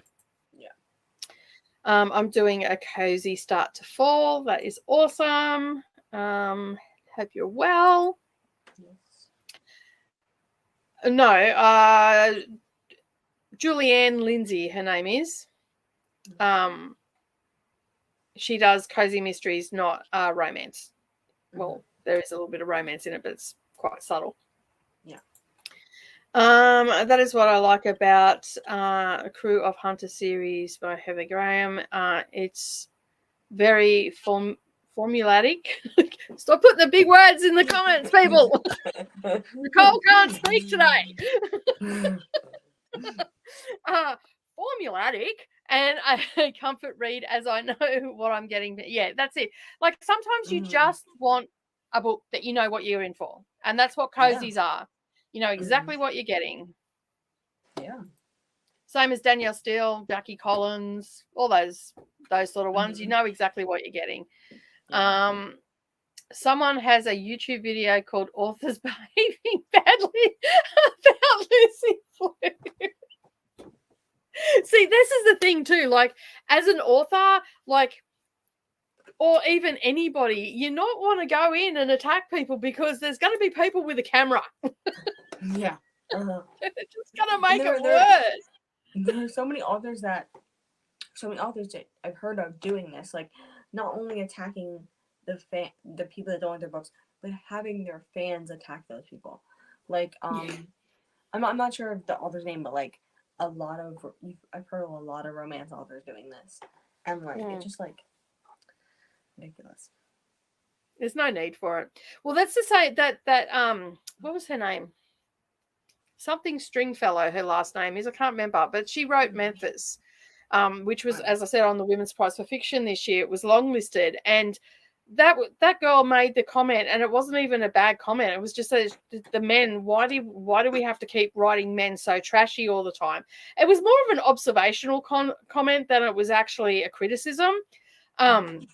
I'm doing a cozy start to fall. That is awesome. Hope you're well. Yes. No, Julianne Lindsay, her name is. She does cozy mysteries, not romance. Well, there is a little bit of romance in it, but it's quite subtle. Yeah. That is what I like about A Crew of Hunter series by Heather Graham. It's very formulatic. Stop putting the big words in the comments, people. Nicole can't speak today. Formulatic and a comfort read, as I know what I'm getting. Yeah, that's it. Like, sometimes you just want a book that you know what you're in for, and that's what cozies are. You know exactly what you're getting. Yeah. Same as Danielle Steele, Jackie Collins, all those sort of ones. You know exactly what you're getting. Someone has a YouTube video called Authors Behaving Badly about Lucy Flew. See, this is the thing too. Like, as an author, like, or even anybody, you not want to go in and attack people, because there's going to be people with a camera. Yeah. It's just going to make it worse. There are so many authors that I've heard of doing this, like, not only attacking the people that don't like their books, but having their fans attack those people. Like, I'm not sure of the author's name, but like I've heard of a lot of romance authors doing this, and like it's just like ridiculous. There's no need for it. Well, that's to say that what was her name? Something Stringfellow, her last name is. I can't remember, but she wrote Memphis, which was, as I said, on the Women's Prize for Fiction this year. It was longlisted, and that girl made the comment, and it wasn't even a bad comment. It was just the men. Why do we have to keep writing men so trashy all the time? It was more of an observational comment than it was actually a criticism, and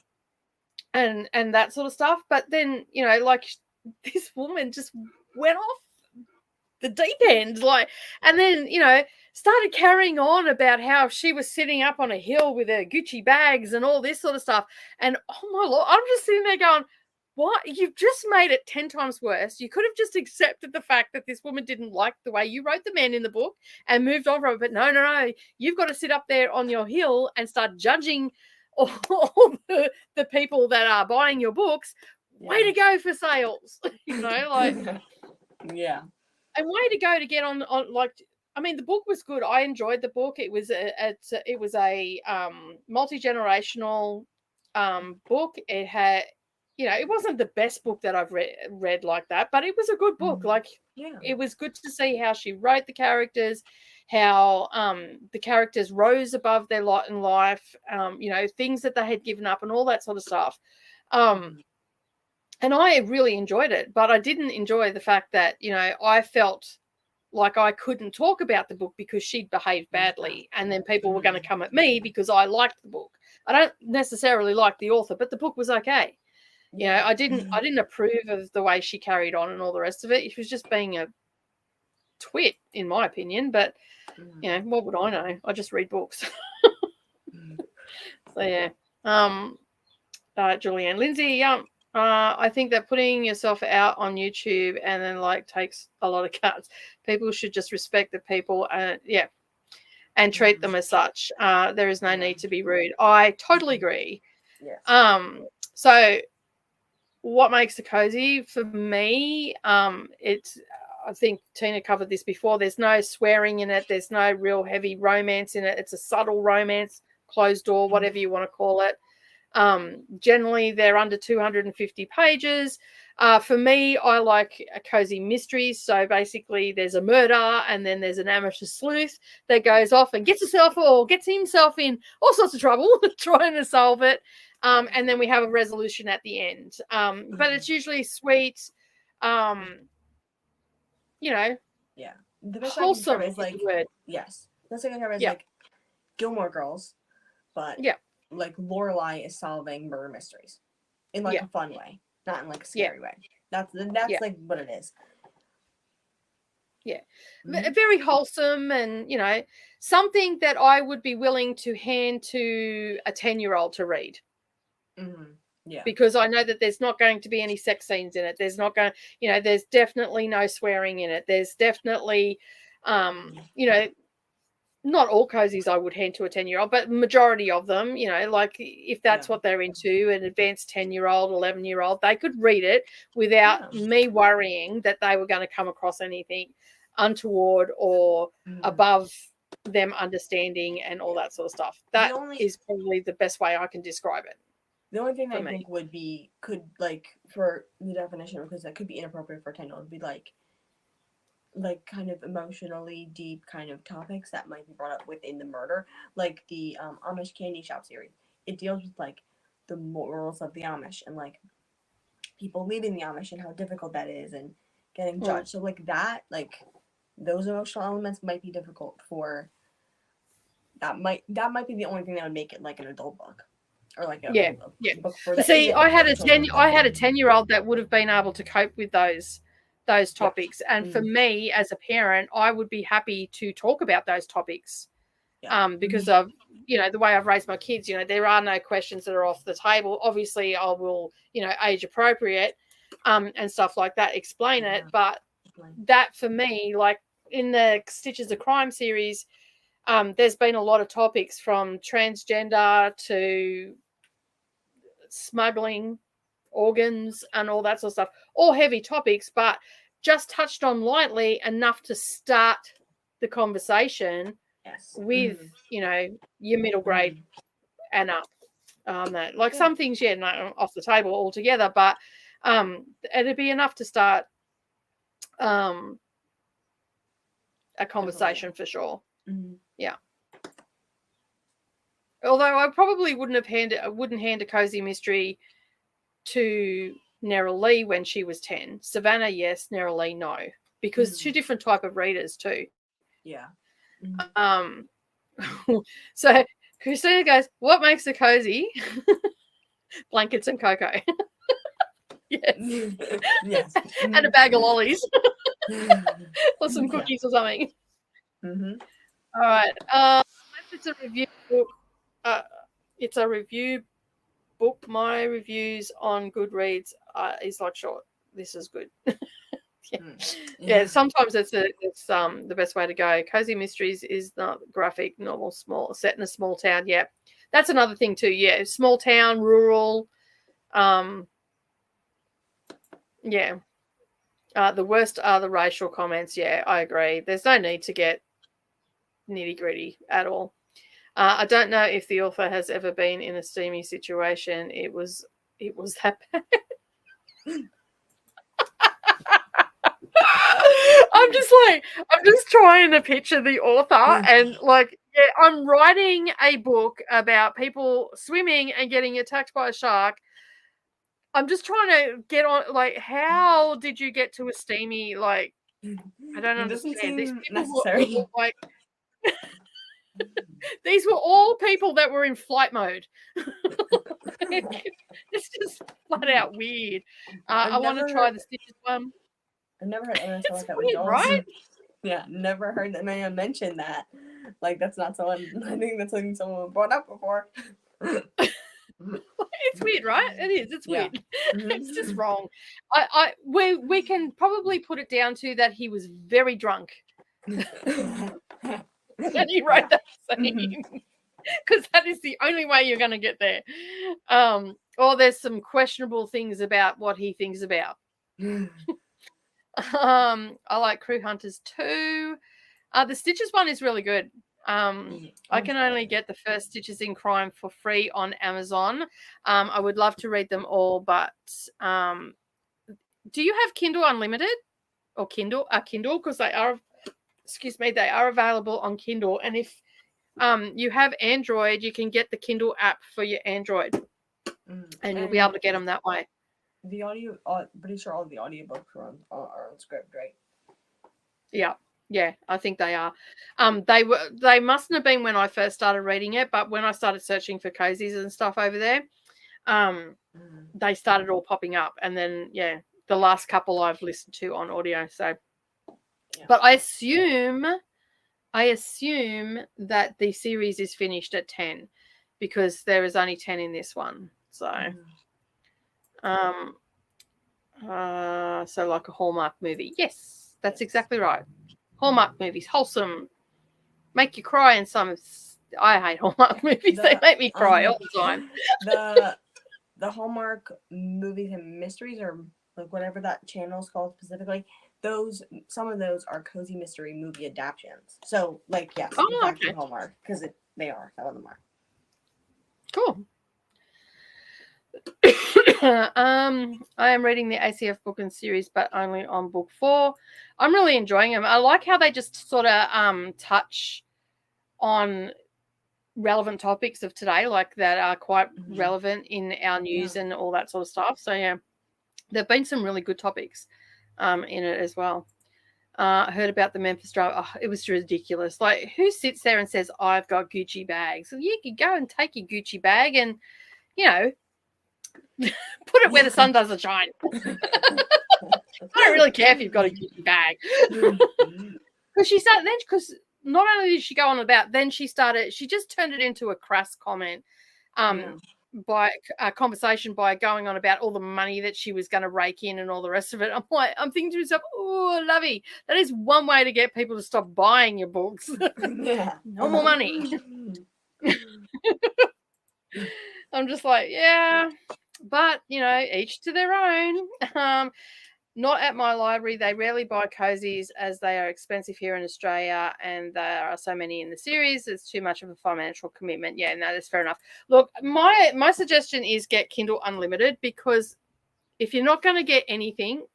that sort of stuff. But then, you know, like, this woman just went off the deep end, like, and then, you know, started carrying on about how she was sitting up on a hill with her Gucci bags and all this sort of stuff. And oh my Lord, I'm just sitting there going, what? You've just made it 10 times worse. You could have just accepted the fact that this woman didn't like the way you wrote the men in the book and moved on from it. But no. You've got to sit up there on your hill and start judging all the people that are buying your books. Yeah. Way to go for sales. You know, like, yeah. And way to go to get on like, I mean, the book was good. I enjoyed the book. It was a multi-generational book. It had, you know, it wasn't the best book that I've read like that, but it was a good book. Like, yeah, it was good to see how she wrote the characters, how the characters rose above their lot in life, you know, things that they had given up and all that sort of stuff. And I really enjoyed it, but I didn't enjoy the fact that, you know, I felt like I couldn't talk about the book because she'd behaved badly, and then people were going to come at me because I liked the book. I don't necessarily like the author, but the book was okay. You know, I didn't approve of the way she carried on and all the rest of it. She was just being a twit, in my opinion. But, you know, what would I know? I just read books. So yeah. Julianne, Lindsay, I think that putting yourself out on YouTube and then like takes a lot of cuts. People should just respect the people and treat them as such. There is no need to be rude. I totally agree. Yes. So what makes a cozy for me? It's, I think Tina covered this before. There's no swearing in it. There's no real heavy romance in it. It's a subtle romance, closed door, whatever you want to call it. Generally, they're under 250 pages. For me, I like a cozy mysteries. So basically, there's a murder and then there's an amateur sleuth that goes off and gets himself in all sorts of trouble trying to solve it. And then we have a resolution at the end. But it's usually sweet. You know, yeah. The best wholesome is like, yes. The best I can is like Gilmore Girls, but like Lorelai is solving murder mysteries in like a fun way, not in like a scary way. That's like what it is. Yeah. Very wholesome, and, you know, something that I would be willing to hand to a 10-year-old to read. Yeah. Because I know that there's not going to be any sex scenes in it. There's not going, you know, there's definitely no swearing in it. There's definitely, you know, not all cozies I would hand to a 10-year-old, but majority of them, you know, like if that's what they're into, an advanced 10-year-old, 11-year-old, they could read it without me worrying that they were going to come across anything untoward or above them understanding and all that sort of stuff. That is probably the best way I can describe it. The only thing I think could like for the definition, because that could be inappropriate for a 10-year-old, would be like kind of emotionally deep kind of topics that might be brought up within the murder, like the Amish Candy Shop series. It deals with like the morals of the Amish and like people leaving the Amish and how difficult that is and getting judged. So like that, like those emotional elements might be difficult for. That might be the only thing that would make it like an adult book. Or like a book for the See, I had a 10-year-old that would have been able to cope with those topics, and for me as a parent, I would be happy to talk about those topics, because of, you know, the way I've raised my kids. You know, there are no questions that are off the table. Obviously, I will, you know, age appropriate, and stuff like that, explain it. But that for me, like in the Stitches of Crime series, there's been a lot of topics from transgender to smuggling organs and all that sort of stuff, all heavy topics, but just touched on lightly enough to start the conversation with, you know, your middle grade and up. Like some things, no, off the table altogether, but it'd be enough to start a conversation for sure. Yeah. Although I probably wouldn't hand a cozy mystery to Neroli when she was 10. Savannah, yes. Neroli, no. Because two different type of readers too. Yeah. So Christina goes, what makes a cozy? Blankets and cocoa. Yes. Yes. And a bag of lollies. Or some cookies or something. All right. Unless it's a review book. It's a review book. My reviews on Goodreads is not short. This is good. Yeah. Sometimes it's the best way to go. Cozy Mysteries is not graphic, normal, small, set in a small town. Yeah, that's another thing too. Yeah, small town, rural. Yeah. The worst are the racial comments. Yeah, I agree. There's no need to get nitty gritty at all. I don't know if the author has ever been in a steamy situation. It was that bad. I'm just trying to picture the author and I'm writing a book about people swimming and getting attacked by a shark. I'm just trying to get on, how did you get to a steamy, I don't understand. These people necessary. These were all people that were in flight mode. It's just flat out weird. I want to try the Stitches one. I've never heard anyone talk that with dolls. Right? Yeah, never heard anyone mention that. That's not someone. I think that's something someone brought up before. It's weird, right? It is. It's weird. It's just wrong. We can probably put it down to that he was very drunk. And he wrote that scene. Because that is the only way you're going to get there. Or there's some questionable things about what he thinks about. I like Crew Hunters too. The Stitches one is really good. I can only get the first Stitches in Crime for free on Amazon. I would love to read them all, but do you have Kindle Unlimited or Kindle? Kindle, because they are available on Kindle. And if you have Android, you can get the Kindle app for your Android, and you'll be able to get them that way. The audio, pretty sure all the audiobooks are on script, right? Yeah, I think they are. They mustn't have been when I first started reading it, but when I started searching for cozies and stuff over there, they started all popping up, and then the last couple I've listened to on audio. So, but I assume that the series is finished at 10 because there is only 10 in this one. So, so like a Hallmark movie. Yes, that's exactly right. Hallmark movies, wholesome, make you cry, and some. I hate Hallmark movies. They make me cry all the time. The Hallmark movies and mysteries, or whatever that channel is called specifically, some of those are cozy mystery movie adaptations. So yes, okay. Hallmark, because they are, some of them are. Cool. I am reading the ACF book and series, but only on book 4. I'm really enjoying them. I like how they just sort of touch on relevant topics of today, that are quite relevant in our news and all that sort of stuff. So yeah, there've been some really good topics in it as well. I heard about the Memphis drive. Oh, it was ridiculous. Who sits there and says, I've got Gucci bags? So you could go and take your Gucci bag and, put it where the sun doesn't shine. I don't really care if you've got a Gucci bag. Because not only did she go on about, then she just turned it into a crass comment by a conversation by going on about all the money that she was going to rake in and all the rest of it. I'm thinking to myself, oh, lovey, that is one way to get people to stop buying your books. No more money. I'm just but each to their own. Not at my library. They rarely buy cozies as they are expensive here in Australia, and there are so many in the series. It's too much of a financial commitment. Yeah, no, that's fair enough. Look, my suggestion is get Kindle Unlimited, because if you're not going to get anything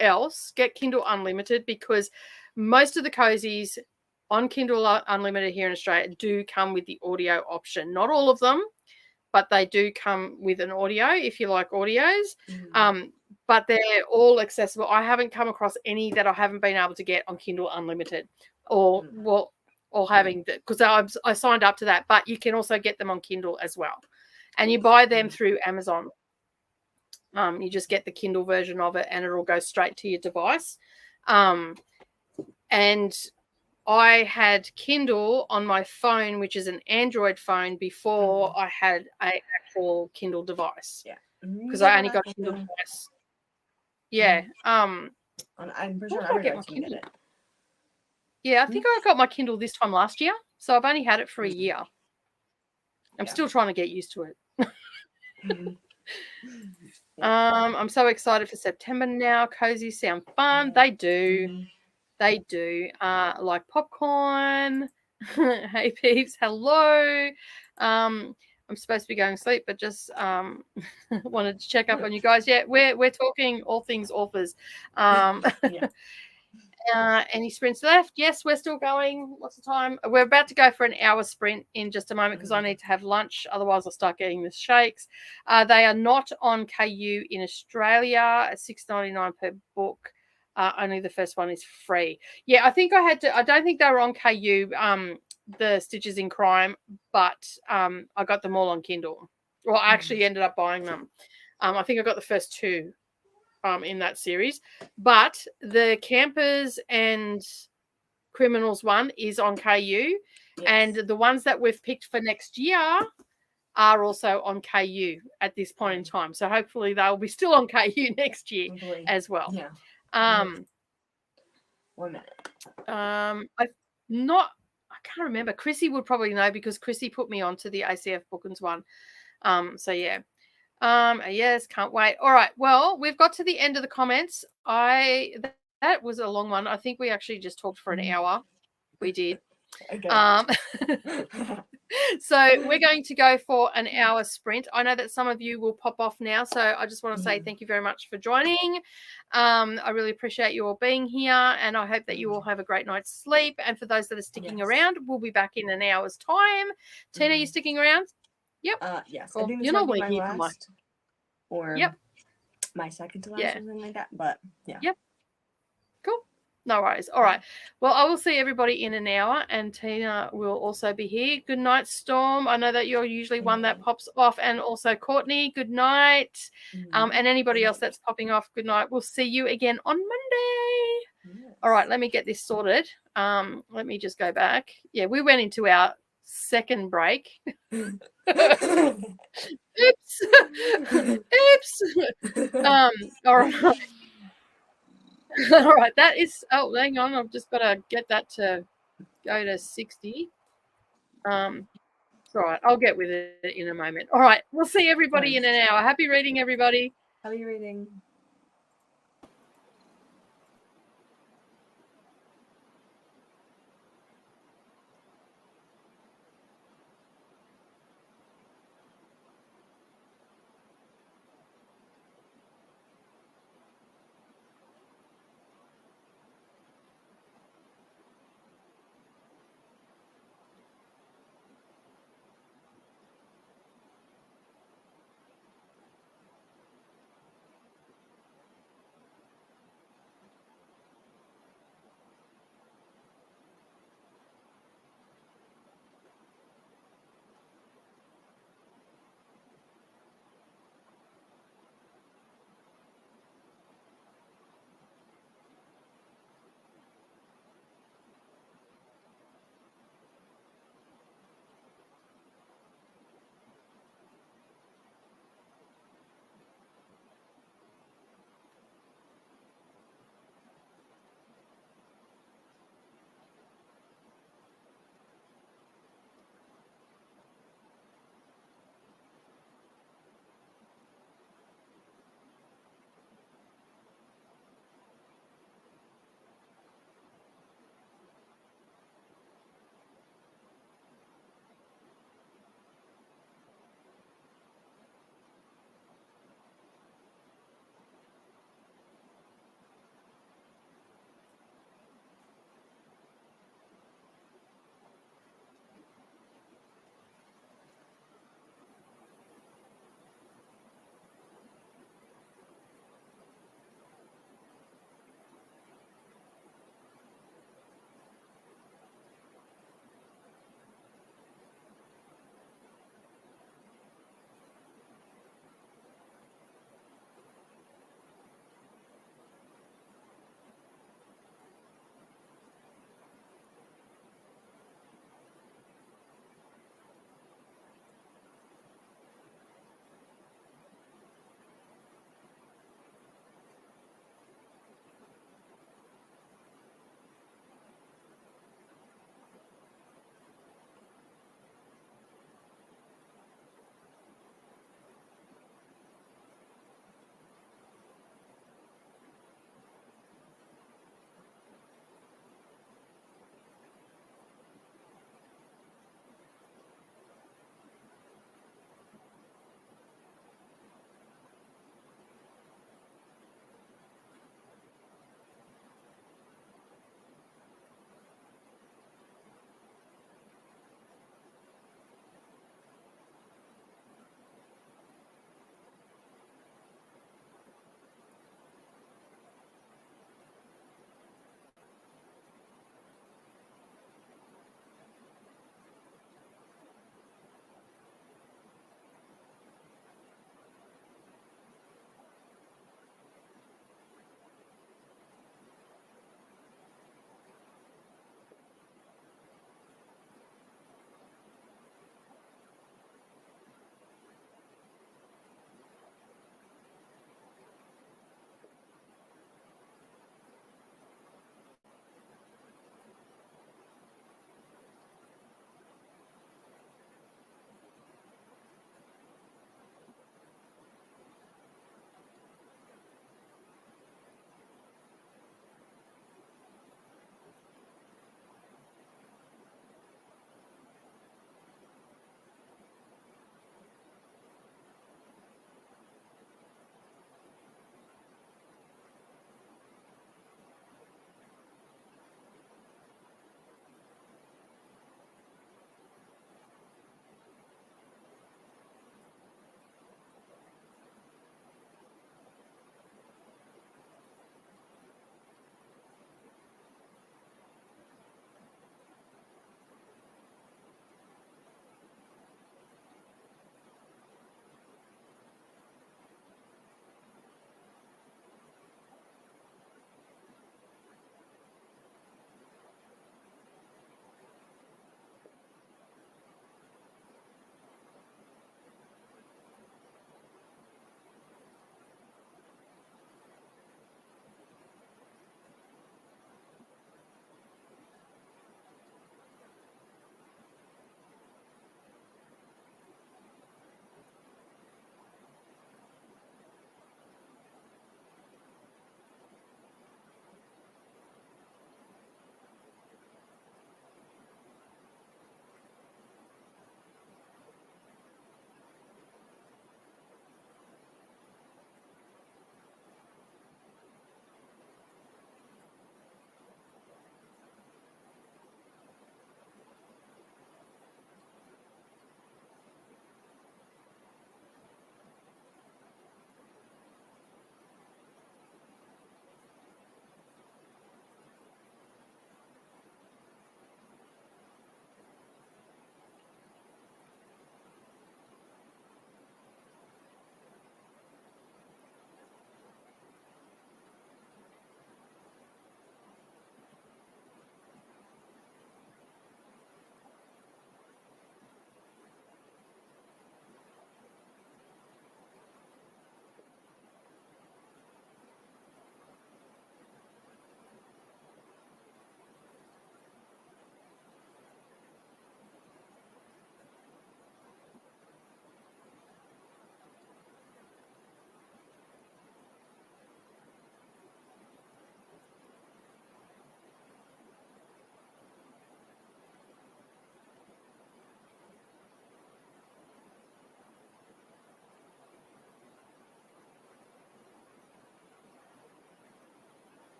else, get Kindle Unlimited, because most of the cozies on Kindle Unlimited here in Australia do come with the audio option. Not all of them, but they do come with an audio if you like audios. But they're all accessible. I haven't come across any that I haven't been able to get on Kindle Unlimited or having that, because I signed up to that, but you can also get them on Kindle as well. And you buy them through Amazon. You just get the Kindle version of it and it'll go straight to your device. And I had Kindle on my phone, which is an Android phone, before I had an actual Kindle device. Yeah. Because I only got Kindle device. Yeah. I'm pretty sure everybody can get it. Yeah, I think I got my Kindle this time last year. So I've only had it for a year. I'm still trying to get used to it. I'm so excited for September now. Cozy sound fun. They do. They do. Like popcorn. Hey peeps, hello. I'm supposed to be going to sleep, but just wanted to check up on you guys. Yeah, we're talking all things authors. Any sprints left? Yes, we're still going. What's the time? We're about to go for an hour sprint in just a moment because I need to have lunch. Otherwise, I'll start getting the shakes. They are not on KU in Australia at $6.99 per book. Only the first one is free. Yeah, I think I had to. I don't think they were on KU, the Stitches in Crime, but I got them all on Kindle. Well, I actually ended up buying them. I think I got the first two in that series, but the Campers and Criminals one is on KU, and the ones that we've picked for next year are also on KU at this point in time. So hopefully they'll be still on KU next year as well. Yeah. 1 minute. I can't remember. Chrissy would probably know because Chrissy put me onto the ACF Bookings one. So yeah. Yes, can't wait. All right. Well, we've got to the end of the comments. That was a long one. I think we actually just talked for an hour. We did. So we're going to go for an hour sprint. I know that some of you will pop off now, so I just want to say thank you very much for joining. I really appreciate you all being here, and I hope that you all have a great night's sleep. And for those that are sticking around, we'll be back in an hour's time. Tina, you sticking around? Yep. Yes. Cool. I think you're normally here for my or my second to last or something like that. But yeah. Yep. Cool. No worries. All right. Well, I will see everybody in an hour, and Tina will also be here. Good night, Storm. I know that you're usually one that pops off, and also Courtney. Good night. And anybody else that's popping off, good night. We'll see you again on Monday. Yes. All right. Let me get this sorted. Let me just go back. Yeah, we went into our second break. Oops. Oops. All right. All right, that is. Oh, hang on. I've just got to get that to go to 60. All right, I'll get with it in a moment. All right, we'll see everybody in an hour. Happy reading, everybody. Happy reading.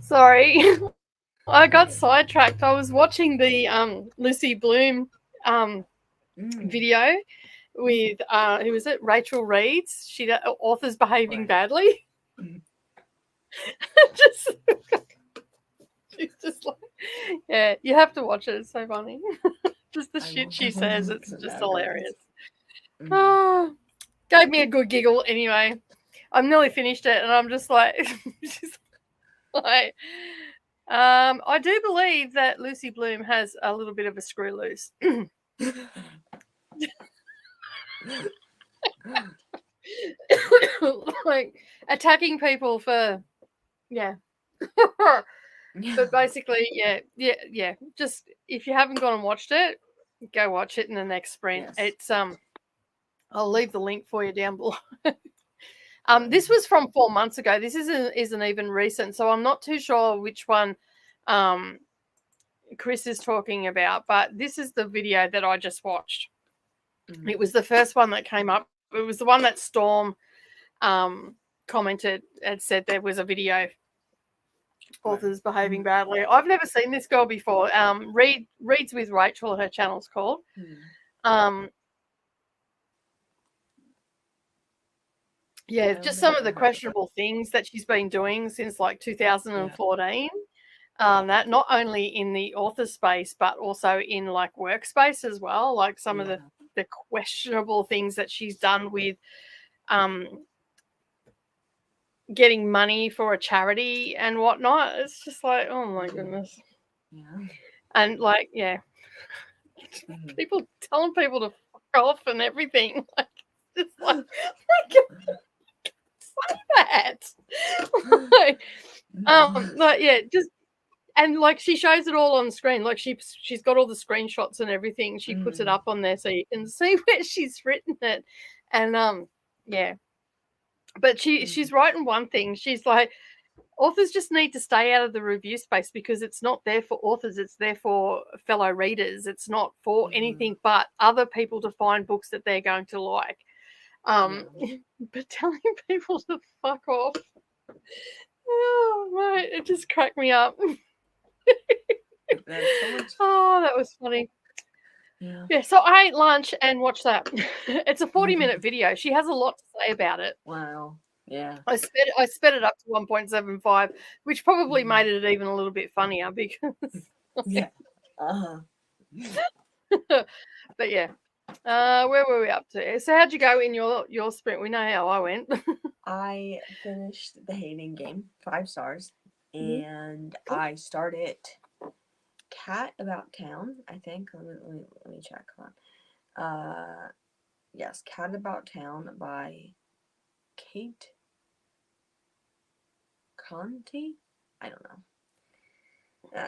Sorry, I got sidetracked. I was watching the Lucy Bloom video with who was it? Rachel Reeves. She authors behaving badly. She's just like, yeah, you have to watch it. It's so funny. Just the shit she says. It's just hilarious. Oh, gave me a good giggle. Anyway, I'm nearly finished it, and I'm just like, I do believe that Lucy Bloom has a little bit of a screw loose. Like attacking people for, yeah. But basically, yeah. Just if you haven't gone and watched it, go watch it in the next sprint. Yes. It's I'll leave the link for you down below. This was from 4 months ago. This isn't even recent, so I'm not too sure which one Chris is talking about. But this is the video that I just watched. It was the first one that came up. It was the one that Storm commented and said there was a video. Authors behaving badly. I've never seen this girl before. Reads with Rachel, her channel's called. Yeah, just some of the questionable things that she's been doing since like 2014. That not only in the author space, but also in like workspace as well. Like some of the questionable things that she's done with getting money for a charity and whatnot. It's just like, oh my goodness. Yeah. And like, yeah. People telling people to fuck off and everything. Like, just like, say that. Like, yeah, just, and like she shows it all on screen. Like she's got all the screenshots and everything. She puts it up on there so you can see where she's written it. And yeah. But she's writing one thing. She's like, authors just need to stay out of the review space because it's not there for authors. It's there for fellow readers. It's not for anything but other people to find books that they're going to like. But telling people to fuck off, oh my, it just cracked me up. Oh, that was funny. Yeah, so I ate lunch and watched that. It's a 40-minute video. She has a lot to say about it. Wow. Yeah. I sped it up to 1.75, which probably made it even a little bit funnier because But yeah. Where were we up to? So how'd you go in your sprint? We know how I went. I finished the Hating Game, 5 stars. And I started Cat About Town, I think. Let me check. Hold on. Yes, Cat About Town by Kate Conti. I don't know.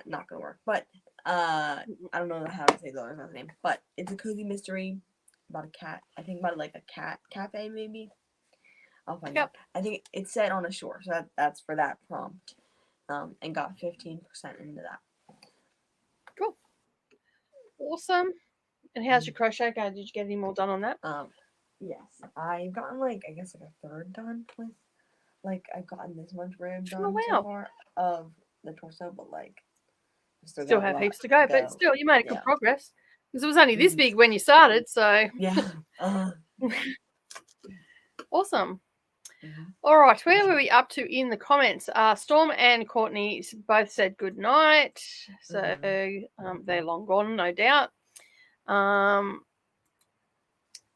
Not gonna work. But I don't know how to say the other name. But it's a cozy mystery about a cat. I think about like a cat cafe maybe. I'll find out. I think it's set on a shore, so that's for that prompt. And got 15% into that. Cool. Awesome. And how's your crochet going? Did you get any more done on that? Yes. I've gotten like a third done with, like, I've gotten this much rib done so far of the torso, but like still have heaps to go. But still, you made good progress. Because it was only this big when you started, so awesome. All right, where were we up to in the comments? Storm and Courtney both said good night, so they're long gone, no doubt. And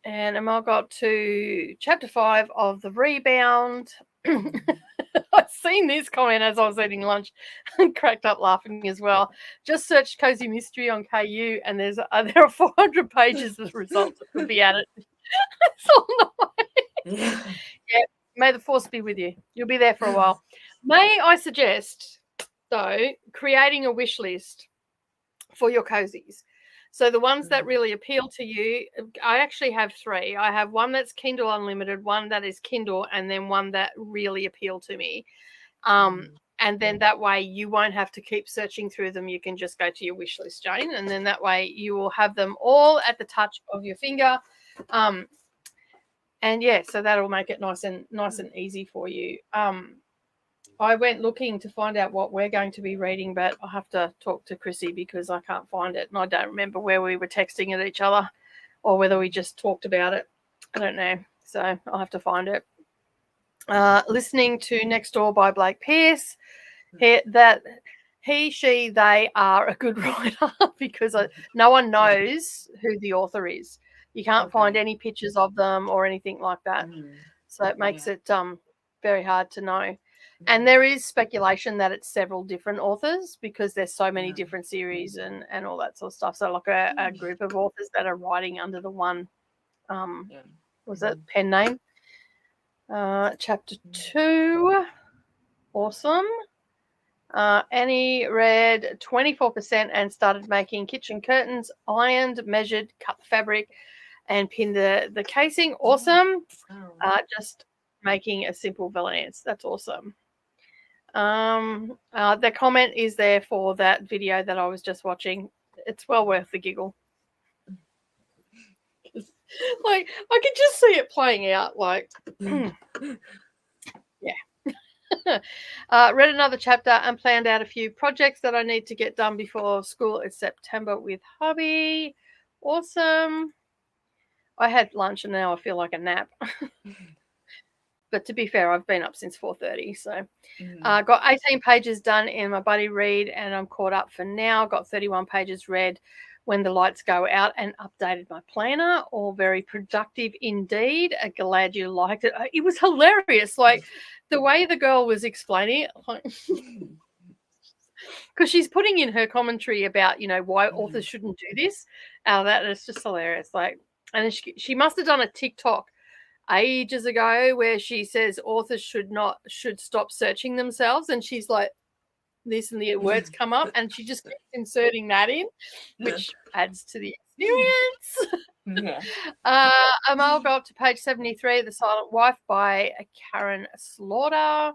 Amal got to chapter 5 of The Rebound. I've seen this comment as I was eating lunch and cracked up laughing as well. Just search Cozy Mystery on KU and there are 400 pages of results that could be added. It's all nice. Yeah. May the force be with you. You'll be there for a while. May I suggest, though, creating a wish list for your cozies. So the ones that really appeal to you, I actually have 3. I have one that's Kindle Unlimited, one that is Kindle, and then one that really appeal to me. And then that way you won't have to keep searching through them. You can just go to your wish list, Jane, and then that way you will have them all at the touch of your finger. And yeah, so that'll make it nice and easy for you. I went looking to find out what we're going to be reading, but I have to talk to Chrissy because I can't find it, and I don't remember where we were texting at each other or whether we just talked about it. I don't know, so I'll have to find it. Listening to Next Door by Blake Pierce. He, she, they are a good writer because no one knows who the author is. You can't find any pictures of them or anything like that. So it makes it very hard to know. And there is speculation that it's several different authors because there's so many different series and all that sort of stuff. So like a group of authors that are writing under the one, was it pen name? Chapter 2. Awesome. Annie read 24% and started making kitchen curtains, ironed, measured, cut the fabric, and pinned the casing. Awesome. Just making a simple valance. That's awesome. The comment is there for that video that I was just watching. It's well worth the giggle. Like, I could just see it playing out. Like, yeah. Read another chapter and planned out a few projects that I need to get done before school in September with hubby. Awesome. I had lunch and now I feel like a nap. But to be fair, I've been up since 4:30. So got 18 pages done in my buddy read and I'm caught up for now. Got 31 pages read when the lights go out and updated my planner. All very productive indeed. Glad you liked it. It was hilarious. Like the way the girl was explaining it, because she's putting in her commentary about, why authors shouldn't do this. That is just hilarious. Like, and she must have done a TikTok ages ago where she says authors should stop searching themselves, and she's like this and the words come up and she just keeps inserting that in, which adds to the experience. Amal, go up to page 73, The Silent Wife by Karen Slaughter.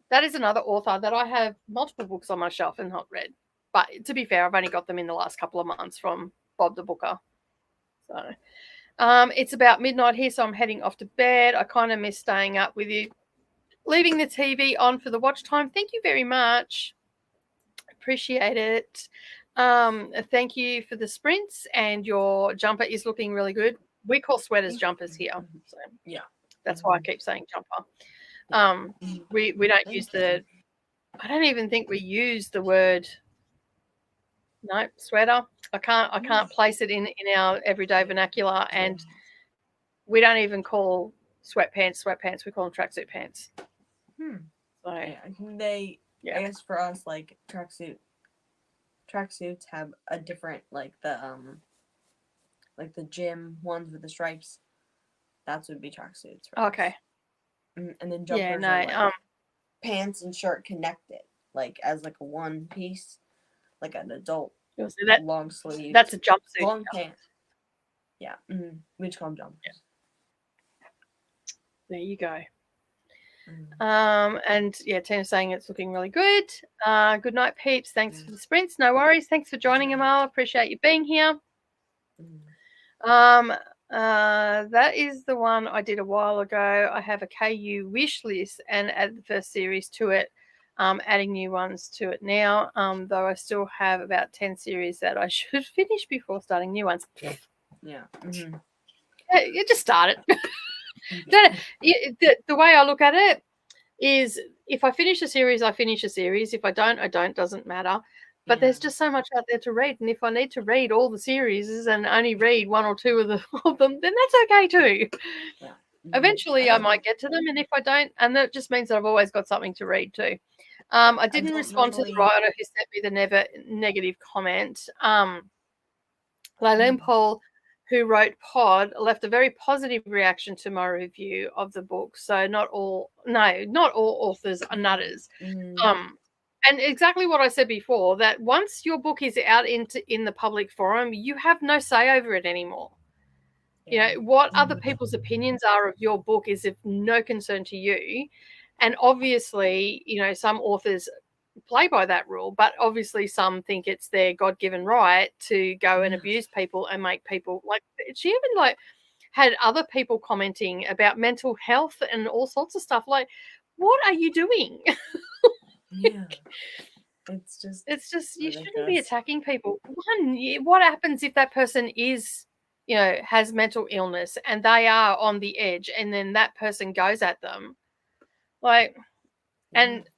That is another author that I have multiple books on my shelf and not read, but to be fair, I've only got them in the last couple of months from Bob the Booker. So it's about midnight here, so I'm heading off to bed. I kind of miss staying up with you. Leaving the TV on for the watch time. Thank you very much. Appreciate it. Thank you for the sprints, and your jumper is looking really good. We call sweaters jumpers here. So yeah, that's why I keep saying jumper. We don't use I don't even think we use the word sweater. I can't place it in our everyday vernacular, and we don't even call sweatpants. We call them tracksuit pants. So I guess for us, like tracksuits have a different, like the gym ones with the stripes. That would be tracksuits. Okay. And then jumpers are like pants and shirt connected, like as like a one piece, like an adult long sleeve. That's a jumpsuit. Long pants. Yeah. We just call them jumpers. Yeah. There you go. And yeah, Tina's saying it's looking really good. Good night, peeps. Thanks for the sprints. No worries. Thanks for joining, Amal. Appreciate you being here. That is the one I did a while ago. I have a KU wish list and added the first series to it. Adding new ones to it now. Though I still have about 10 series that I should finish before starting new ones. Yeah. You just start it. The way I look at it is if I finish a series, I finish a series. If I don't, I don't. Doesn't matter. But there's just so much out there to read. And if I need to read all the series and only read one or two of them, then that's okay too. Yeah. Eventually I might get to them. And if I don't, and that just means that I've always got something to read too. I didn't respond to the writer who sent me the negative comment. Layleen Paul, who wrote Pod, left a very positive reaction to my review of the book. So not all authors are nutters. And exactly what I said before, that once your book is out in the public forum, you have no say over it anymore. Yeah. What other people's opinions are of your book is of no concern to you. And obviously, some authors play by that rule, but obviously some think it's their God-given right to go and abuse people and make people like. She even had other people commenting about mental health and all sorts of stuff. Like, what are you doing? Yeah. It's just you shouldn't be attacking people. One, what happens if that person is, has mental illness and they are on the edge, and then that person goes at them? Like, and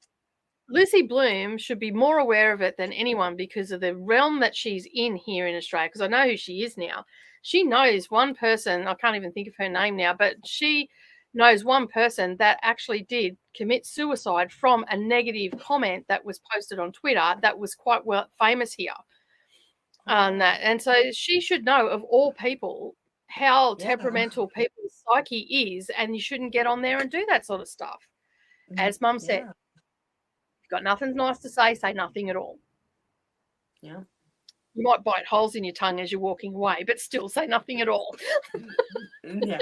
Lucy Bloom should be more aware of it than anyone because of the realm that she's in here in Australia, because I know who she is now. She knows one person, I can't even think of her name now, but she knows one person that actually did commit suicide from a negative comment that was posted on Twitter that was quite well famous here. And so she should know, of all people, how temperamental people's psyche is, and you shouldn't get on there and do that sort of stuff. As Mum said, if you've got nothing nice to say nothing at all. Yeah. You might bite holes in your tongue as you're walking away, but still say nothing at all. Yeah.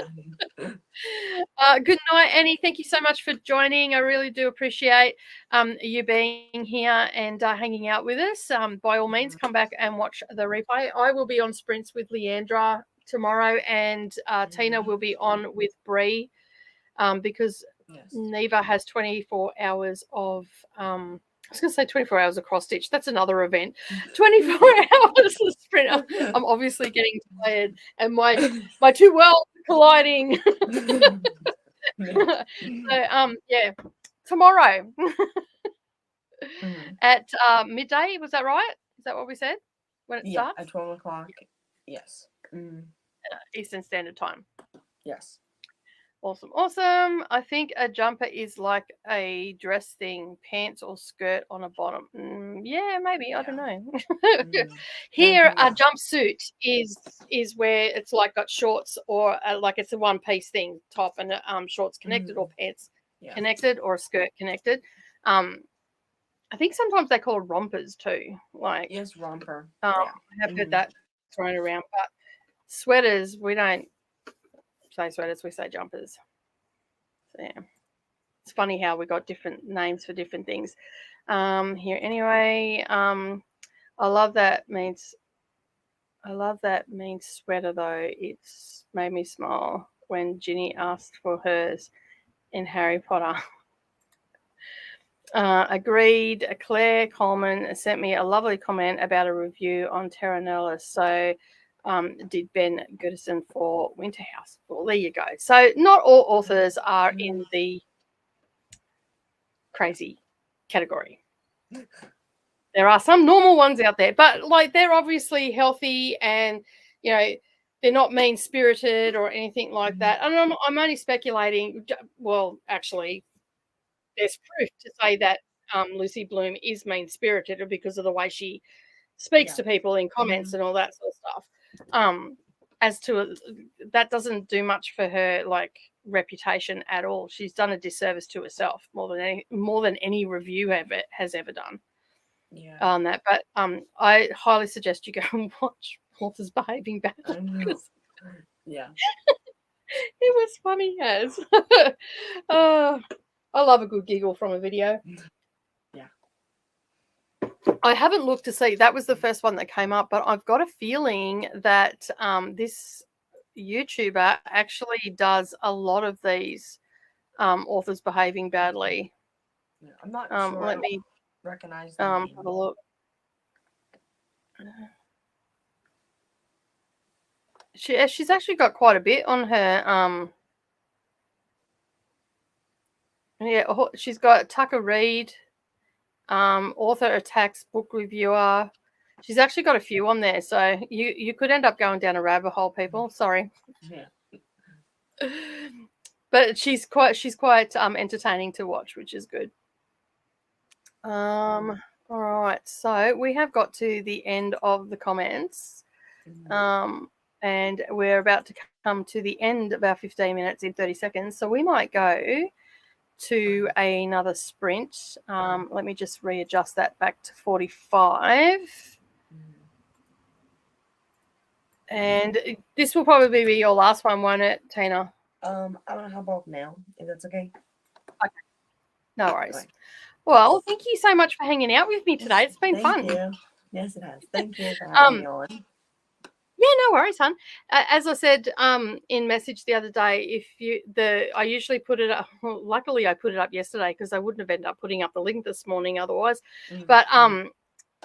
Good night, Annie. Thank you so much for joining. I really do appreciate you being here and hanging out with us. By all means, come back and watch the replay. I will be on Sprints with Leandra tomorrow, and Tina will be on with Bree because Neva has 24 hours of I was going to say 24 hours of cross stitch. That's another event. 24 hours of sprint. I'm obviously getting tired, and my two worlds are colliding. So tomorrow at midday. Was that right? Is that what we said? When it starts at 12 o'clock. Yes. Eastern Standard Time. Yes. Awesome. I think a jumper is like a dress thing, pants or skirt on a bottom. Yeah, maybe. I don't know. Here, a jumpsuit is where it's like got shorts or like it's a one-piece thing, top and shorts connected or pants connected or a skirt connected. I think sometimes they call it rompers too. Like yes, romper. I have heard that thrown around, but sweaters, we don't say sweaters, we say jumpers. So yeah, it's funny how we got different names for different things here. Anyway, I love that means sweater though. It's made me smile when Ginny asked for hers in Harry Potter. Agreed. Claire Coleman sent me a lovely comment about a review on Terra Nullius. So did Ben Goodison for Winterhouse. Well, there you go. So not all authors are in the crazy category. There are some normal ones out there, but like they're obviously healthy and, they're not mean-spirited or anything like that. And I'm only speculating. Well, actually, there's proof to say that Lucy Bloom is mean-spirited because of the way she speaks to people in comments and all that sort of stuff. As to that doesn't do much for her like reputation at all. She's done a disservice to herself more than any review has ever done. On that, but I highly suggest you go and watch Authors Behaving Badly. Yeah, it was funny as. I love a good giggle from a video. Yeah. I haven't looked to see. That was the first one that came up, but I've got a feeling that this YouTuber actually does a lot of these authors behaving badly. Yeah, I'm not sure. Let me recognize have a look. She's actually got quite a bit on her. She's got Tucker Reid, author attacks book reviewer. She's actually got a few on there, so you could end up going down a rabbit hole, people. Sorry. Yeah. But she's quite entertaining to watch, which is good. All right, so we have got to the end of the comments, and we're about to come to the end of our 15 minutes in 30 seconds. So we might go to another sprint. Let me just readjust that back to 45. And this will probably be your last one, won't it, Tina? I don't know how about now, if that's okay. Okay. No worries. Okay. Well, thank you so much for hanging out with me today. It's been fun. Thank you. Yes, it has. Thank you for having me on. Yeah, no worries, hon. As I said in message the other day, I usually put it up. Well, luckily, I put it up yesterday because I wouldn't have ended up putting up the link this morning otherwise. But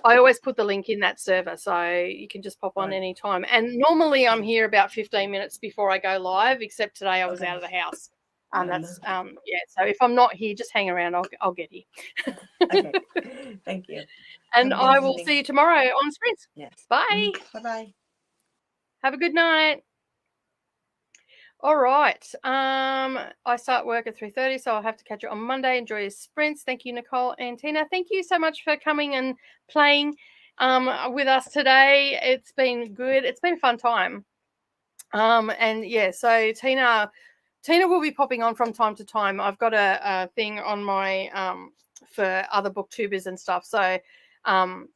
I always put the link in that server, so you can just pop on any time. And normally I'm here about 15 minutes before I go live, except today I was out of the house. That's So if I'm not here, just hang around. I'll get here. Okay. Thank you. And I will see you tomorrow on Sprints. Yes. Bye. Bye-bye. Have a good night. All right. I start work at 3:30, so I'll have to catch you on Monday. Enjoy your sprints. Thank you, Nicole and Tina. Thank you so much for coming and playing with us today. It's been good. It's been a fun time. And yeah, so Tina will be popping on from time to time. I've got a thing on my for other booktubers and stuff. So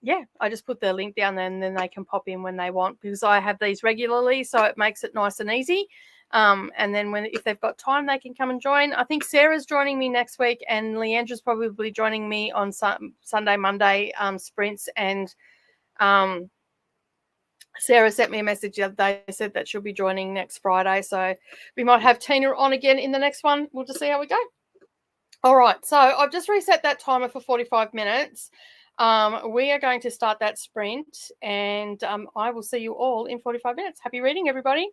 yeah, I just put the link down there and then they can pop in when they want because I have these regularly, so it makes it nice and easy. And then if they've got time, they can come and join. I think Sarah's joining me next week, and Leandra's probably joining me on Sunday, Monday sprints. And Sarah sent me a message the other day, said that she'll be joining next Friday. So we might have Tina on again in the next one. We'll just see how we go. All right. So I've just reset that timer for 45 minutes. We are going to start that sprint, and I will see you all in 45 minutes. Happy reading, everybody.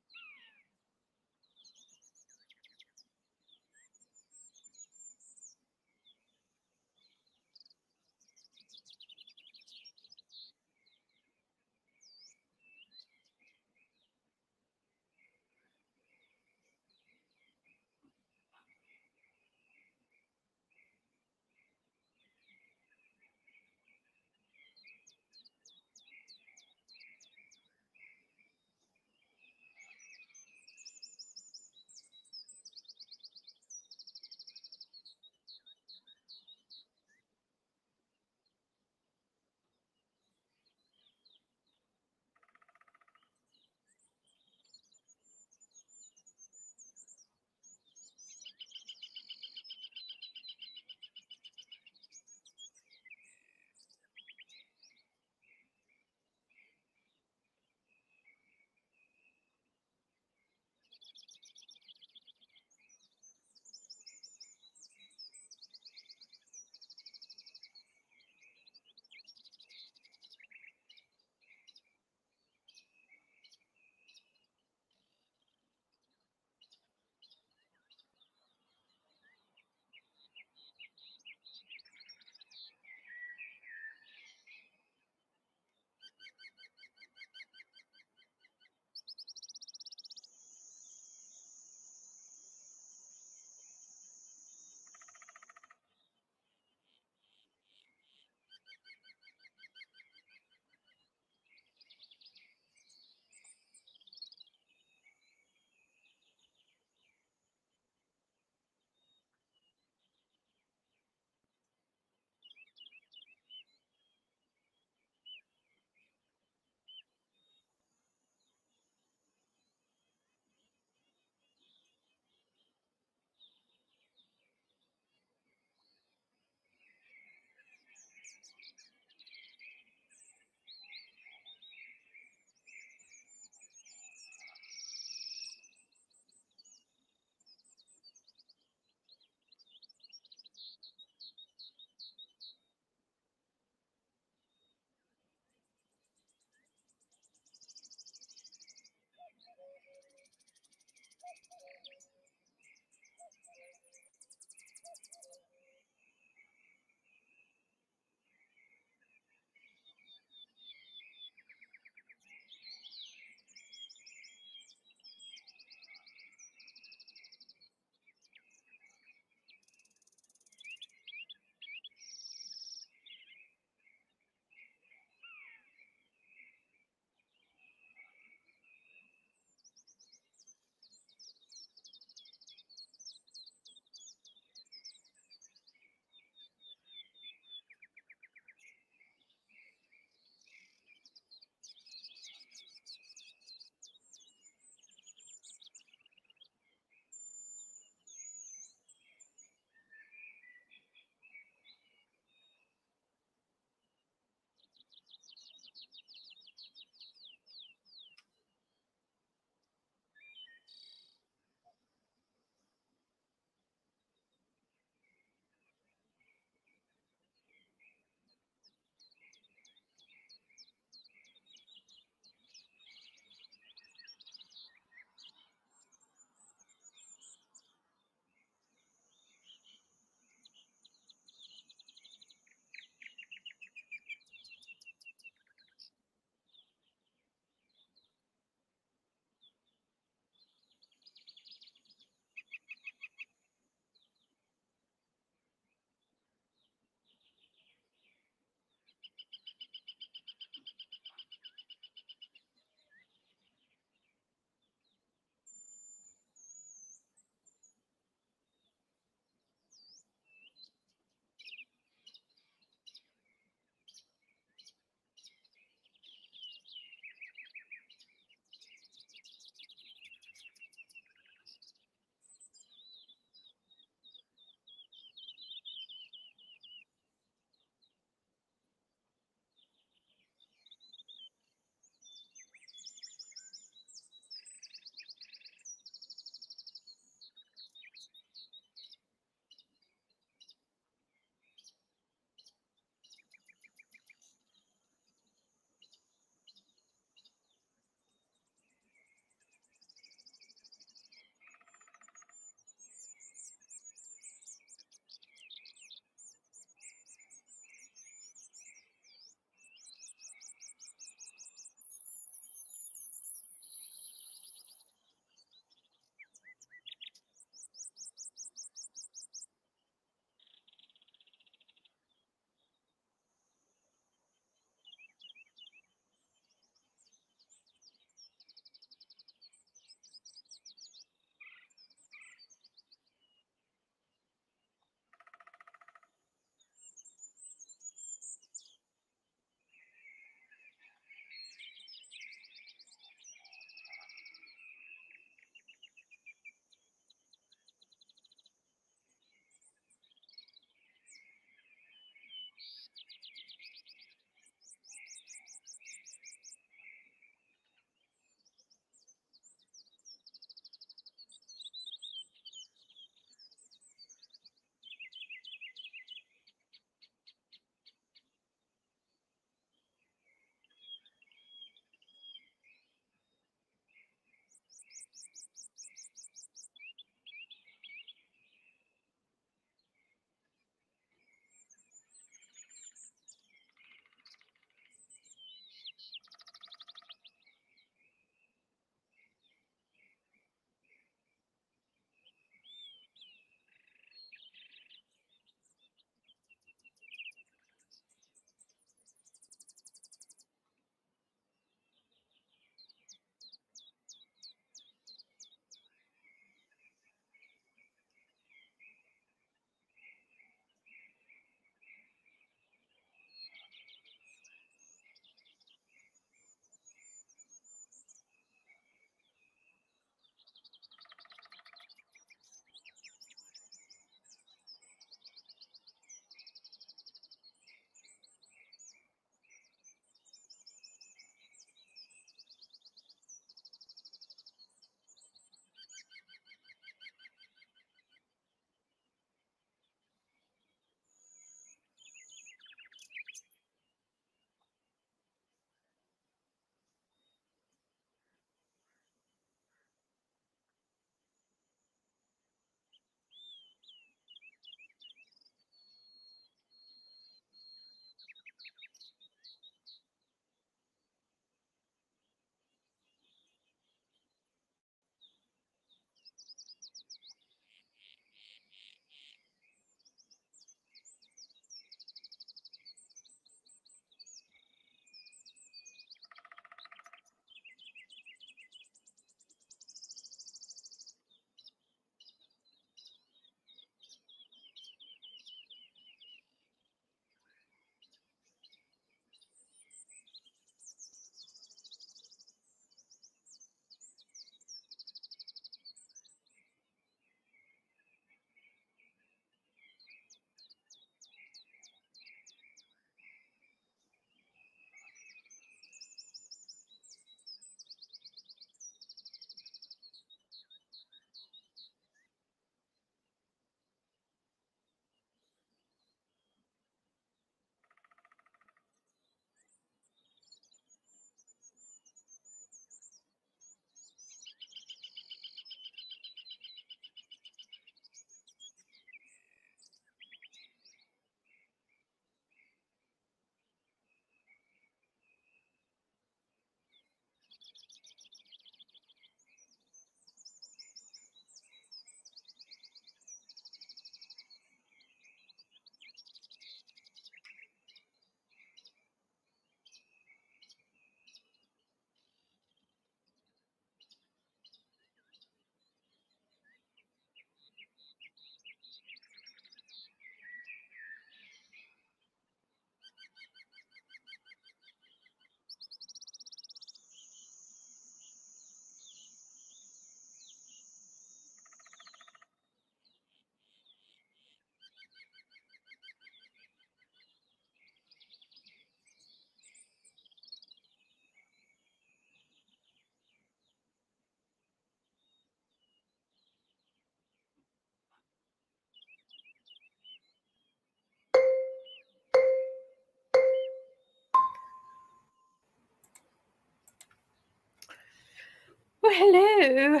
hello.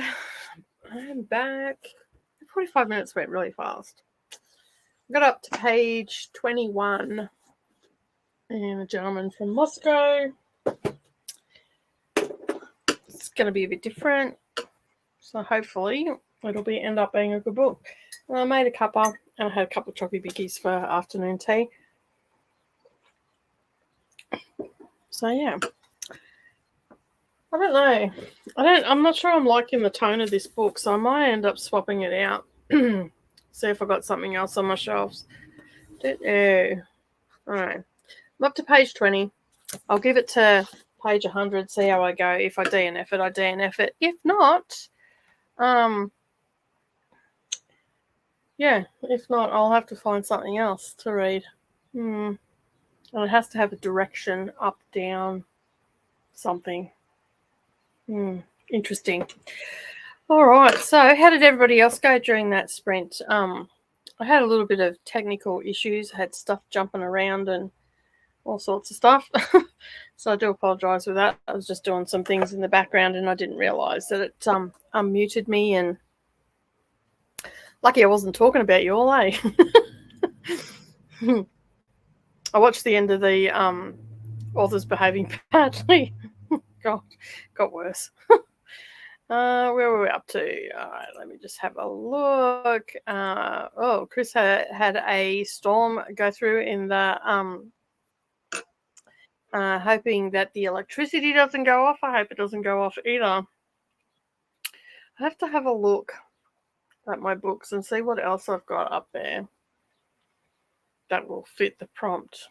I'm back. 45 minutes went really fast. Got up to page 21. And a gentleman from Moscow. It's going to be a bit different. So hopefully it'll end up being a good book. And I made a cuppa and I had a couple of choppy bickies for afternoon tea. So yeah. I don't know. I'm not sure I'm liking the tone of this book, so I might end up swapping it out. See if I got something else on my shelves. Don't know. All right. I'm up to page 20. I'll give it to page 100, see how I go. If I DNF it, I DNF it. If not, if not, I'll have to find something else to read. And it has to have a direction, up, down, something. Interesting. All right. So how did everybody else go during that sprint? I had a little bit of technical issues. I had stuff jumping around and all sorts of stuff. So I do apologize for that. I was just doing some things in the background and I didn't realize that it unmuted me, and lucky I wasn't talking about you all, eh? I watched the end of the authors behaving badly. God, got worse. Where were we up to? All right, let me just have a look. Chris had a storm go through in the hoping that the electricity doesn't go off. I hope it doesn't go off either. I have to have a look at my books and see what else I've got up there that will fit the prompt.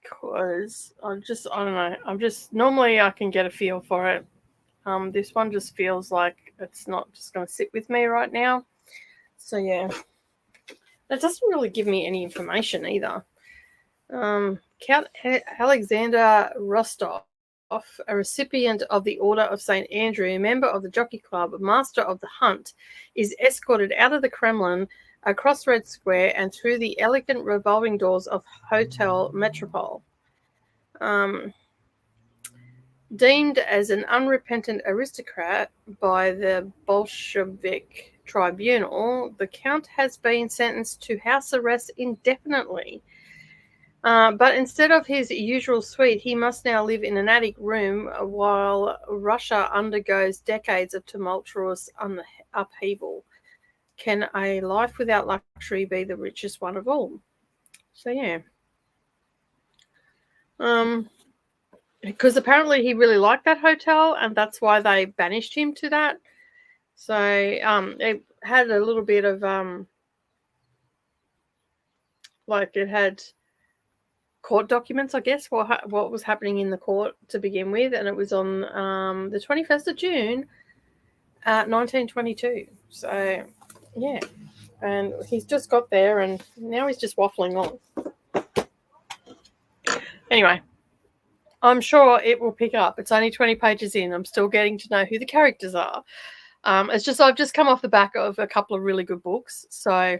Because I don't know. Normally I can get a feel for it. This one just feels like it's not just going to sit with me right now. So yeah, that doesn't really give me any information either. Count Alexander Rostov, a recipient of the Order of St. Andrew, a member of the Jockey Club, master of the hunt, is escorted out of the Kremlin, across Red Square, and through the elegant revolving doors of Hotel Metropole. Deemed as an unrepentant aristocrat by the Bolshevik tribunal, the Count has been sentenced to house arrest indefinitely. But instead of his usual suite, he must now live in an attic room while Russia undergoes decades of tumultuous upheaval. Can a life without luxury be the richest one of all? So, yeah. Because apparently he really liked that hotel, and that's why they banished him to that. So, it had a little bit of, it had court documents, I guess, what was happening in the court to begin with, and it was on the 21st of June, 1922. So, yeah, and he's just got there, and now he's just waffling on. Anyway, I'm sure it will pick up. It's only 20 pages in. I'm still getting to know who the characters are. It's just I've just come off the back of a couple of really good books, so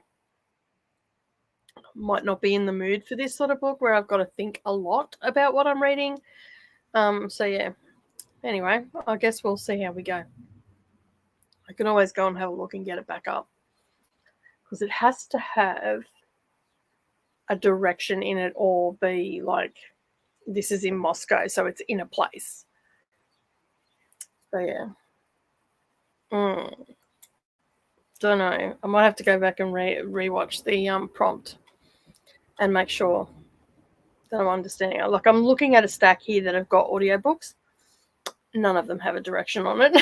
might not be in the mood for this sort of book where I've got to think a lot about what I'm reading. So yeah. Anyway, I guess we'll see how we go. I can always go and have a look and get it back up, because it has to have a direction in it, or be like, this is in Moscow, so it's in a place. So yeah. Don't know. I might have to go back and rewatch the prompt and make sure that I'm understanding it. Like, I'm looking at a stack here that have got audiobooks. None of them have a direction on it.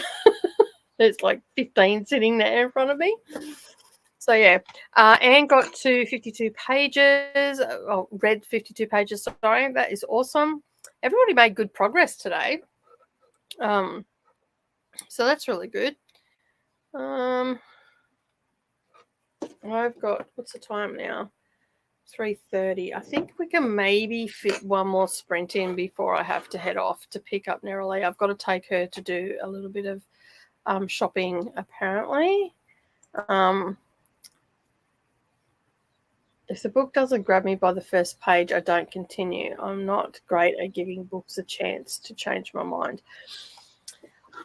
There's like 15 sitting there in front of me. So yeah, Anne got to 52 pages. Read 52 pages. Sorry, that is awesome. Everybody made good progress today. So that's really good. I've got, what's the time now? 3:30. I think we can maybe fit one more sprint in before I have to head off to pick up Neroli. I've got to take her to do a little bit of shopping, apparently. If the book doesn't grab me by the first page, I don't continue. I'm not great at giving books a chance to change my mind.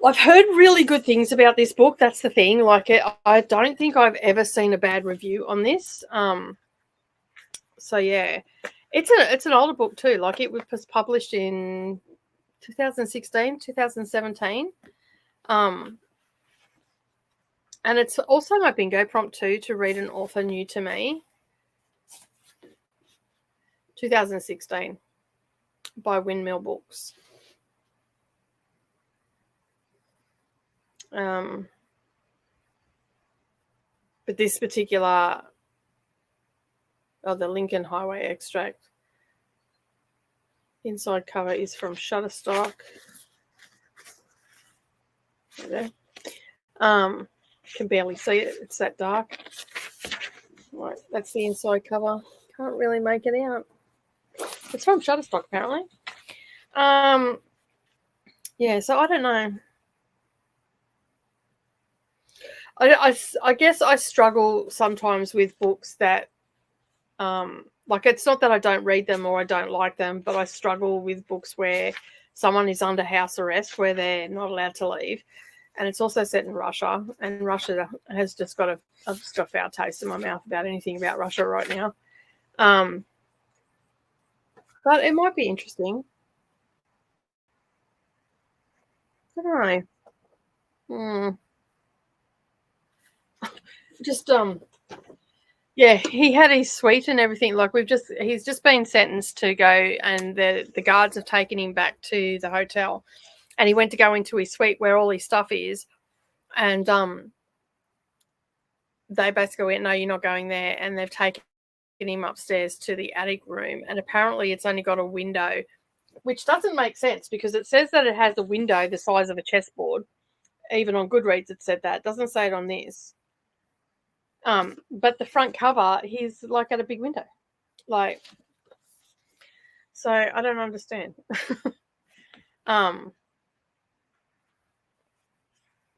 I've heard really good things about this book. That's the thing. Like, I don't think I've ever seen a bad review on this. So yeah, it's an older book too. Like, it was published in 2016, 2017. And it's also my bingo prompt too, to read an author new to me. 2016 by Windmill Books. But this particular, the Lincoln Highway extract, inside cover is from Shutterstock. There. Can barely see it. It's that dark. Right, that's the inside cover. Can't really make it out. It's from Shutterstock, apparently. Yeah, so I don't know. I guess I struggle sometimes with books that, like, it's not that I don't read them or I don't like them, but I struggle with books where someone is under house arrest, where they're not allowed to leave. And it's also set in Russia, and Russia has just got I've just got a foul taste in my mouth about anything about Russia right now. But it might be interesting. I don't know. Just yeah, he had his suite and everything. Like, he's just been sentenced to go, and the guards have taken him back to the hotel, and he went to go into his suite where all his stuff is, and they basically went, no, you're not going there, and they've taken him upstairs to the attic room, and apparently it's only got a window, which doesn't make sense because it says that it has a window the size of a chessboard. Even on Goodreads it said that. It doesn't say it on this. But the front cover, he's like at a big window. Like, so I don't understand.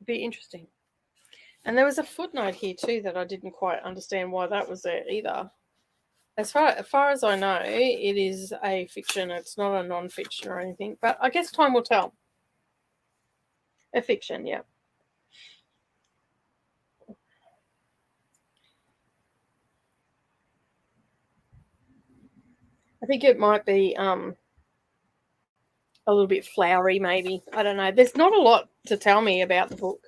Be interesting. And there was a footnote here too that I didn't quite understand why that was there either. As far as I know, it is a fiction. It's not a non-fiction or anything. But I guess time will tell. A fiction, yeah. I think it might be a little bit flowery, maybe. I don't know. There's not a lot to tell me about the book,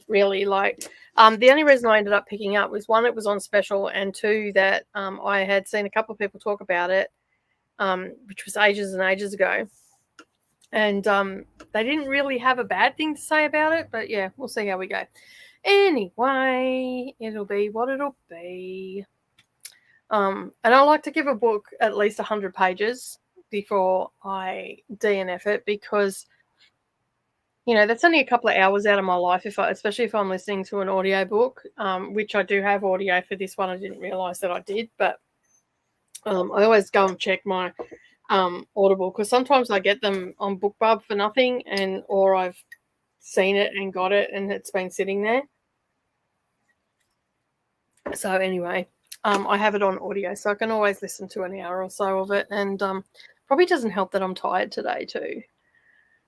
really. Like, the only reason I ended up picking up was, one, it was on special, and two, that I had seen a couple of people talk about it, which was ages and ages ago. And they didn't really have a bad thing to say about it, but yeah, we'll see how we go. Anyway, it'll be what it'll be. And I like to give a book at least 100 pages before I DNF it, because, you know, that's only a couple of hours out of my life, especially if I'm listening to an audio book, which I do have audio for this one. I didn't realize that I did, but I always go and check my Audible, because sometimes I get them on BookBub for nothing, or I've seen it and got it and it's been sitting there. So anyway, I have it on audio, so I can always listen to an hour or so of it. And probably doesn't help that I'm tired today too,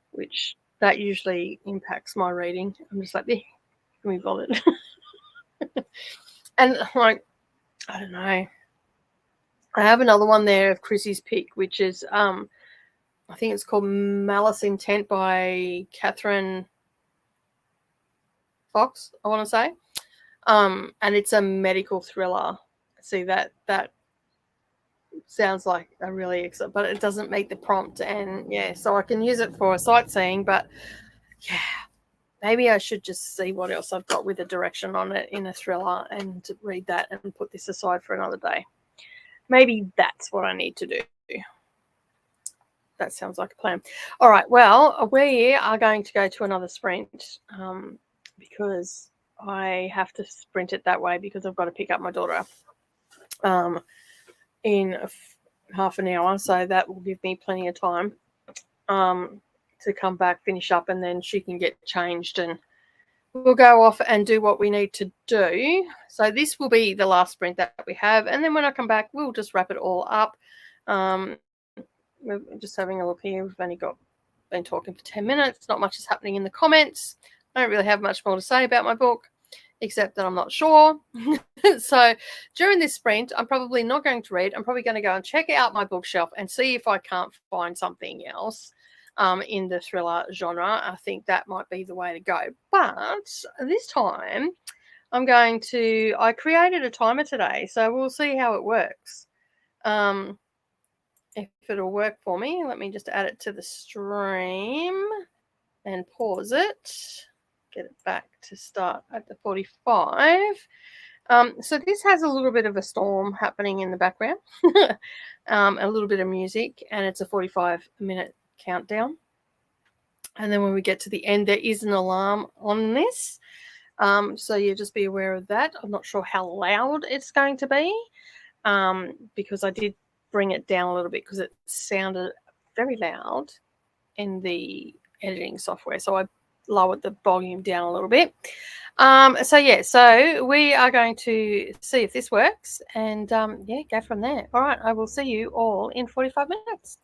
which that usually impacts my reading. I'm just like, can we bother? And like, I don't know. I have another one there of Chrissy's pick, which is I think it's called Malice Intent by Catherine Fox, I want to say. And it's a medical thriller. See, that sounds like a really excellent, but it doesn't meet the prompt. And yeah, so I can use it for sightseeing, but yeah, maybe I should just see what else I've got with a direction on it in a thriller and read that and put this aside for another day. Maybe that's what I need to do. That sounds like a plan. All right, well, we are going to go to another sprint because I have to sprint it that way because I've got to pick up my daughter in half an hour, so that will give me plenty of time to come back, finish up, and then she can get changed and we'll go off and do what we need to do. So this will be the last sprint that we have. And then when I come back, we'll just wrap it all up. We're just having a look here. We've only been talking for 10 minutes. Not much is happening in the comments. I don't really have much more to say about my book, except that I'm not sure. So during this sprint, I'm probably not going to read. I'm probably going to go and check out my bookshelf and see if I can't find something else in the thriller genre. I think that might be the way to go. But this time, I created a timer today, so we'll see how it works. If it'll work for me, let me just add it to the stream and pause it. Get it back to start at the 45. So this has a little bit of a storm happening in the background, a little bit of music, and it's a 45-minute countdown. And then when we get to the end, there is an alarm on this. So you just be aware of that. I'm not sure how loud it's going to be because I did bring it down a little bit because it sounded very loud in the editing software. So I lowered the volume down a little bit. So we are going to see if this works and go from there. All right, I will see you all in 45 minutes.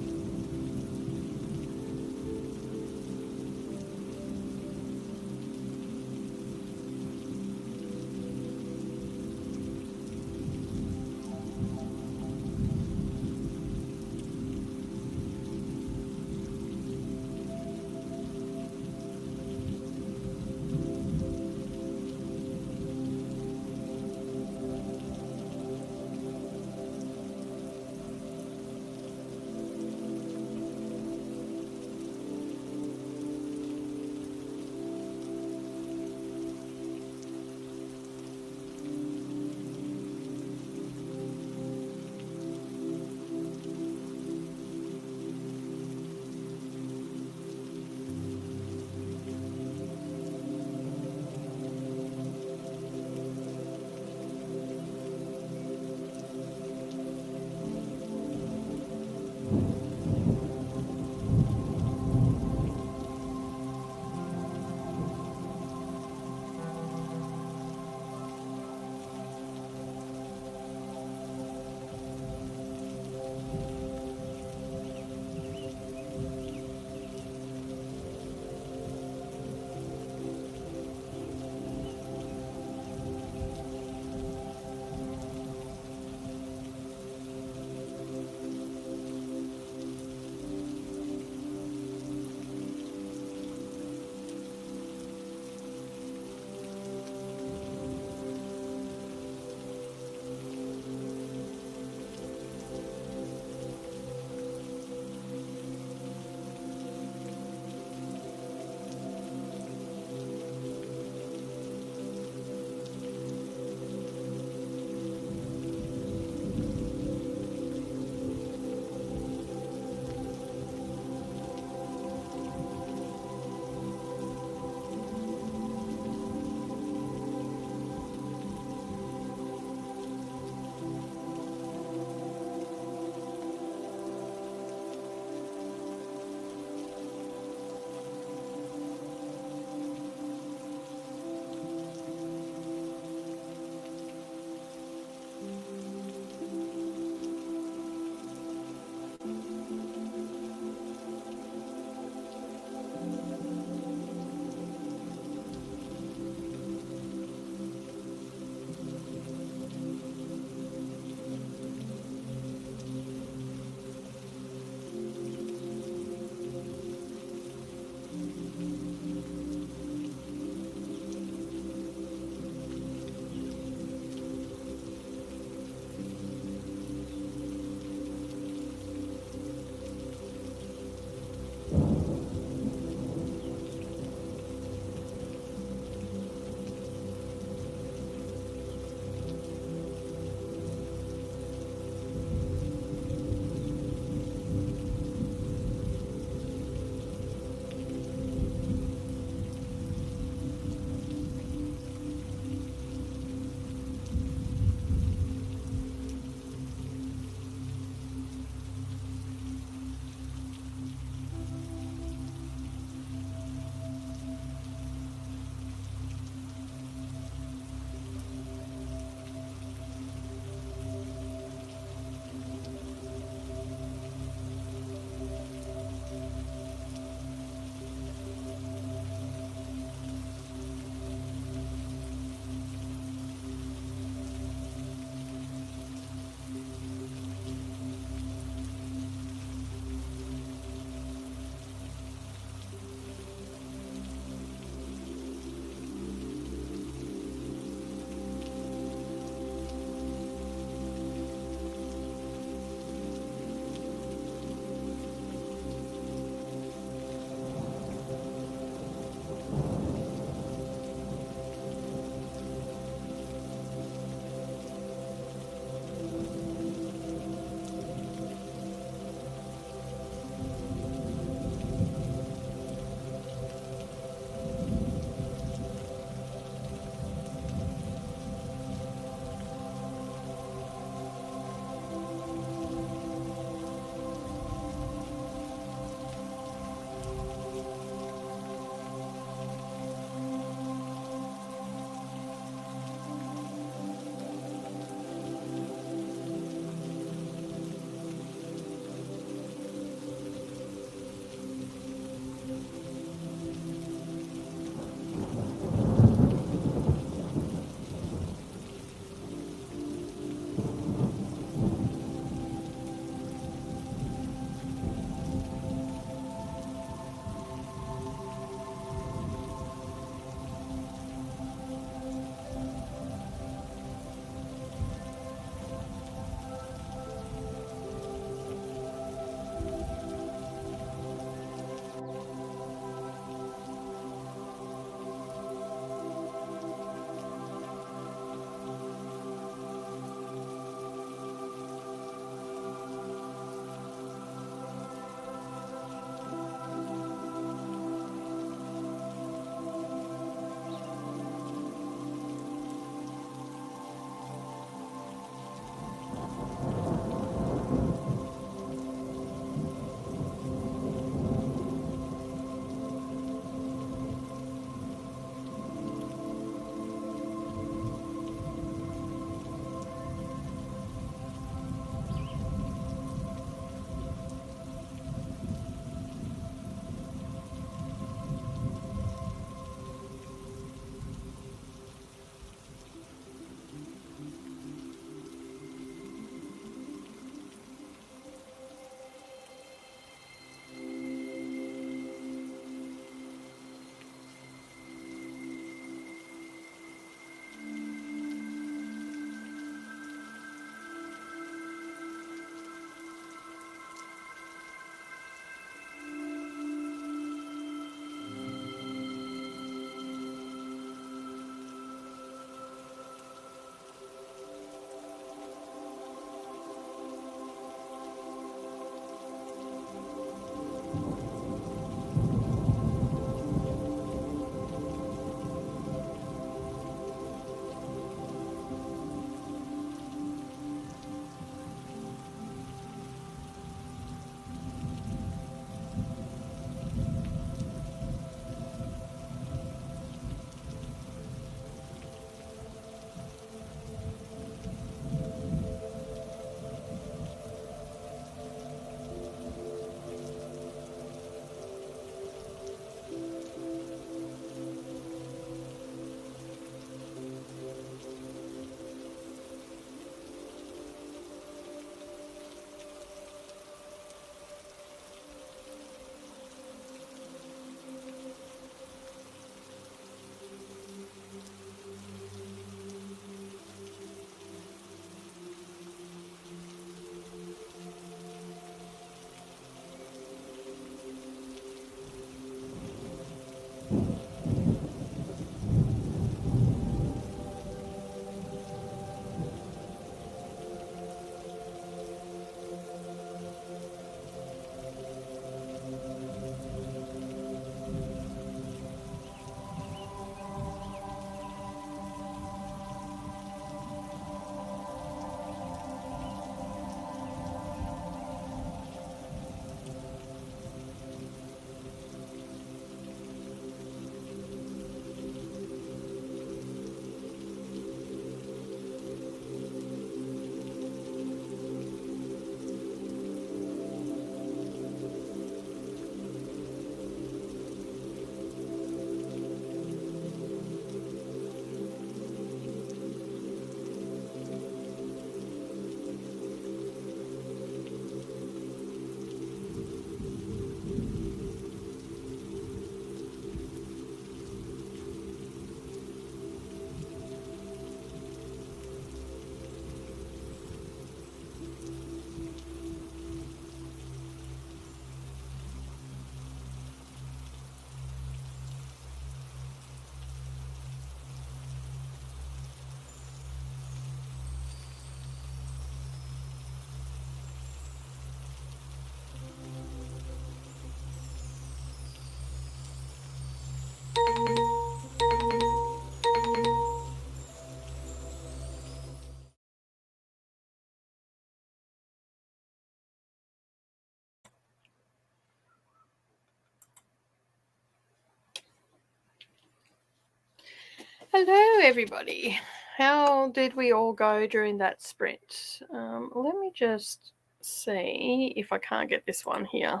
Hello, everybody. How did we all go during that sprint? Let me just see if I can't get this one here.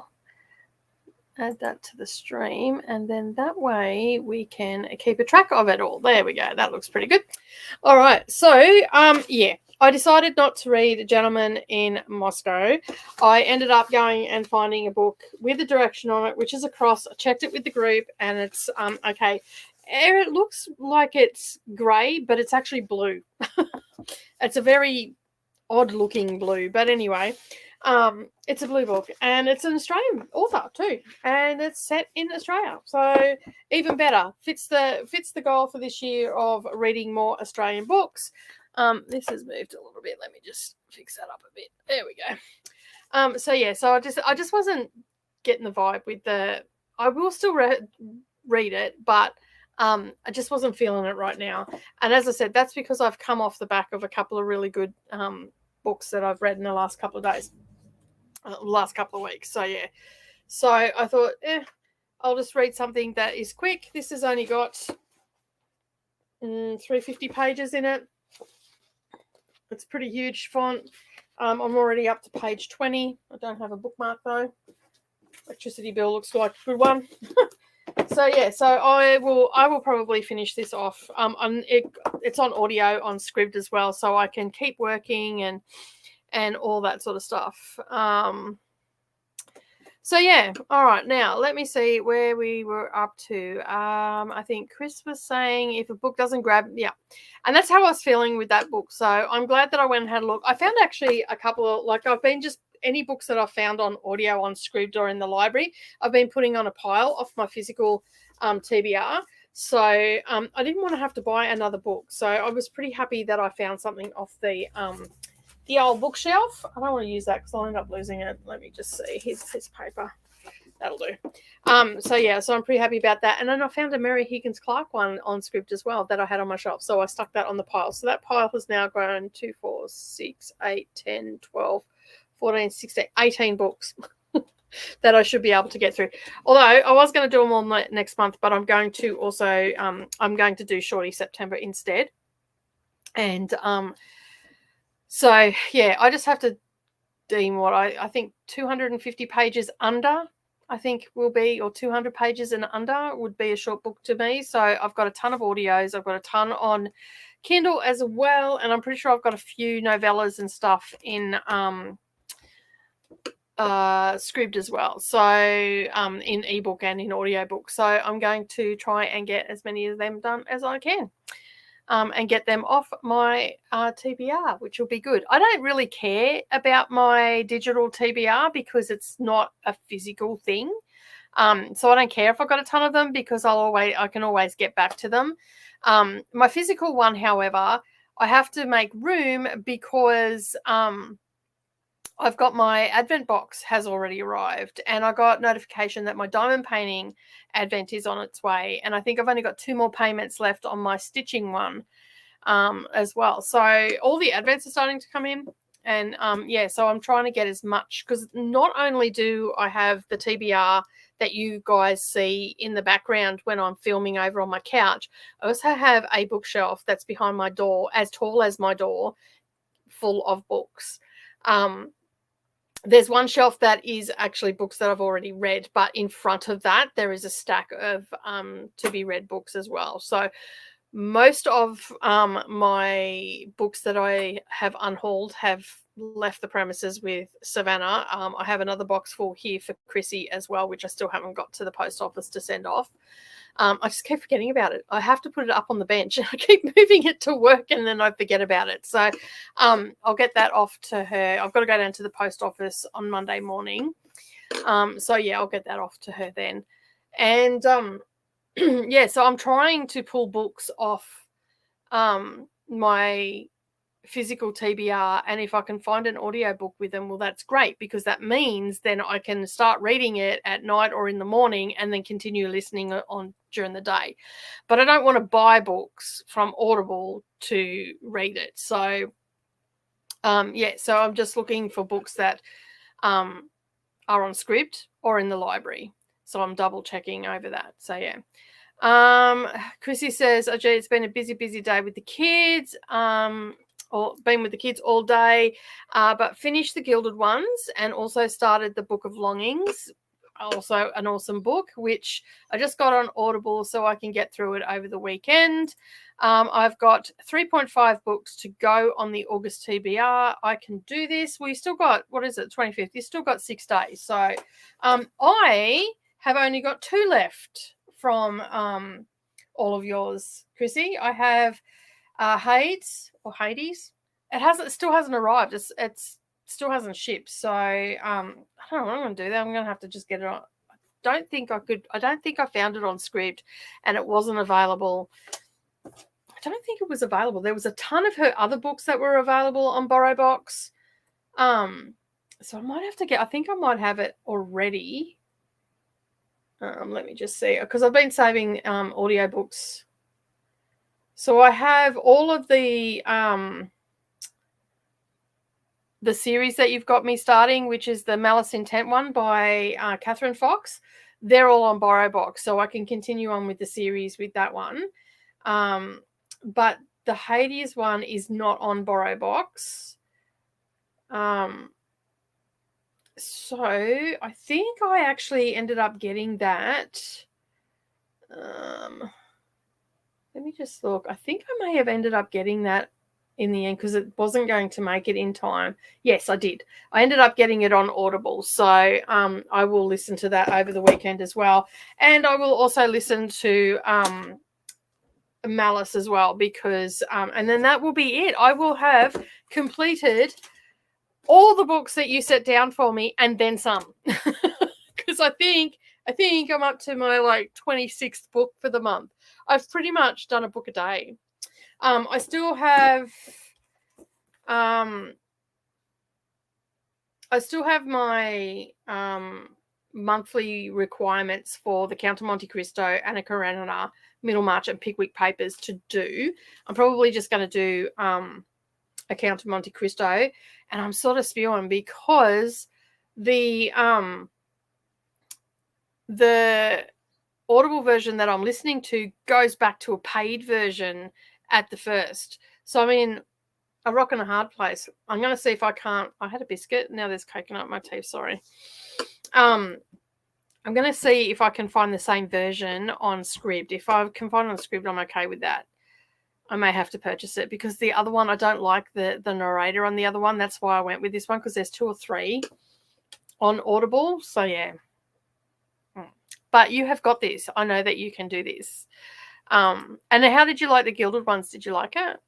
Add that to the stream, and then that way we can keep a track of it all. There we go. That looks pretty good. All right. So, yeah, I decided not to read Gentleman in Moscow. I ended up going and finding a book with a direction on it, which is across. I checked it with the group, and it's okay. It looks like it's grey, but it's actually blue. It's a very odd looking blue, but anyway, it's a blue book, and it's an Australian author too, and it's set in Australia, so even better. Fits the goal for this year of reading more Australian books. This has moved a little bit. Let me just fix that up a bit. There we go. So yeah, so I just wasn't getting the vibe with the. I will still read it, but I just wasn't feeling it right now. And as I said, that's because I've come off the back of a couple of really good books that I've read in the last couple of days, last couple of weeks. So yeah, so I thought, I'll just read something that is quick. This has only got 350 pages in it. It's pretty huge font. I'm already up to page 20. I don't have a bookmark though. Electricity bill looks like a good one. So yeah, so I will probably finish this off. It's on audio on Scribd as well, so I can keep working and all that sort of stuff. So yeah, all right. Now let me see where we were up to. I think Chris was saying if a book doesn't grab, yeah, and that's how I was feeling with that book. So I'm glad that I went and had a look. I found actually a couple of I've been just. Any books that I've found on audio on Scribd or in the library, I've been putting on a pile off my physical TBR. So I didn't want to have to buy another book. So I was pretty happy that I found something off the old bookshelf. I don't want to use that because I'll end up losing it. Let me just see. Here's paper. That'll do. So I'm pretty happy about that. And then I found a Mary Higgins Clark one on Scribd as well that I had on my shelf. So I stuck that on the pile. So that pile has now grown 2, 4, 6, 8, 10, 12, 14, 16, 18 books that I should be able to get through. Although I was going to do them all next month, but I'm going to also I'm going to do Shorty September instead. And so yeah, I just have to deem what I think 250 pages under, I think will be, or 200 pages and under would be a short book to me. So I've got a ton of audios. I've got a ton on Kindle as well. And I'm pretty sure I've got a few novellas and stuff in Scribd as well. So in ebook and in audiobook. So I'm going to try and get as many of them done as I can. And get them off my TBR, which will be good. I don't really care about my digital TBR because it's not a physical thing. So I don't care if I've got a ton of them because I can always get back to them. My physical one, however, I have to make room because I've got my Advent box has already arrived, and I got notification that my diamond painting Advent is on its way. And I think I've only got 2 more payments left on my stitching one as well. So all the Advents are starting to come in. And so I'm trying to get as much, because not only do I have the TBR that you guys see in the background when I'm filming over on my couch, I also have a bookshelf that's behind my door, as tall as my door, full of books. There's one shelf that is actually books that I've already read, but in front of that there is a stack of to be read books as well. So most of my books that I have unhauled have left the premises with Savannah. I have another box full here for Chrissy as well, which I still haven't got to the post office to send off. I just keep forgetting about it. I have to put it up on the bench. I keep moving it to work and then I forget about it. So I'll get that off to her. I've got to go down to the post office on Monday morning. So yeah, I'll get that off to her then. And so I'm trying to pull books off my physical TBR, and if I can find an audiobook with them, well, that's great, because that means then I can start reading it at night or in the morning and then continue listening on during the day. But I don't want to buy books from Audible to read it. So so I'm just looking for books that are on Scribd or in the library. So I'm double checking over that. So yeah. Chrissy says, "Oh, gee, it's been a busy day with the kids. Or been with the kids all day, but finished The Gilded Ones and also started The Book of Longings, also an awesome book, which I just got on Audible so I can get through it over the weekend. I've got 3.5 books to go on the August TBR. I can do this. We still got, 25th? You still got 6 days. So I have only got 2 left from all of yours, Chrissy. I have Hades. It still hasn't arrived. It's still hasn't shipped. So I don't know what I'm going to do there. I'm going to have to just get it on. I don't think I found it on Scribd and it wasn't available. I don't think it was available. There was a ton of her other books that were available on BorrowBox. So I might have to I think I might have it already. Let me just see, because I've been saving audiobooks. So I have all of the series that you've got me starting, which is the Malice Intent one by Catherine Fox. They're all on BorrowBox, so I can continue on with the series with that one. But the Hades one is not on BorrowBox. So I think I actually ended up getting that. Let me just look. I think I may have ended up getting that in the end because it wasn't going to make it in time. Yes, I did. I ended up getting it on Audible. So I will listen to that over the weekend as well. And I will also listen to Malice as well, because and then that will be it. I will have completed all the books that you set down for me and then some. Because I think I'm up to my 26th book for the month. I've pretty much done a book a day. I still have my monthly requirements for the Count of Monte Cristo, Anna Karenina, Middlemarch, and Pickwick papers to do. I'm probably just going to do a Count of Monte Cristo, and I'm sort of spewing because the Audible version that I'm listening to goes back to a paid version at the first. So I'm in a rock and a hard place. I'm going to see if I can't. I had a biscuit. Now there's coconut in my teeth. Sorry. I'm going to see if I can find the same version on Scribd. If I can find it on Scribd, I'm okay with that. I may have to purchase it because the other one, I don't like the narrator on the other one. That's why I went with this one, because there's 2 or 3 on Audible. So, yeah. But you have got this. I know that you can do this. And how did you like the Gilded ones? Did you like it?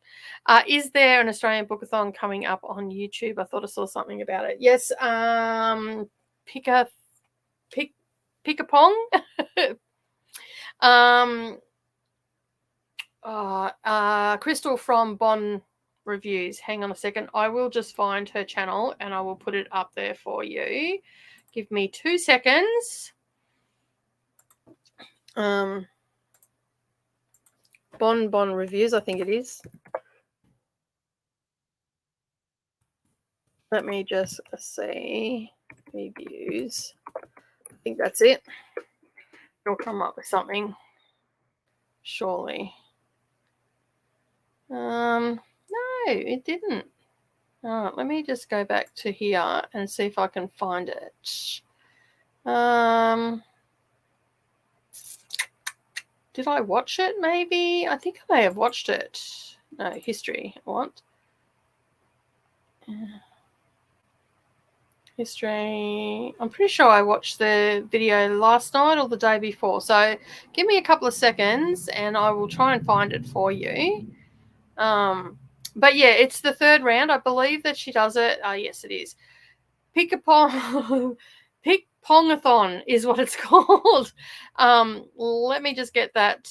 Is there an Australian Bookathon coming up on YouTube? I thought I saw something about it. Yes. Pick-a-pong. Crystal from Bon Reviews. Hang on a second. I will just find her channel and I will put it up there for you. Give me 2 seconds. Bon Reviews, I think it is. Let me just see. Reviews. I think that's it. It'll come up with something. Surely. No, it didn't. Let me just go back to here and see if I can find it. Did I watch it maybe? I think I may have watched it. No, history. What? History. I'm pretty sure I watched the video last night or the day before. So give me a couple of seconds and I will try and find it for you. But yeah, it's the 3rd round. I believe that she does it. Yes, it is. Pick-a-pong. Pick-pong-a-thon is what it's called. Let me just get that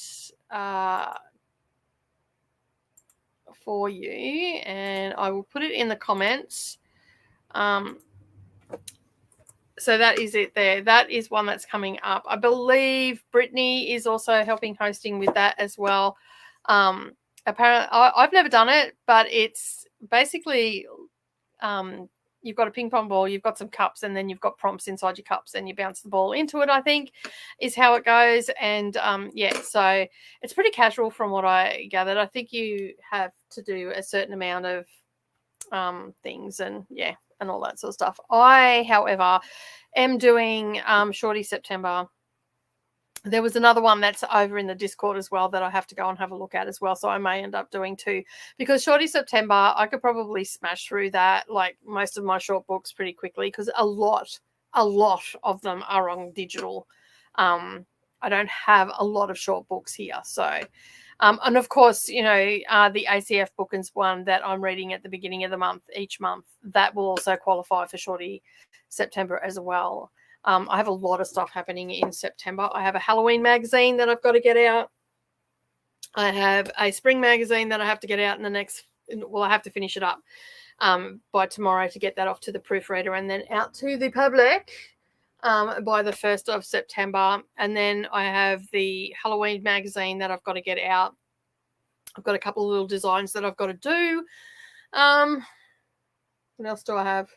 for you, and I will put it in the comments. So that is it there. That is one that's coming up. I believe Brittany is also helping hosting with that as well. Apparently, I've never done it, but it's basically you've got a ping pong ball, you've got some cups, and then you've got prompts inside your cups, and you bounce the ball into it, I think, is how it goes. And, yeah, so it's pretty casual from what I gathered. I think you have to do a certain amount of things and, yeah, and all that sort of stuff. I, however, am doing Shorty September. There was another one that's over in the Discord as well that I have to go and have a look at as well. So I may end up doing 2 because Shorty September, I could probably smash through that, like most of my short books, pretty quickly because a lot of them are on digital. I don't have a lot of short books here. So, and of course, you know, the ACF Bookins one that I'm reading at the beginning of the month, each month, that will also qualify for Shorty September as well. I have a lot of stuff happening in September. I have a Halloween magazine that I've got to get out. I have a spring magazine that I have to get out in the next, well, I have to finish it up by tomorrow to get that off to the proofreader and then out to the public by the 1st of September. And then I have the Halloween magazine that I've got to get out. I've got a couple of little designs that I've got to do. What else do I have?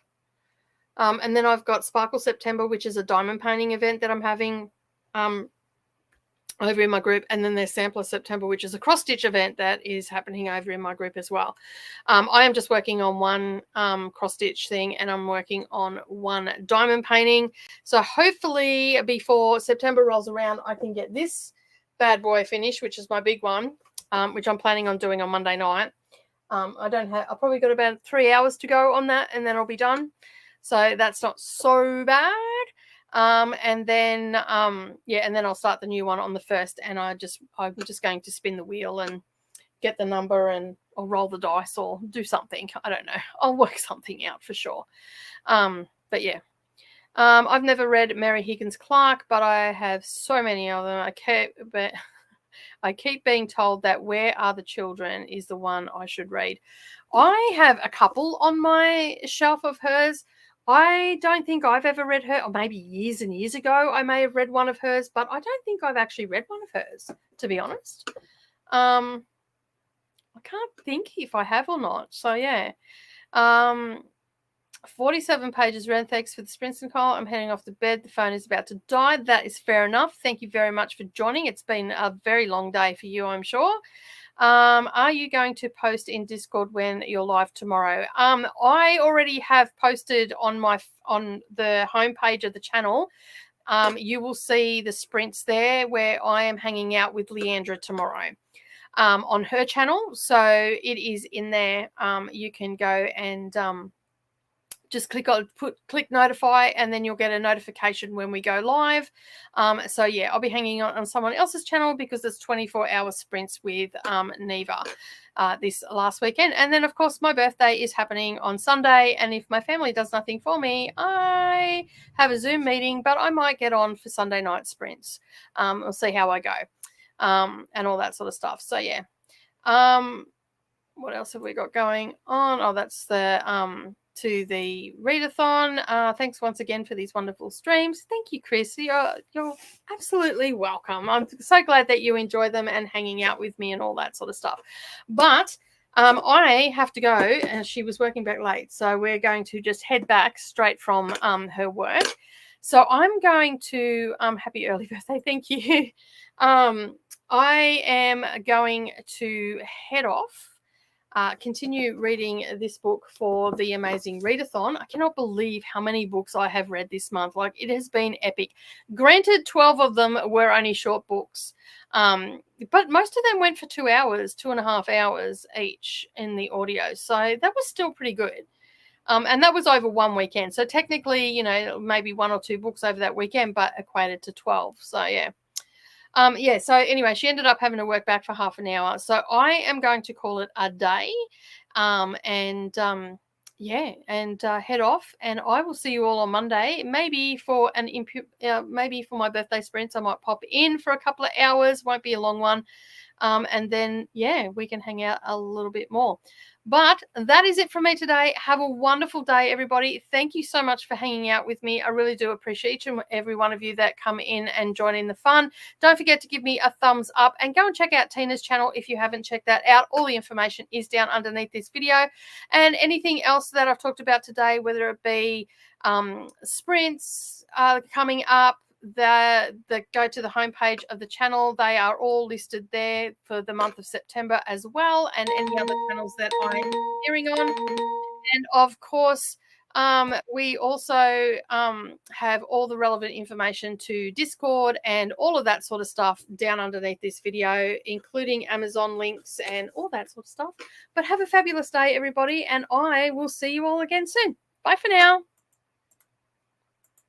And then I've got Sparkle September, which is a diamond painting event that I'm having over in my group. And then there's Sampler September, which is a cross-stitch event that is happening over in my group as well. I am just working on one cross-stitch thing and I'm working on one diamond painting. So hopefully before September rolls around, I can get this bad boy finished, which is my big one, which I'm planning on doing on Monday night. I've probably got about 3 hours to go on that and then I'll be done. So that's not so bad. And then, and then I'll start the new one on the 1st. And I'm just going to spin the wheel and get the number and or roll the dice or do something. I don't know. I'll work something out for sure. But yeah, I've never read Mary Higgins Clark, but I have so many of them. I keep being told that Where Are the Children is the one I should read. I have a couple on my shelf of hers. I don't think I've ever read her, or maybe years and years ago I may have read one of hers, but I don't think I've actually read one of hers, to be honest. I can't think if I have or not. So yeah. 47 pages read. Thanks for the sprints, Nicole. I'm heading off to bed. The phone is about to die. That is fair enough. Thank you very much for joining. It's been a very long day for you, I'm sure. Are you going to post in Discord when you're live tomorrow? I already have posted on the homepage of the channel. You will see the sprints there where I am hanging out with Leandra tomorrow. On her channel, so it is in there. You can go and just click notify, and then you'll get a notification when we go live. So yeah, I'll be hanging on someone else's channel because there's 24-hour sprints with Neva this last weekend. And then of course my birthday is happening on Sunday, and if my family does nothing for me, I have a Zoom meeting, but I might get on for Sunday night sprints. We'll see how I go, and all that sort of stuff. So yeah. What else have we got going on? Oh, that's the to the readathon. Thanks once again for these wonderful streams. Thank you, Chris. You're absolutely welcome. I'm so glad that you enjoy them and hanging out with me and all that sort of stuff. But I have to go, and she was working back late, so we're going to just head back straight from her work. So I'm going to happy early birthday. Thank you. I am going to head off. Continue reading this book for the Amazing Readathon. I cannot believe how many books I have read this month. Like, it has been epic. Granted, 12 of them were only short books, but most of them went for 2 hours, 2.5 hours each in the audio. So that was still pretty good. And that was over one weekend. So technically, you know, maybe 1 or 2 books over that weekend, but equated to 12. So yeah. Yeah, so anyway, she ended up having to work back for half an hour. So I am going to call it a day, and head off. And I will see you all on Monday. Maybe for maybe for my birthday sprints, I might pop in for a couple of hours. Won't be a long one. And then, yeah, we can hang out a little bit more. But that is it from me today. Have a wonderful day, everybody. Thank you so much for hanging out with me. I really do appreciate each and every one of you that come in and join in the fun. Don't forget to give me a thumbs up and go and check out Tina's channel if you haven't checked that out. All the information is down underneath this video. And anything else that I've talked about today, whether it be sprints coming up, that go to the homepage of the channel, they are all listed there for the month of September as well, and any other channels that I'm appearing on. And of course, we also have all the relevant information to Discord and all of that sort of stuff down underneath this video, including Amazon links and all that sort of stuff. But have a fabulous day, everybody, and I will see you all again soon. Bye for now.